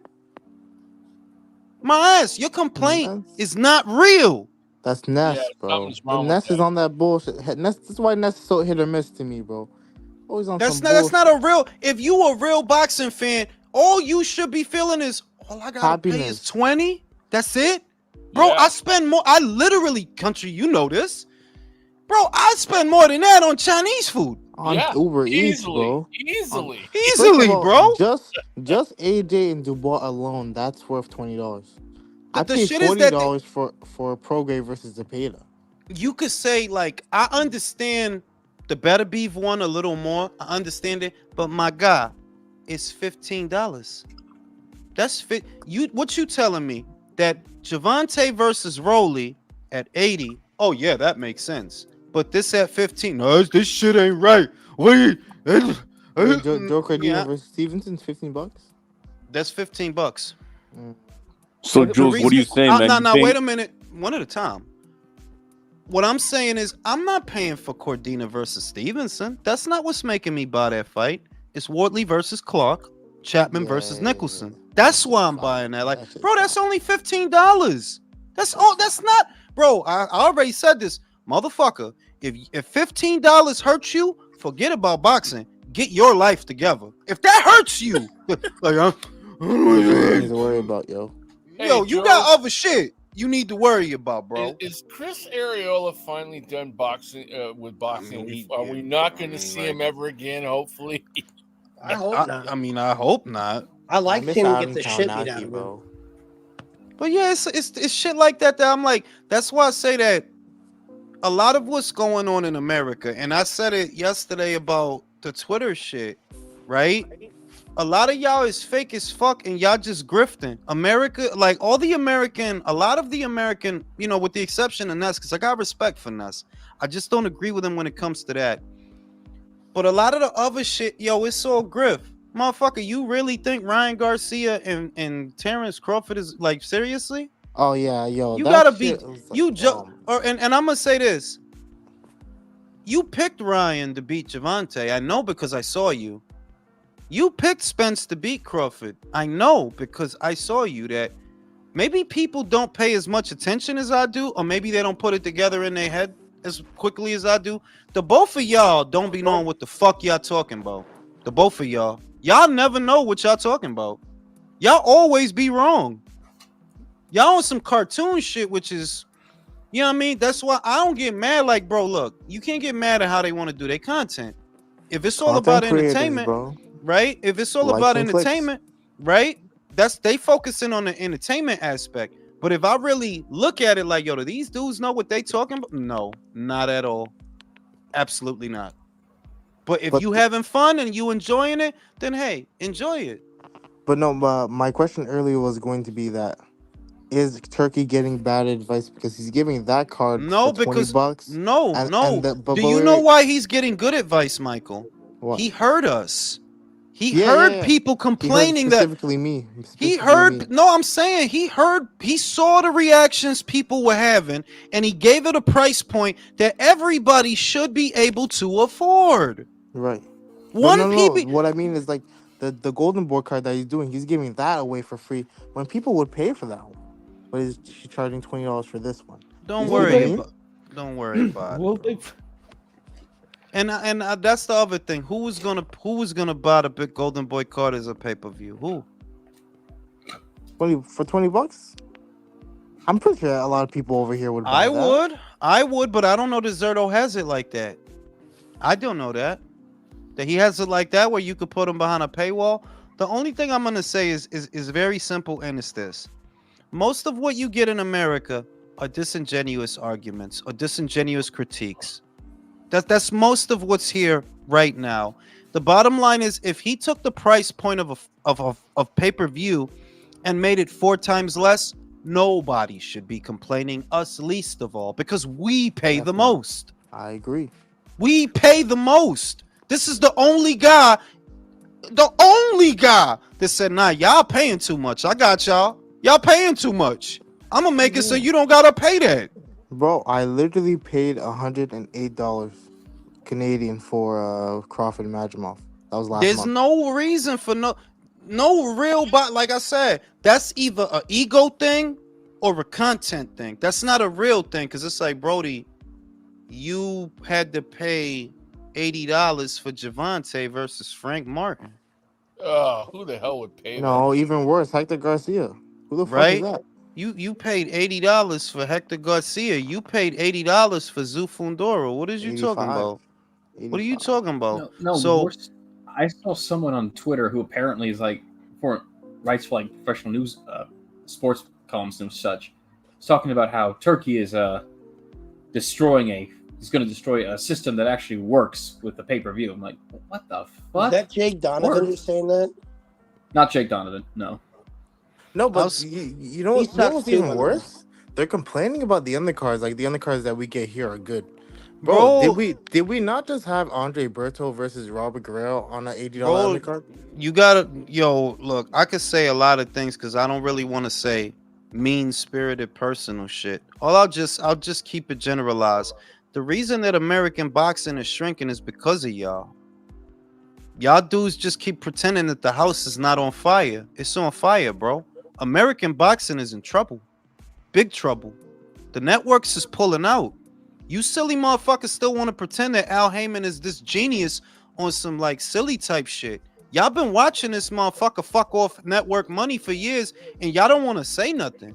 My ass, your complaint is not real. That's Ness, bro. Ness is on that bullshit. Ness, that's why Ness is so hit or miss to me, bro. Always on some bullshit. That's not a real. If you a real boxing fan, all you should be feeling is all I gotta pay is $20. That's it, bro. Yeah. I spend more. I literally, country, you know this, bro. I spend more than that on Chinese food. On Uber Eats, bro. Easily, bro. Just AJ and Dubois alone, that's worth $20. I The paid shit is $40 for Prograis versus Zepeda. You could say, like, I understand the Beterbiev one a little more. I understand it, but my guy, it's $15. That's fit. What you telling me that Gervonta versus Rolly at 80? Oh yeah, that makes sense. But this at 15, no, this shit ain't right. Wait, Joe Cardino versus Stevenson's $15. That's $15. So Jules, what are you saying, man? Now, wait a minute. One at a time. What I'm saying is, I'm not paying for Cordina versus Stevenson. That's not what's making me buy that fight. It's Wardley versus Clark, Chapman versus Nicholson. That's why I'm buying that. Like, bro, that's only $15. That's all. That's not, bro. I already said this. Motherfucker, if $15 hurts you, forget about boxing. Get your life together. If that hurts you, like, nothing to worry about, yo. Yo, you got other shit you need to worry about, bro. Is Chris Areola finally done boxing with boxing? Are we not going to see him ever again? Hopefully. I hope not. I mean, I hope not. I like seeing him get the shit beat out of him. But yeah, it's shit like that I'm like. That's why I say that. A lot of what's going on in America, and I said it yesterday about the Twitter shit, right? A lot of y'all is fake as fuck, and y'all just grifting. America, like a lot of the American, you know, with the exception of Ness, because I got respect for Ness. I just don't agree with him when it comes to that. But a lot of the other shit, yo, it's all grift. Motherfucker, you really think Ryan Garcia and Terrence Crawford is like, seriously? Oh yeah, yo, you gotta be and I'm gonna say this. You picked Ryan to beat Gervonta. I know because I saw you. You picked Spence to beat Crawford. I know because I saw you. That maybe people don't pay as much attention as I do, or maybe they don't put it together in their head as quickly as I do. The both of y'all don't be knowing what the fuck y'all talking about. The both of y'all never know what y'all talking about. Y'all always be wrong. Y'all on some cartoon shit, which is, you know what I mean? That's why I don't get mad. Like, bro, look, you can't get mad at how they want to do their content. If it's all about entertainment, right? If it's all about entertainment, right? They focusing on the entertainment aspect. But if I really look at it like, yo, do these dudes know what they talking about? No, not at all. Absolutely not. But if you having fun and you enjoying it, then hey, enjoy it. But no, my question earlier was going to be that. Is Turkey getting bad advice because he's giving that card for $20? No. Do you know why he's getting good advice, Michael? What? He heard us. He Yeah, heard yeah. people He heard complaining that specifically me. he Specifically heard. me. No, I'm saying he saw the reactions people were having, and he gave it a price point that everybody should be able to afford. Right. But One no. PB. What I mean is like the golden boy card that he's doing. He's giving that away for free when people would pay for that one. But he's charging $20 for this one. Don't You see what I worry mean? about. Don't worry about Well, it. Bro. And that's the other thing. Who was gonna buy the big golden boy card as a pay-per-view? Who? For $20? I'm pretty sure a lot of people over here would buy that. I would, but I don't know that Zerto has it like that. I don't know that he has it like that where you could put him behind a paywall. The only thing I'm gonna say is very simple, and it's this: most of what you get in America are disingenuous arguments or disingenuous critiques. That's most of what's here right now. The bottom line is, if he took the price point of pay-per-view and made it 4 times less, nobody should be complaining, us least of all, because we pay the most. I agree. We pay the most. This is the only guy that said, nah, y'all paying too much. I got y'all. Y'all paying too much. I'm gonna make it so you don't gotta pay that. Bro, I literally paid $108 Canadian for Crawford and Majimov. That was last There's month. no reason for no real bot. Like I said, that's either an ego thing or a content thing. That's not a real thing, because it's like, Brody, you had to pay $80 for Gervonta versus Frank Martin. Oh, who the hell would pay No, that? even worse, Hector Garcia. Who the fuck Right? is that? You paid $80 for Hector Garcia. You paid $80 for Zu Fundora. What is you talking 85. about? What are you 85. talking about? No. So I saw someone on Twitter who apparently is like writes for like professional news, sports columns and such. He's talking about how Turkey is he's going to destroy a system that actually works with the pay-per-view. I'm like, what the fuck? Is that Jake Donovan who's saying that? Not Jake Donovan, no. No, but you know what's even worse? They're complaining about the undercards. Like, the undercards that we get here are good. Bro, did we not just have Andre Berto versus Robert Guerrero on an $80 undercard? You gotta, look, I could say a lot of things because I don't really want to say mean-spirited personal shit. I'll just keep it generalized. The reason that American boxing is shrinking is because of y'all. Y'all dudes just keep pretending that the house is not on fire. It's on fire, bro. American boxing is in trouble. Big trouble. The networks is pulling out. You silly motherfuckers still want to pretend that Al Heyman is this genius on some like silly type shit. Y'all been watching this motherfucker fuck off network money for years, and y'all don't want to say nothing.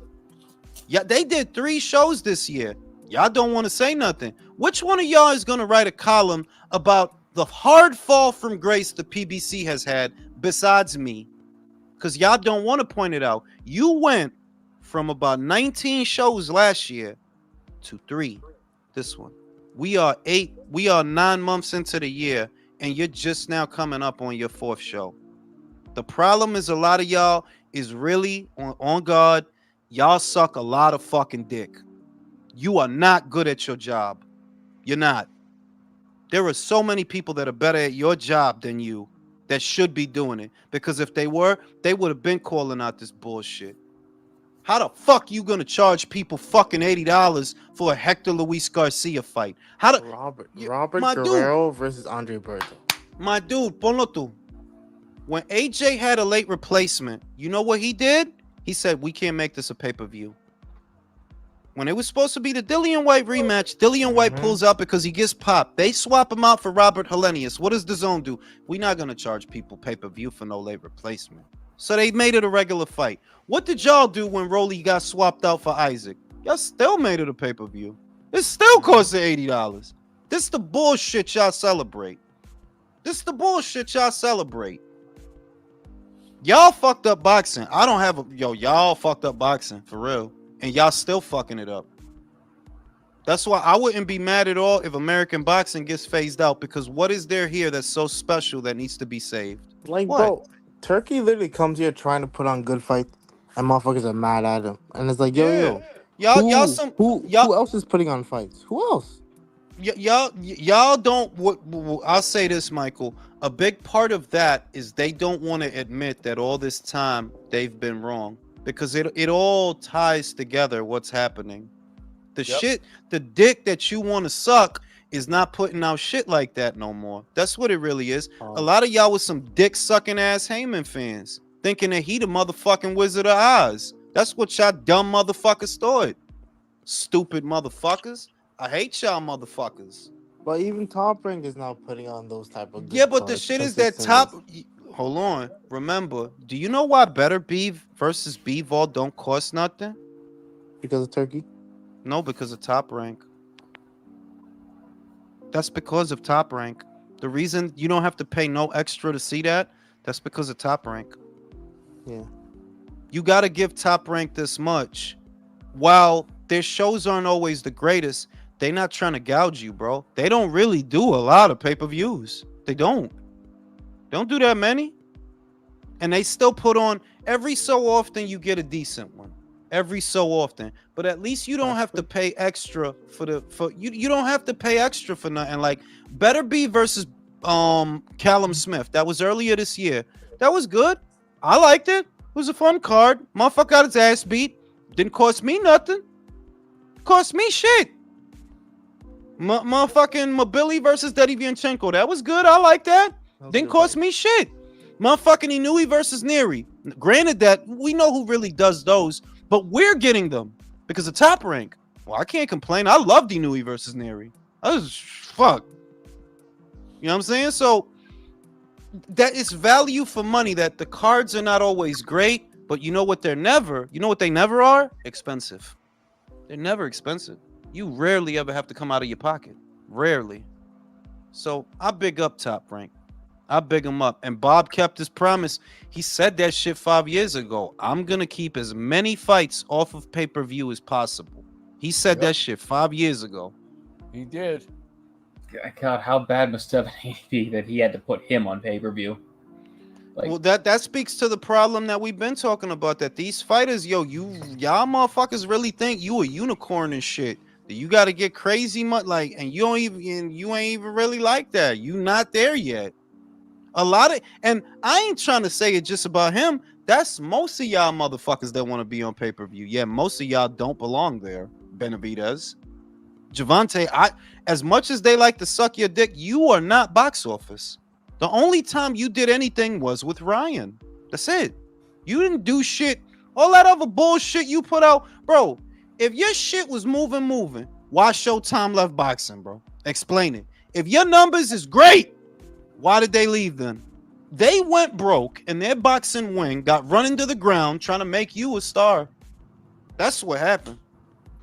Yeah, they did 3 shows this year. Y'all don't want to say nothing. Which one of y'all is gonna write a column about the hard fall from grace the PBC has had besides me? Because y'all don't want to point it out. You went from about 19 shows last year to 3 this one. We are 9 months into the year, and you're just now coming up on your 4th show. The problem is a lot of y'all is really on guard. Y'all suck a lot of fucking dick. You are not good at your job. You're not. There are so many people that are better at your job than you that should be doing it. Because if they were, they would have been calling out this bullshit. How the fuck you gonna charge people fucking $80 for a Hector Luis Garcia fight? Robert Guerrero versus Andre Berto. My dude, ponlo tú. When AJ had a late replacement, you know what he did? He said, we can't make this a pay-per-view. When it was supposed to be the Dillian White rematch, Dillian White pulls out because he gets popped. They swap him out for Robert Helenius. What does the zone do? We're not going to charge people pay-per-view for no late replacement. So they made it a regular fight. What did y'all do when Rolly got swapped out for Isaac? Y'all still made it a pay-per-view. It still costed $80. This the bullshit y'all celebrate. Y'all fucked up boxing. Y'all fucked up boxing for real. And y'all still fucking it up. That's why I wouldn't be mad at all if American boxing gets phased out, because what is there here that's so special that needs to be saved? Like, what? Bro, Turkey literally comes here trying to put on good fights, and motherfuckers are mad at him. And it's like, Who who else is putting on fights? Who else? y'all don't. I'll say this, Michael. A big part of that is they don't want to admit that all this time they've been wrong, because it all ties together. What's happening? The dick that you want to suck is not putting out shit like that no more. That's what it really is. A lot of y'all was some dick sucking ass Heyman fans, thinking that he the motherfucking Wizard of Oz. That's what y'all dumb motherfuckers thought. Stupid motherfuckers. I hate y'all motherfuckers. But even Top Rank is now putting on those type of good Yeah, but the cards shit is that consistently. hold on. Remember, do you know why Beterbiev versus Bivol don't cost nothing? Because of Turkey. No, because of Top Rank. That's because of Top Rank. The reason you don't have to pay no extra to see that's because of Top Rank. Yeah. You got to give Top Rank this much. While their shows aren't always the greatest, they're not trying to gouge you, bro. They don't really do a lot of pay-per-views. They don't do that many. And they still put on, every so often you get a decent one. Every so often. But at least you don't have to pay extra for you don't have to pay extra for nothing. Like Beterbiev versus Callum Smith. That was earlier this year. That was good. I liked it. It was a fun card. Motherfucker got his ass beat. Didn't cost me nothing. Cost me shit. Motherfucking Mobili versus Derevianchenko. That was good. I like that. Didn't cost me shit. Motherfucking Inoue versus Neri. Granted that we know who really does those, but we're getting them because of Top Rank. Well, I can't complain. I loved Inoue versus Neri. That was fuck. You know what I'm saying? So that is value for money, that the cards are not always great, but you know what they never are? Expensive. They're never expensive. You rarely ever have to come out of your pocket. Rarely. So I big up Top Rank. I big him up. And Bob kept his promise. He said that shit 5 years ago. I'm going to keep as many fights off of pay-per-view as possible. He said that shit 5 years ago. He did. God, how bad must 780 be that he had to put him on pay-per-view? Like, well, that speaks to the problem that we've been talking about, that these fighters, y'all motherfuckers really think you a unicorn and shit. That you got to get crazy much, like, and you ain't even really like that. You not there yet. And I ain't trying to say it just about him. That's most of y'all motherfuckers that want to be on pay-per-view. Yeah, most of y'all don't belong there. Benavidez, Gervonta, as much as they like to suck your dick, you are not box office. The only time you did anything was with Ryan. That's it. You didn't do shit. All that other bullshit you put out, bro. If your shit was moving, why Showtime left boxing, bro? Explain it. If your numbers is great, why did they leave then? They went broke and their boxing wing got run into the ground trying to make you a star. That's what happened.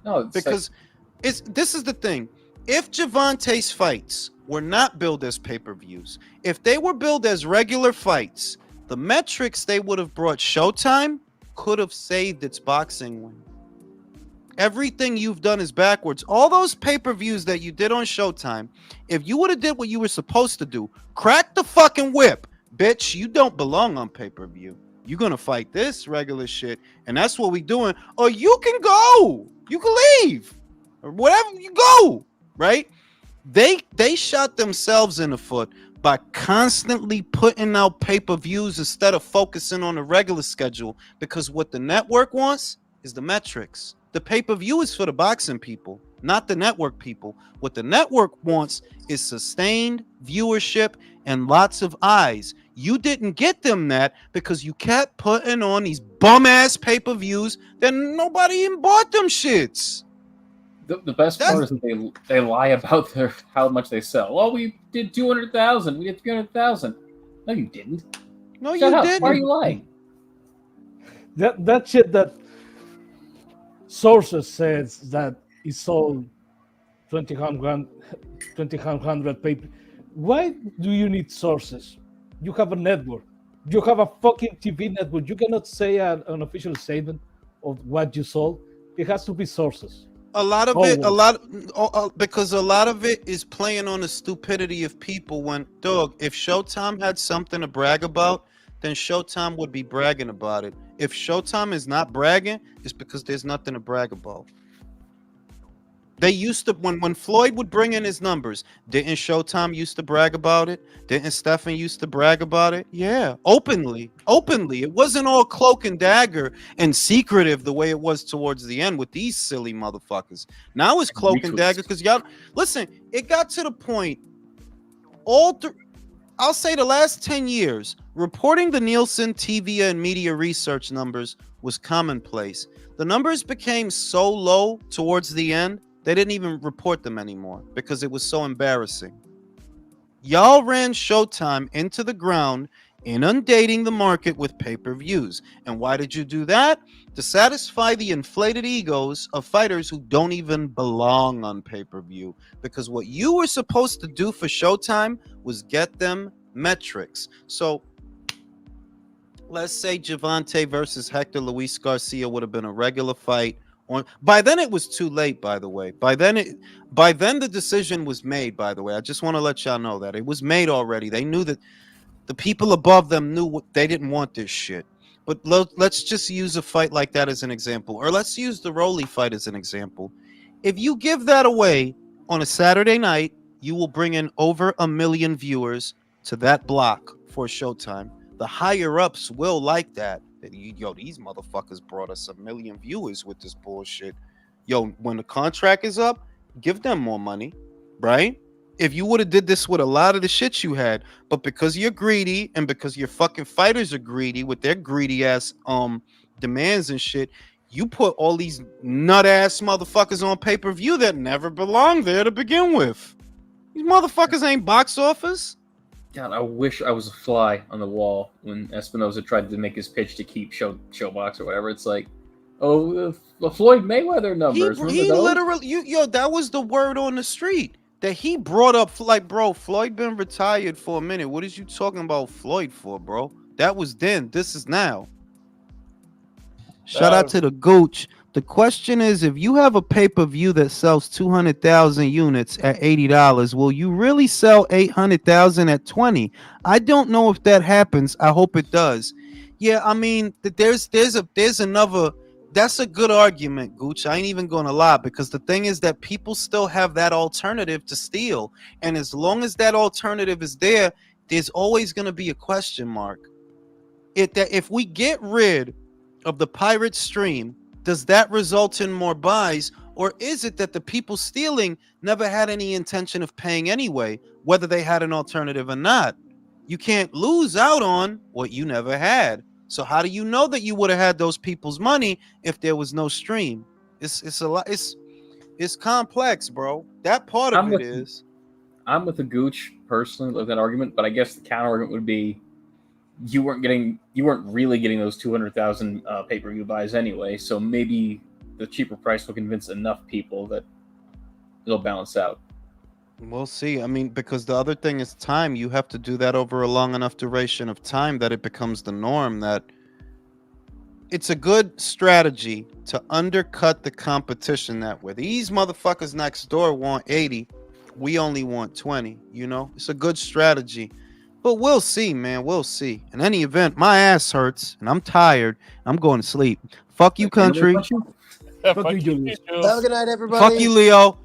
no, Because this is the thing. If Gervonta's fights were not billed as pay-per-views, if they were billed as regular fights, the metrics they would have brought Showtime could have saved its boxing wing. Everything you've done is backwards. All those pay-per-views that you did on Showtime, if you would have did what you were supposed to do, crack the fucking whip, bitch, you don't belong on pay-per-view. You're gonna fight this regular shit, and that's what we doing. Or you can go, you can leave, or whatever, you go, right? They shot themselves in the foot by constantly putting out pay-per-views instead of focusing on the regular schedule, because what the network wants is the metrics. The pay-per-view is for the boxing people, not the network people. What the network wants is sustained viewership and lots of eyes. You didn't get them that because you kept putting on these bum-ass pay-per-views that nobody even bought them shits. the best part is that they lie about how much they sell. Well, we did 200,000. We did 300,000. No, you didn't. No, Shut you up. didn't. Why are you lying? That shit that sources says that he sold 2,100 paper. Why do you need sources? You have a network. You have a fucking TV network. You cannot say an official statement of what you sold. It has to be sources. A lot of because a lot of it is playing on the stupidity of people. When, dog, if Showtime had something to brag about, then Showtime would be bragging about it. If Showtime is not bragging, it's because there's nothing to brag about. They used to when Floyd would bring in his numbers. Didn't Showtime used to brag about it? Didn't Stephan used to brag about it? Yeah, openly. It wasn't all cloak and dagger and secretive the way it was towards the end with these silly motherfuckers. Now it's cloak and dagger because y'all listen. It got to the point. I'll say the last 10 years, reporting the Nielsen TV and media research numbers was commonplace. The numbers became so low towards the end. They didn't even report them anymore because it was so embarrassing. Y'all ran Showtime into the ground, inundating the market with pay-per-views. And why did you do that? To satisfy the inflated egos of fighters who don't even belong on pay-per-view. Because what you were supposed to do for Showtime was get them metrics. So let's say Gervonta versus Hector Luis Garcia would have been a regular fight. By then it was too late, by the way. By then the decision was made, by the way. I just want to let y'all know that it was made already. They knew that the people above them knew they didn't want this shit. But let's just use a fight like that as an example, or let's use the Rolly fight as an example. If you give that away on a Saturday night, you will bring in over 1 million viewers to that block for Showtime. The higher ups will like that. Yo, these motherfuckers brought us 1 million viewers with this bullshit. Yo, when the contract is up, give them more money, right? If you would have did this with a lot of the shit you had, but because you're greedy and because your fucking fighters are greedy with their greedy ass demands and shit, you put all these nut ass motherfuckers on pay-per-view that never belonged there to begin with. These motherfuckers ain't box office. God, I wish I was a fly on the wall when Espinosa tried to make his pitch to keep Showbox or whatever. It's like, the Floyd Mayweather numbers. He literally, that was the word on the street that he brought up. Like, bro, Floyd been retired for a minute. What is you talking about Floyd for, bro? That was then. This is now. Shout out to the Gooch. The question is, if you have a pay-per-view that sells 200,000 units at $80, will you really sell 800,000 at 20? I don't know if that happens. I hope it does. Yeah, I mean, there's another. That's a good argument, Gooch. I ain't even gonna lie, because the thing is that people still have that alternative to steal, and as long as that alternative is there, there's always gonna be a question mark. If we get rid of the pirate stream, does that result in more buys, or is it that the people stealing never had any intention of paying anyway, whether they had an alternative or not? You can't lose out on what you never had. So how do you know that you would have had those people's money if there was no stream? It's a lot. It's complex, bro. That part of it is. I'm with the Gooch personally with that argument, but I guess the counter argument would be you weren't really getting those 200,000 pay-per-view buys anyway, so maybe the cheaper price will convince enough people that it'll balance out. We'll see. I mean, because the other thing is time. You have to do that over a long enough duration of time that it becomes the norm. That it's a good strategy to undercut the competition that way. These motherfuckers next door want 80. We only want 20, you know? It's a good strategy. But we'll see, man. We'll see. In any event, my ass hurts and I'm tired. I'm going to sleep. Fuck you, country. Fuck you, Julius. Have a good night, everybody. Fuck you, Leo.